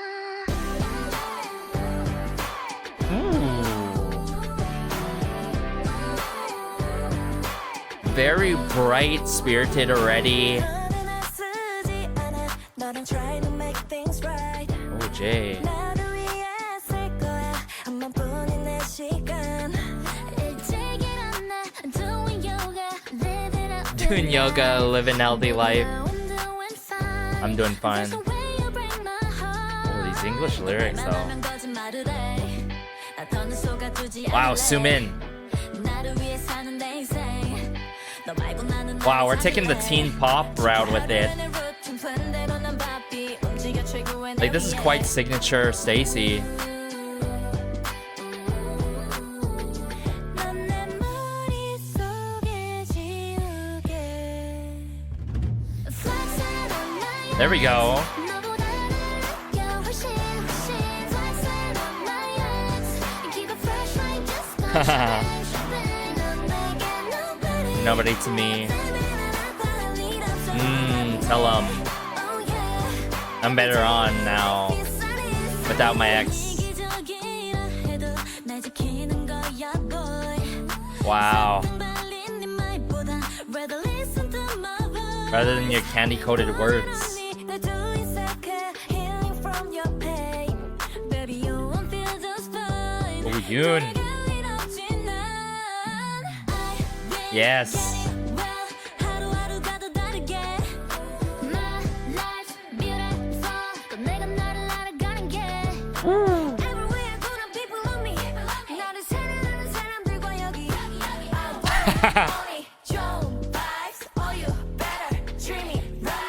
Very bright, spirited already. Oh, Jay. Doing yoga, living healthy life. I'm doing fine. Oh, these English lyrics though. Wow, Sumin. Wow, we're taking the teen pop route with it. Like, this is quite signature STAYC. There we go. Nobody to me. Tell 'em I'm better on now without my ex. Wow. Rather than your candy-coated words. Oh, Yoon. Yes.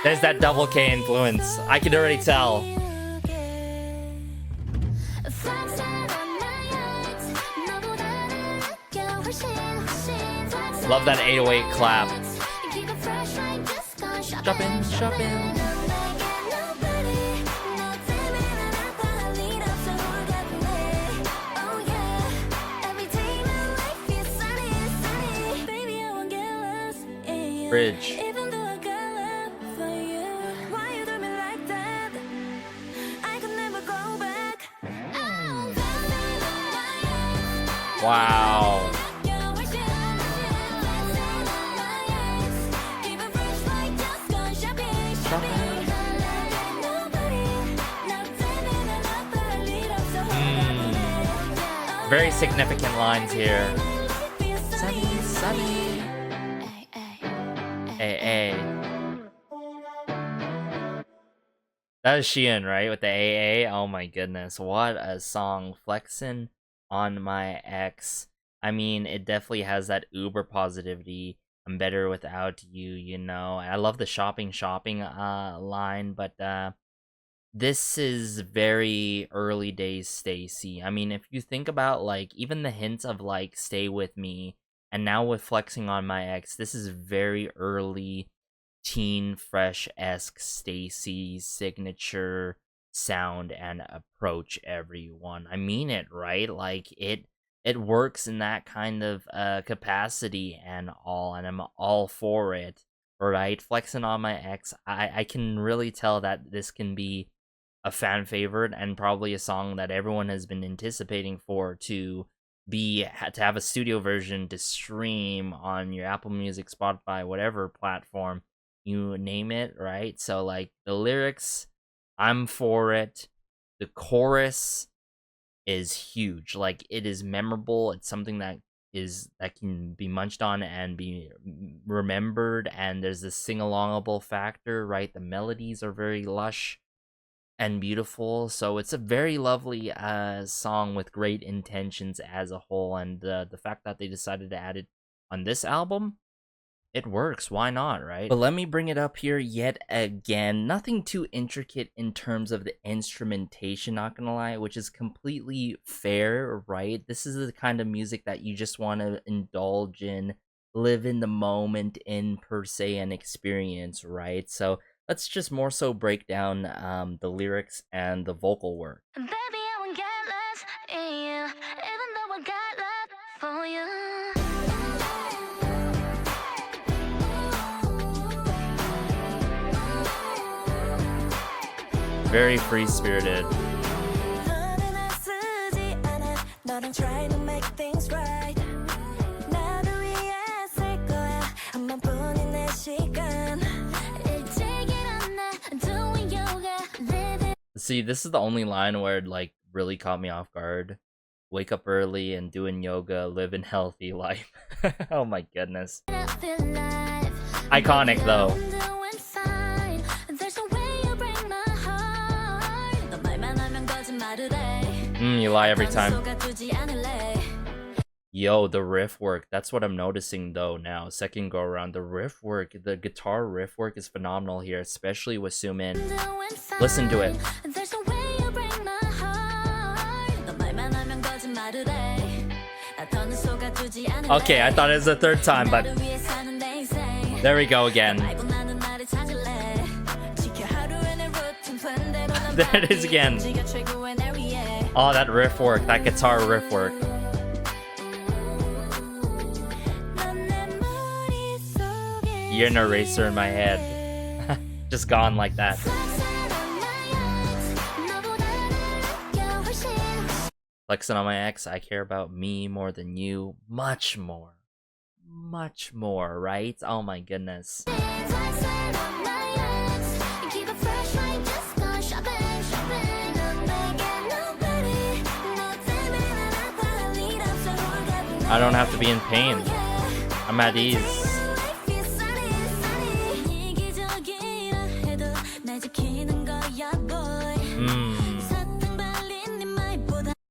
There's that Double K influence. I can already tell. Love that 808 clap. Shopping, shopping. Bridge. Wow. Very significant lines here. Sunny, sunny. Hey. That is Sieun, right? With the AA. Oh my goodness. What a song. Flexin' on my ex. I mean, it definitely has that uber positivity. I'm better without you, you know. I love the shopping line, but this is very early days STAYC. I mean, if you think about like even the hints of like stay with me and now with flexing on my ex, this is very early teen fresh-esque STAYC signature sound and approach, everyone. I mean it, right? Like it works in that kind of capacity and all, and I'm all for it, right? Flexing on my ex, I can really tell that this can be a fan favorite and probably a song that everyone has been anticipating for to have a studio version to stream on your Apple Music, Spotify, whatever platform you name it, right? So like the lyrics, I'm for it. The chorus is huge. Like it is memorable. It's something that can be munched on and be remembered, and there's this sing-alongable factor, right? The melodies are very lush and beautiful, so it's a very lovely song with great intentions as a whole, and the fact that they decided to add it on this album, it works. Why not, right? But let me bring it up here yet again. Nothing too intricate in terms of the instrumentation, not gonna lie, which is completely fair, right? This is the kind of music that you just want to indulge in, live in the moment in, per se, and experience, right? So let's just more so break down the lyrics and the vocal work. Baby, I won't get lost in you, even though I got love for you. Very free-spirited. See, this is the only line where it like really caught me off guard. Wake up early and doing yoga, living healthy life. Oh my goodness. Iconic though. You lie every time. Yo, the riff work. That's what I'm noticing though now. Second go around, the riff work, the guitar riff work is phenomenal here, especially with Sumin. Listen to it. Okay, I thought it was the third time, but there we go again. There it is again. Oh, that riff work, that guitar riff work. You're an eraser in my head. Just gone like that. Flexing on my ex, I care about me more than you. Much more. Much more, right? Oh my goodness. I don't have to be in pain. I'm at ease.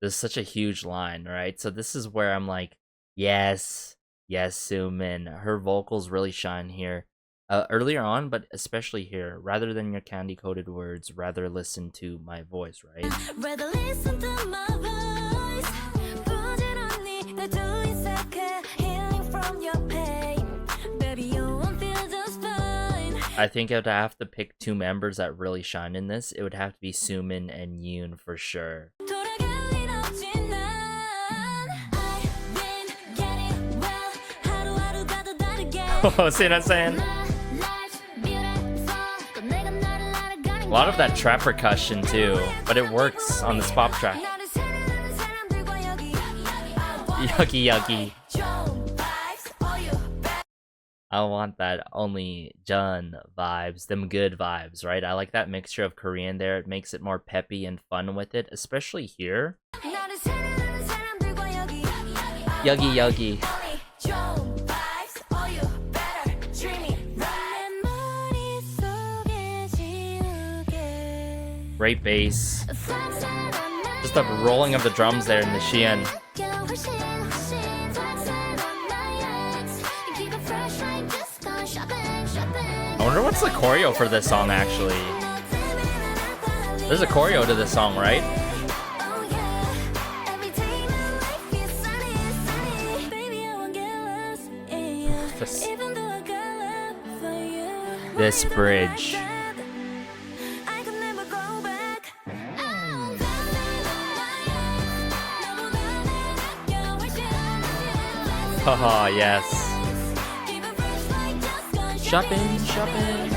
This is such a huge line, right? So this is where I'm like, yes, Sumin. Her vocals really shine here. Earlier on, but especially here. Rather than your candy-coated words, rather listen to my voice, right? Rather listen to my voice. Put it on me, healing from your pain. I think I'd have to pick two members that really shine in this. It would have to be Sumin and Yoon for sure. Oh, see what I'm saying? A lot of that trap percussion too, but it works on this pop track. Yucky, yucky. I want that only Jun vibes, them good vibes, right? I like that mixture of Korean there. It makes it more peppy and fun with it, especially here. Yuggy, yuggy. Great bass. Just the rolling of the drums there in the Sieun. I wonder what's the choreo for this song, actually. There's a choreo to this song, right? This bridge. Haha, yes. Shopping, shopping.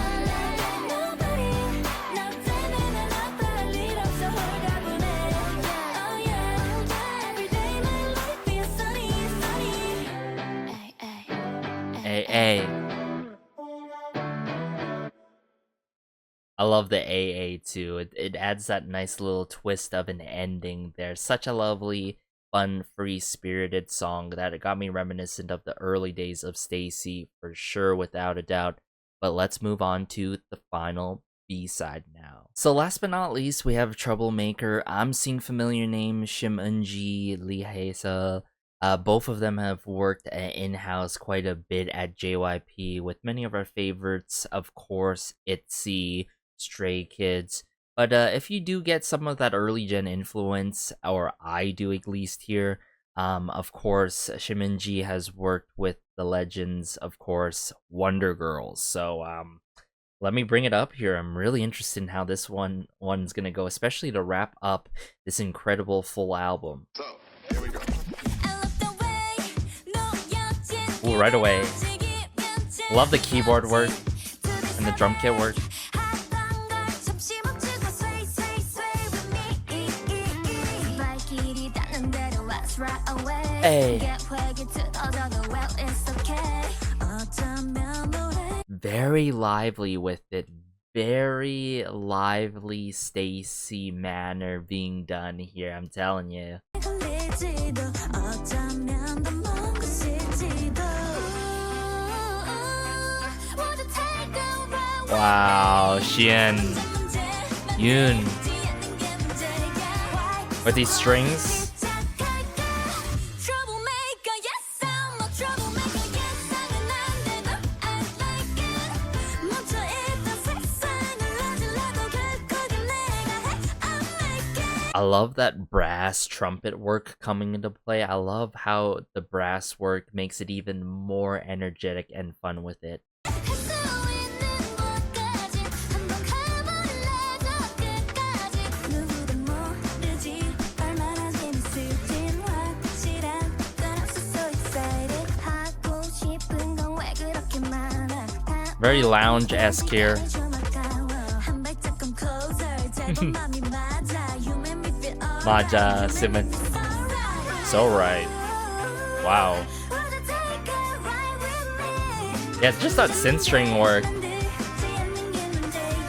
Hey. I love the AA too. It adds that nice little twist of an ending there. Such a lovely, fun, free-spirited song that it got me reminiscent of the early days of STAYC for sure, without a doubt. But let's move on to the final B-side now. So last but not least, we have Troublemaker. I'm seeing familiar names, Shim Lee Hae-seo. Both of them have worked in-house quite a bit at JYP with many of our favorites, of course, ITZY, Stray Kids. But if you do get some of that early gen influence, or I do at least here, of course, Shim has worked with the legends, of course, Wonder Girls. So let me bring it up here. I'm really interested in how this one's gonna go, especially to wrap up this incredible full album. So, here we go. Ooh, right away. Love the keyboard work and the drum kit work. Hey. Very lively with it. Very lively STAYC manner being done here, I'm telling you. Wow, Sieun, Yoon, with these strings. I love that brass trumpet work coming into play. I love how the brass work makes it even more energetic and fun with it. Very lounge-esque here. Maja, Sumin. So right. Wow. Yeah, just that synth string work.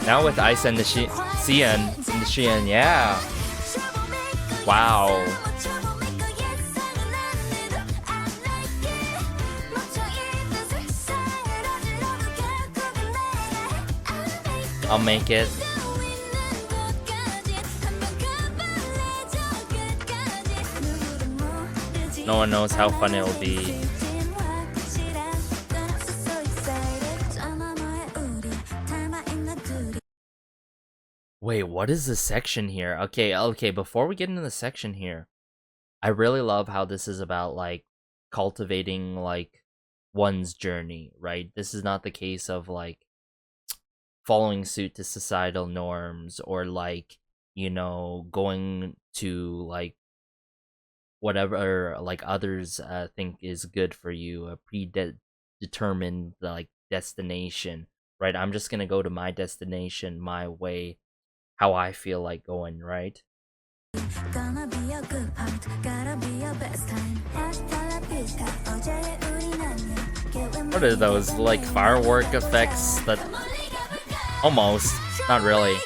Now with Ice and the Sieun, yeah. Wow. I'll make it. No one knows how fun it will be. Wait, what is this section here? Okay, before we get into the section here, I really love how this is about, like, cultivating, like, one's journey, right? This is not the case of, like, following suit to societal norms, or like, going to like whatever like others think is good for you, a predetermined like destination, right? I'm just gonna go to my destination my way, how I feel like going, right? What are those, like firework effects? That almost, not really.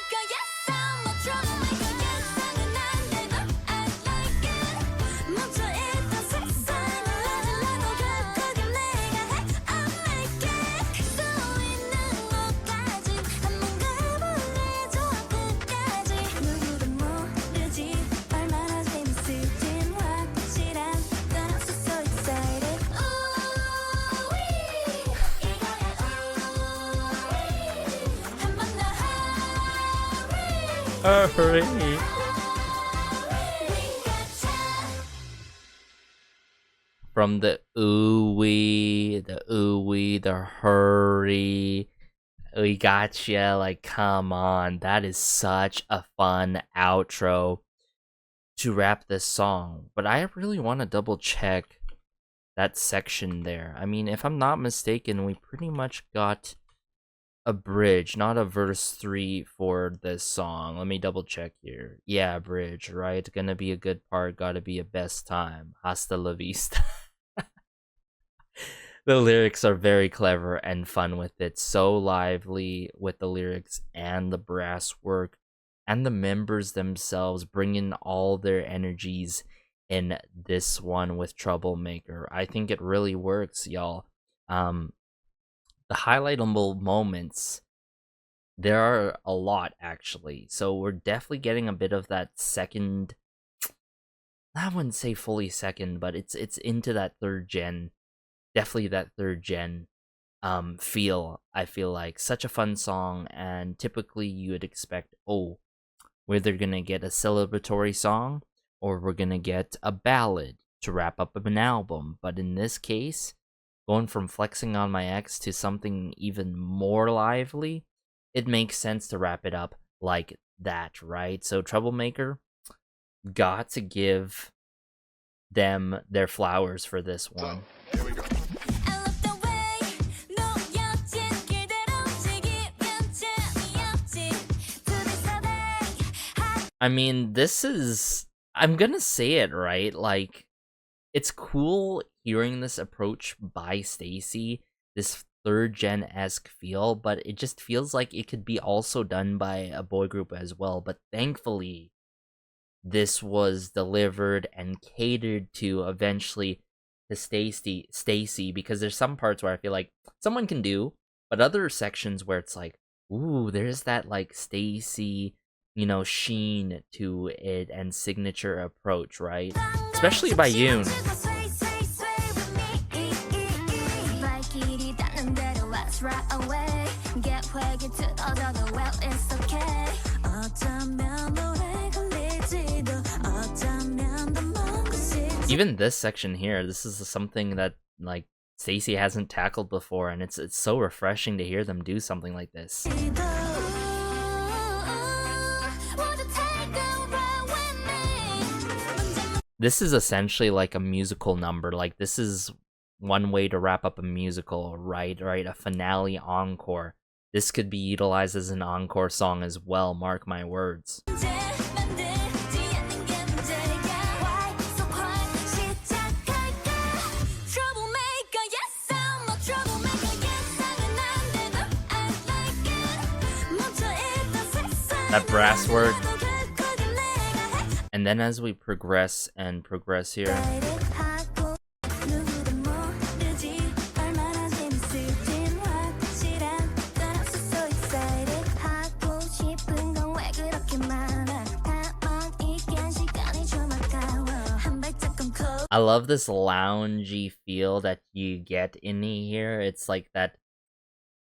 Hurry. From the ooey, the hurry, we gotcha, like come on, that is such a fun outro to wrap this song. But I really want to double check that section there. I mean, if I'm not mistaken, we pretty much got a bridge, not a verse 3 for this song. Let me double check here. Yeah, bridge, right? Gonna be a good part, gotta be a best time. Hasta la vista. The lyrics are very clever and fun with it. So lively with the lyrics and the brass work and the members themselves bringing all their energies in this one with Troublemaker. I think it really works, y'all. The highlightable moments, there are a lot actually. So we're definitely getting a bit of that second, I wouldn't say fully second, but it's into that third gen, definitely that third gen feel. I feel like such a fun song, and typically you would expect, oh, we're either gonna get a celebratory song or we're gonna get a ballad to wrap up an album. But in this case, going from flexing on my ex to something even more lively, it makes sense to wrap it up like that, right? So Troublemaker, got to give them their flowers for this one. Here we go. I mean, this is, I'm gonna say it, right? Like, it's cool hearing this approach by STAYC, this third gen-esque feel, but it just feels like it could be also done by a boy group as well. But thankfully, this was delivered and catered to eventually to STAYC, because there's some parts where I feel like someone can do, but other sections where it's like, ooh, there's that like STAYC, sheen to it and signature approach, right? Especially by Yoon. Even this section here, this is something that like STAYC hasn't tackled before, and it's so refreshing to hear them do something like this. This is essentially like a musical number. Like, this is one way to wrap up a musical, right? A finale encore. This could be utilized as an encore song as well, mark my words. That brass work. And then as we progress here, I love this loungy feel that you get in here. It's like that,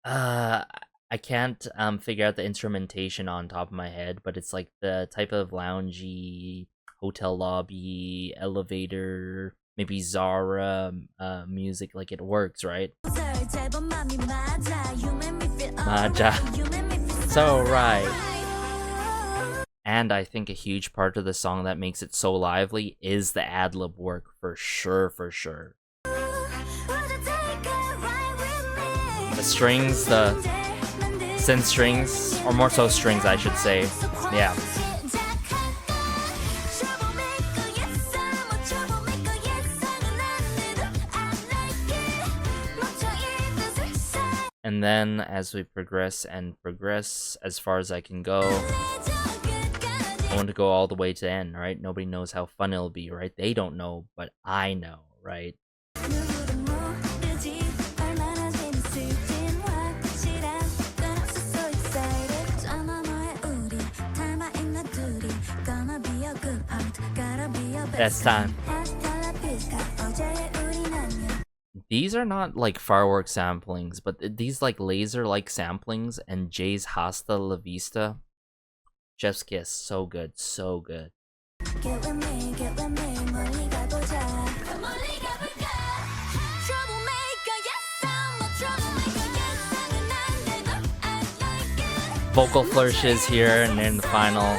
I can't figure out the instrumentation on top of my head, but it's like the type of loungy hotel lobby, elevator, maybe Zara music. Like, it works, right? Maja. So right. And I think a huge part of the song that makes it so lively is the ad-lib work, for sure, for sure. The strings, the synth strings, or more so strings, I should say. Yeah. And then as we progress and progress as far as I can go, I want to go all the way to the end, right? Nobody knows how fun it'll be, right? They don't know, but I know, right? That's time. These are not like fireworks samplings, but these like laser-like samplings, and Jay's Hasta La Vista. Chef's kiss, so good, so good. Vocal flourishes here, and in the final.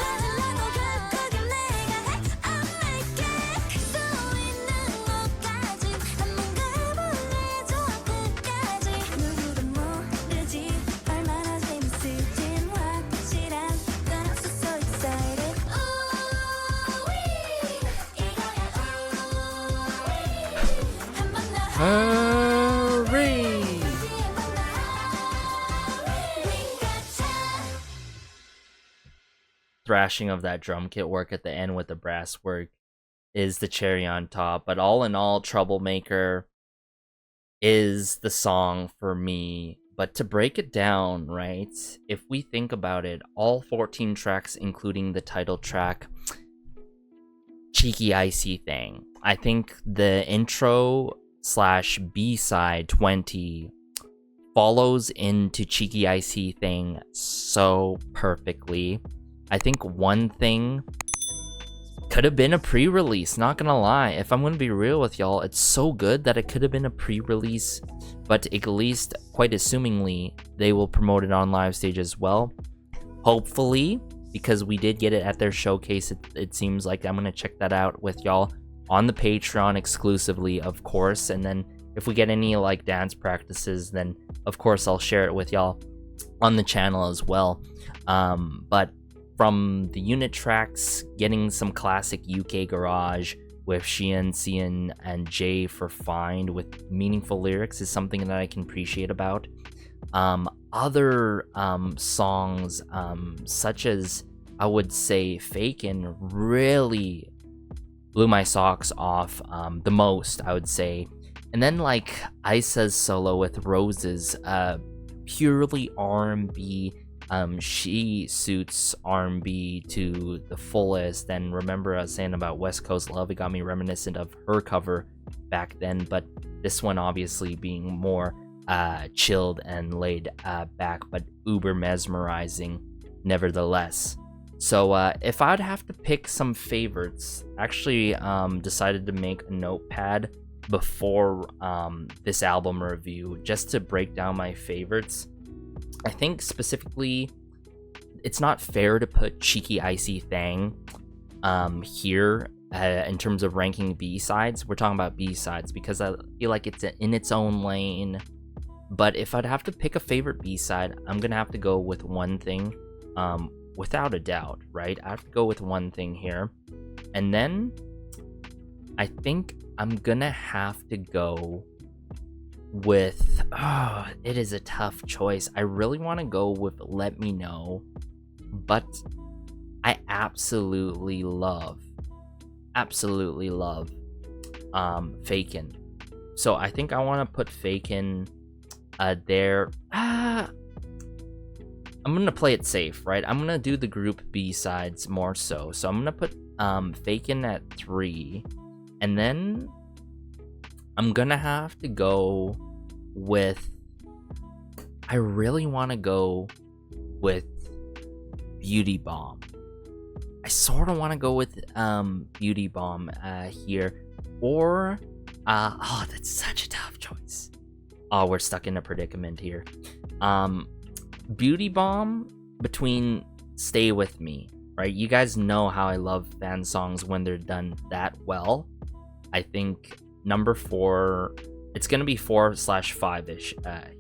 Hurry! Thrashing of that drum kit work at the end with the brass work is the cherry on top. But all in all, Troublemaker is the song for me. But to break it down, right, if we think about it, all 14 tracks, including the title track, Cheeky Icy Thing. I think the intro / B-side 20 follows into Cheeky Icy Thing so perfectly. I think one thing could have been a pre-release, not gonna lie. If I'm gonna be real with y'all, it's so good that it could have been a pre-release, but at least, quite assumingly, they will promote it on live stage as well. Hopefully, because we did get it at their showcase, it seems like. I'm gonna check that out with y'all on the Patreon exclusively, of course, and then if we get any like dance practices, then of course I'll share it with y'all on the channel as well. But from the unit tracks, getting some classic UK garage with Sieun, and Jay for Find with meaningful lyrics is something that I can appreciate about. Other songs, such as, I would say, Fakin, really blew my socks off the most, I would say. And then like Isa's solo with Roses, purely R&B. She suits R&B to the fullest. And remember I was saying about West Coast Love, it got me reminiscent of her cover back then, but this one obviously being more chilled and laid back, but uber mesmerizing nevertheless. So if I'd have to pick some favorites, actually decided to make a notepad before this album review just to break down my favorites. I think specifically, it's not fair to put Cheeky Icy Thing here in terms of ranking B-sides. We're talking about B-sides because I feel like it's in its own lane. But if I'd have to pick a favorite B-side, I'm gonna have to go with One Thing, without a doubt, right? I have to go with One Thing here. And then I think I'm gonna have to go with, it is a tough choice. I really want to go with Let Me Know, but I absolutely love Fakin. So I think I want to put Fakin there. I'm gonna play it safe, right? I'm gonna do the group B sides more so. So I'm gonna put Fakin at 3, and then I'm gonna have to go with, I really want to go with Beauty Bomb. I sort of want to go with Beauty Bomb here, or that's such a tough choice. Oh, we're stuck in a predicament here. Beauty Bomb between Stay With Me, right? You guys know how I love fan songs when they're done that well. I think number 4, it's gonna be 4/5-ish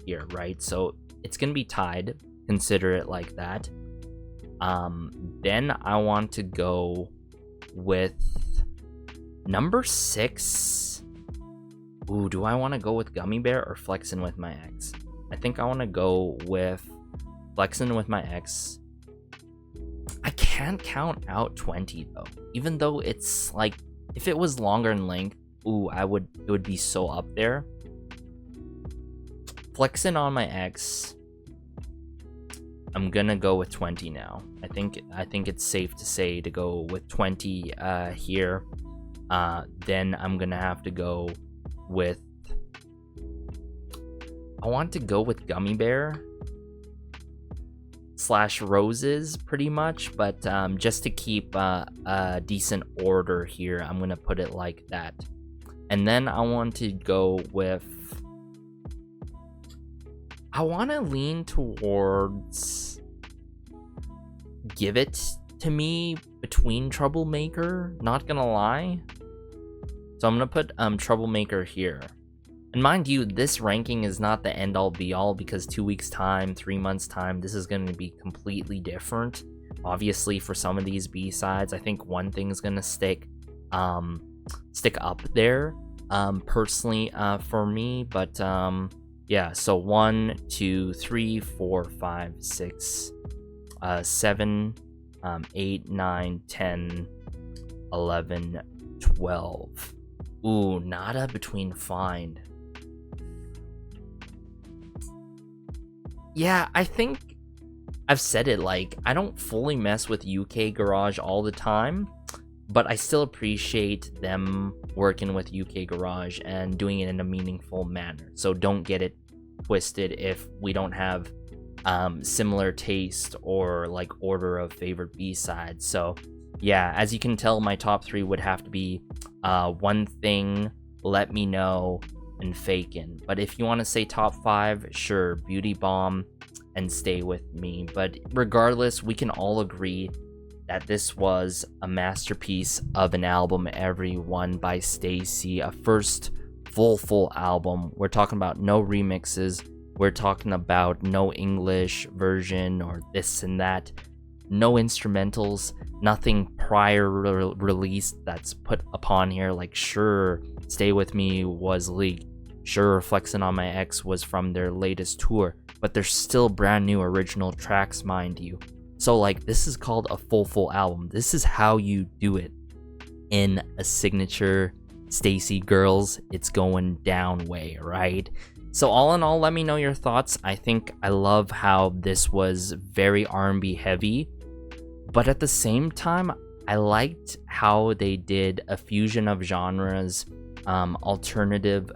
here, right? So it's gonna be tied, consider it like that. Then I want to go with number 6. Ooh, do I want to go with Gummy Bear or Flexin' With My Ex? I think I want to go with Flexin' With My Ex. I can't count out 20 though, even though it's like, if it was longer in length, ooh, it would be so up there. Flexin' On My Ex, I'm gonna go with 20 now. I think it's safe to say to go with 20 here. Then I'm gonna have to go with, I want to go with Gummy Bear / Roses pretty much, but just to keep a decent order here, I'm gonna put it like that. And then I want to go with, I want to lean towards Give It To Me between Troublemaker, not gonna lie. So I'm gonna put Troublemaker here. And mind you, this ranking is not the end all be all, because 2 weeks time, 3 months time, this is gonna be completely different. Obviously for some of these B-sides, I think one thing's gonna stick up there personally for me, but yeah, so 1, 2, 3, 4, 5, 6, 7, 8, 9, 10, 11, 12. Ooh, nada between Find. Yeah, I think I've said it, like, I don't fully mess with UK Garage all the time, but I still appreciate them working with UK Garage and doing it in a meaningful manner. So don't get it twisted if we don't have similar taste or like order of favorite B-sides. So yeah, as you can tell, my top 3 would have to be One Thing, Let Me Know, and Fakin. But if you want to say top 5, sure, Beauty Bomb and Stay With Me. But regardless, we can all agree that this was a masterpiece of an album, everyone, by STAYC. A first full album. We're talking about no remixes. We're talking about no English version or this and that. No instrumentals, nothing prior release that's put upon here. Like, sure, Stay With Me was leaked. Sure, Flexin' On My Ex was from their latest tour, but they're still brand new original tracks, mind you. So like, this is called a full album. This is how you do it in a signature STAYC girls. It's going down way, right? So all in all, let me know your thoughts. I think I love how this was very R&B heavy, but at the same time, I liked how they did a fusion of genres, alternative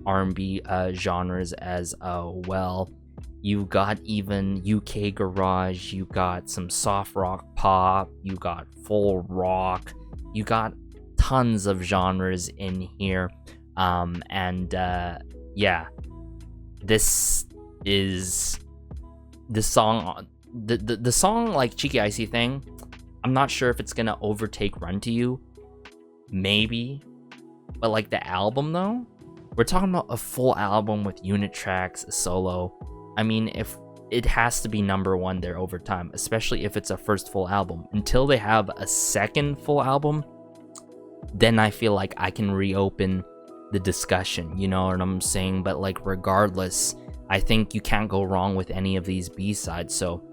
R&B genres as well. You got even UK Garage, you got some soft rock pop, you got full rock, you got tons of genres in here. Yeah, this is the song, the song like Cheeky Icy thing. I'm not sure if it's gonna overtake Run To You, maybe, but like the album though, we're talking about a full album with unit tracks, a solo. I mean, if it has to be number 1 there over time, especially if it's a first full album. Until they have a second full album, then I feel like I can reopen the discussion, you know what I'm saying? But like, regardless, I think you can't go wrong with any of these B-sides. So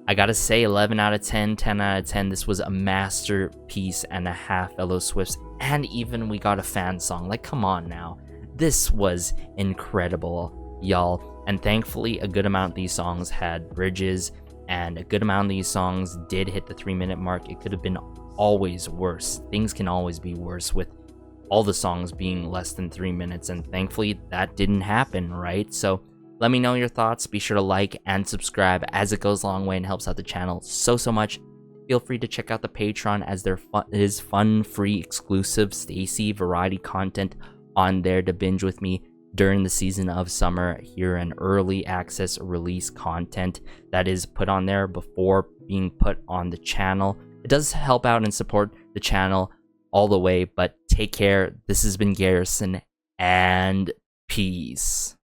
I gotta say, 11 out of 10, 10 out of 10. This was a masterpiece and a half, fellow Swifts. And even we got a fan song. Like, come on now. This was incredible, y'all. And thankfully, a good amount of these songs had bridges, and a good amount of these songs did hit the 3-minute mark. It could have been always worse. Things can always be worse with all the songs being less than 3 minutes, and thankfully that didn't happen, right? So let me know your thoughts. Be sure to like and subscribe, as it goes a long way and helps out the channel so much. Feel free to check out the Patreon, as there is fun, free, exclusive STAYC variety content on there to binge with me during the season of summer here in early access release content that is put on there before being put on the channel. It does help out and support the channel all the way, but take care. This has been Garrison, and peace.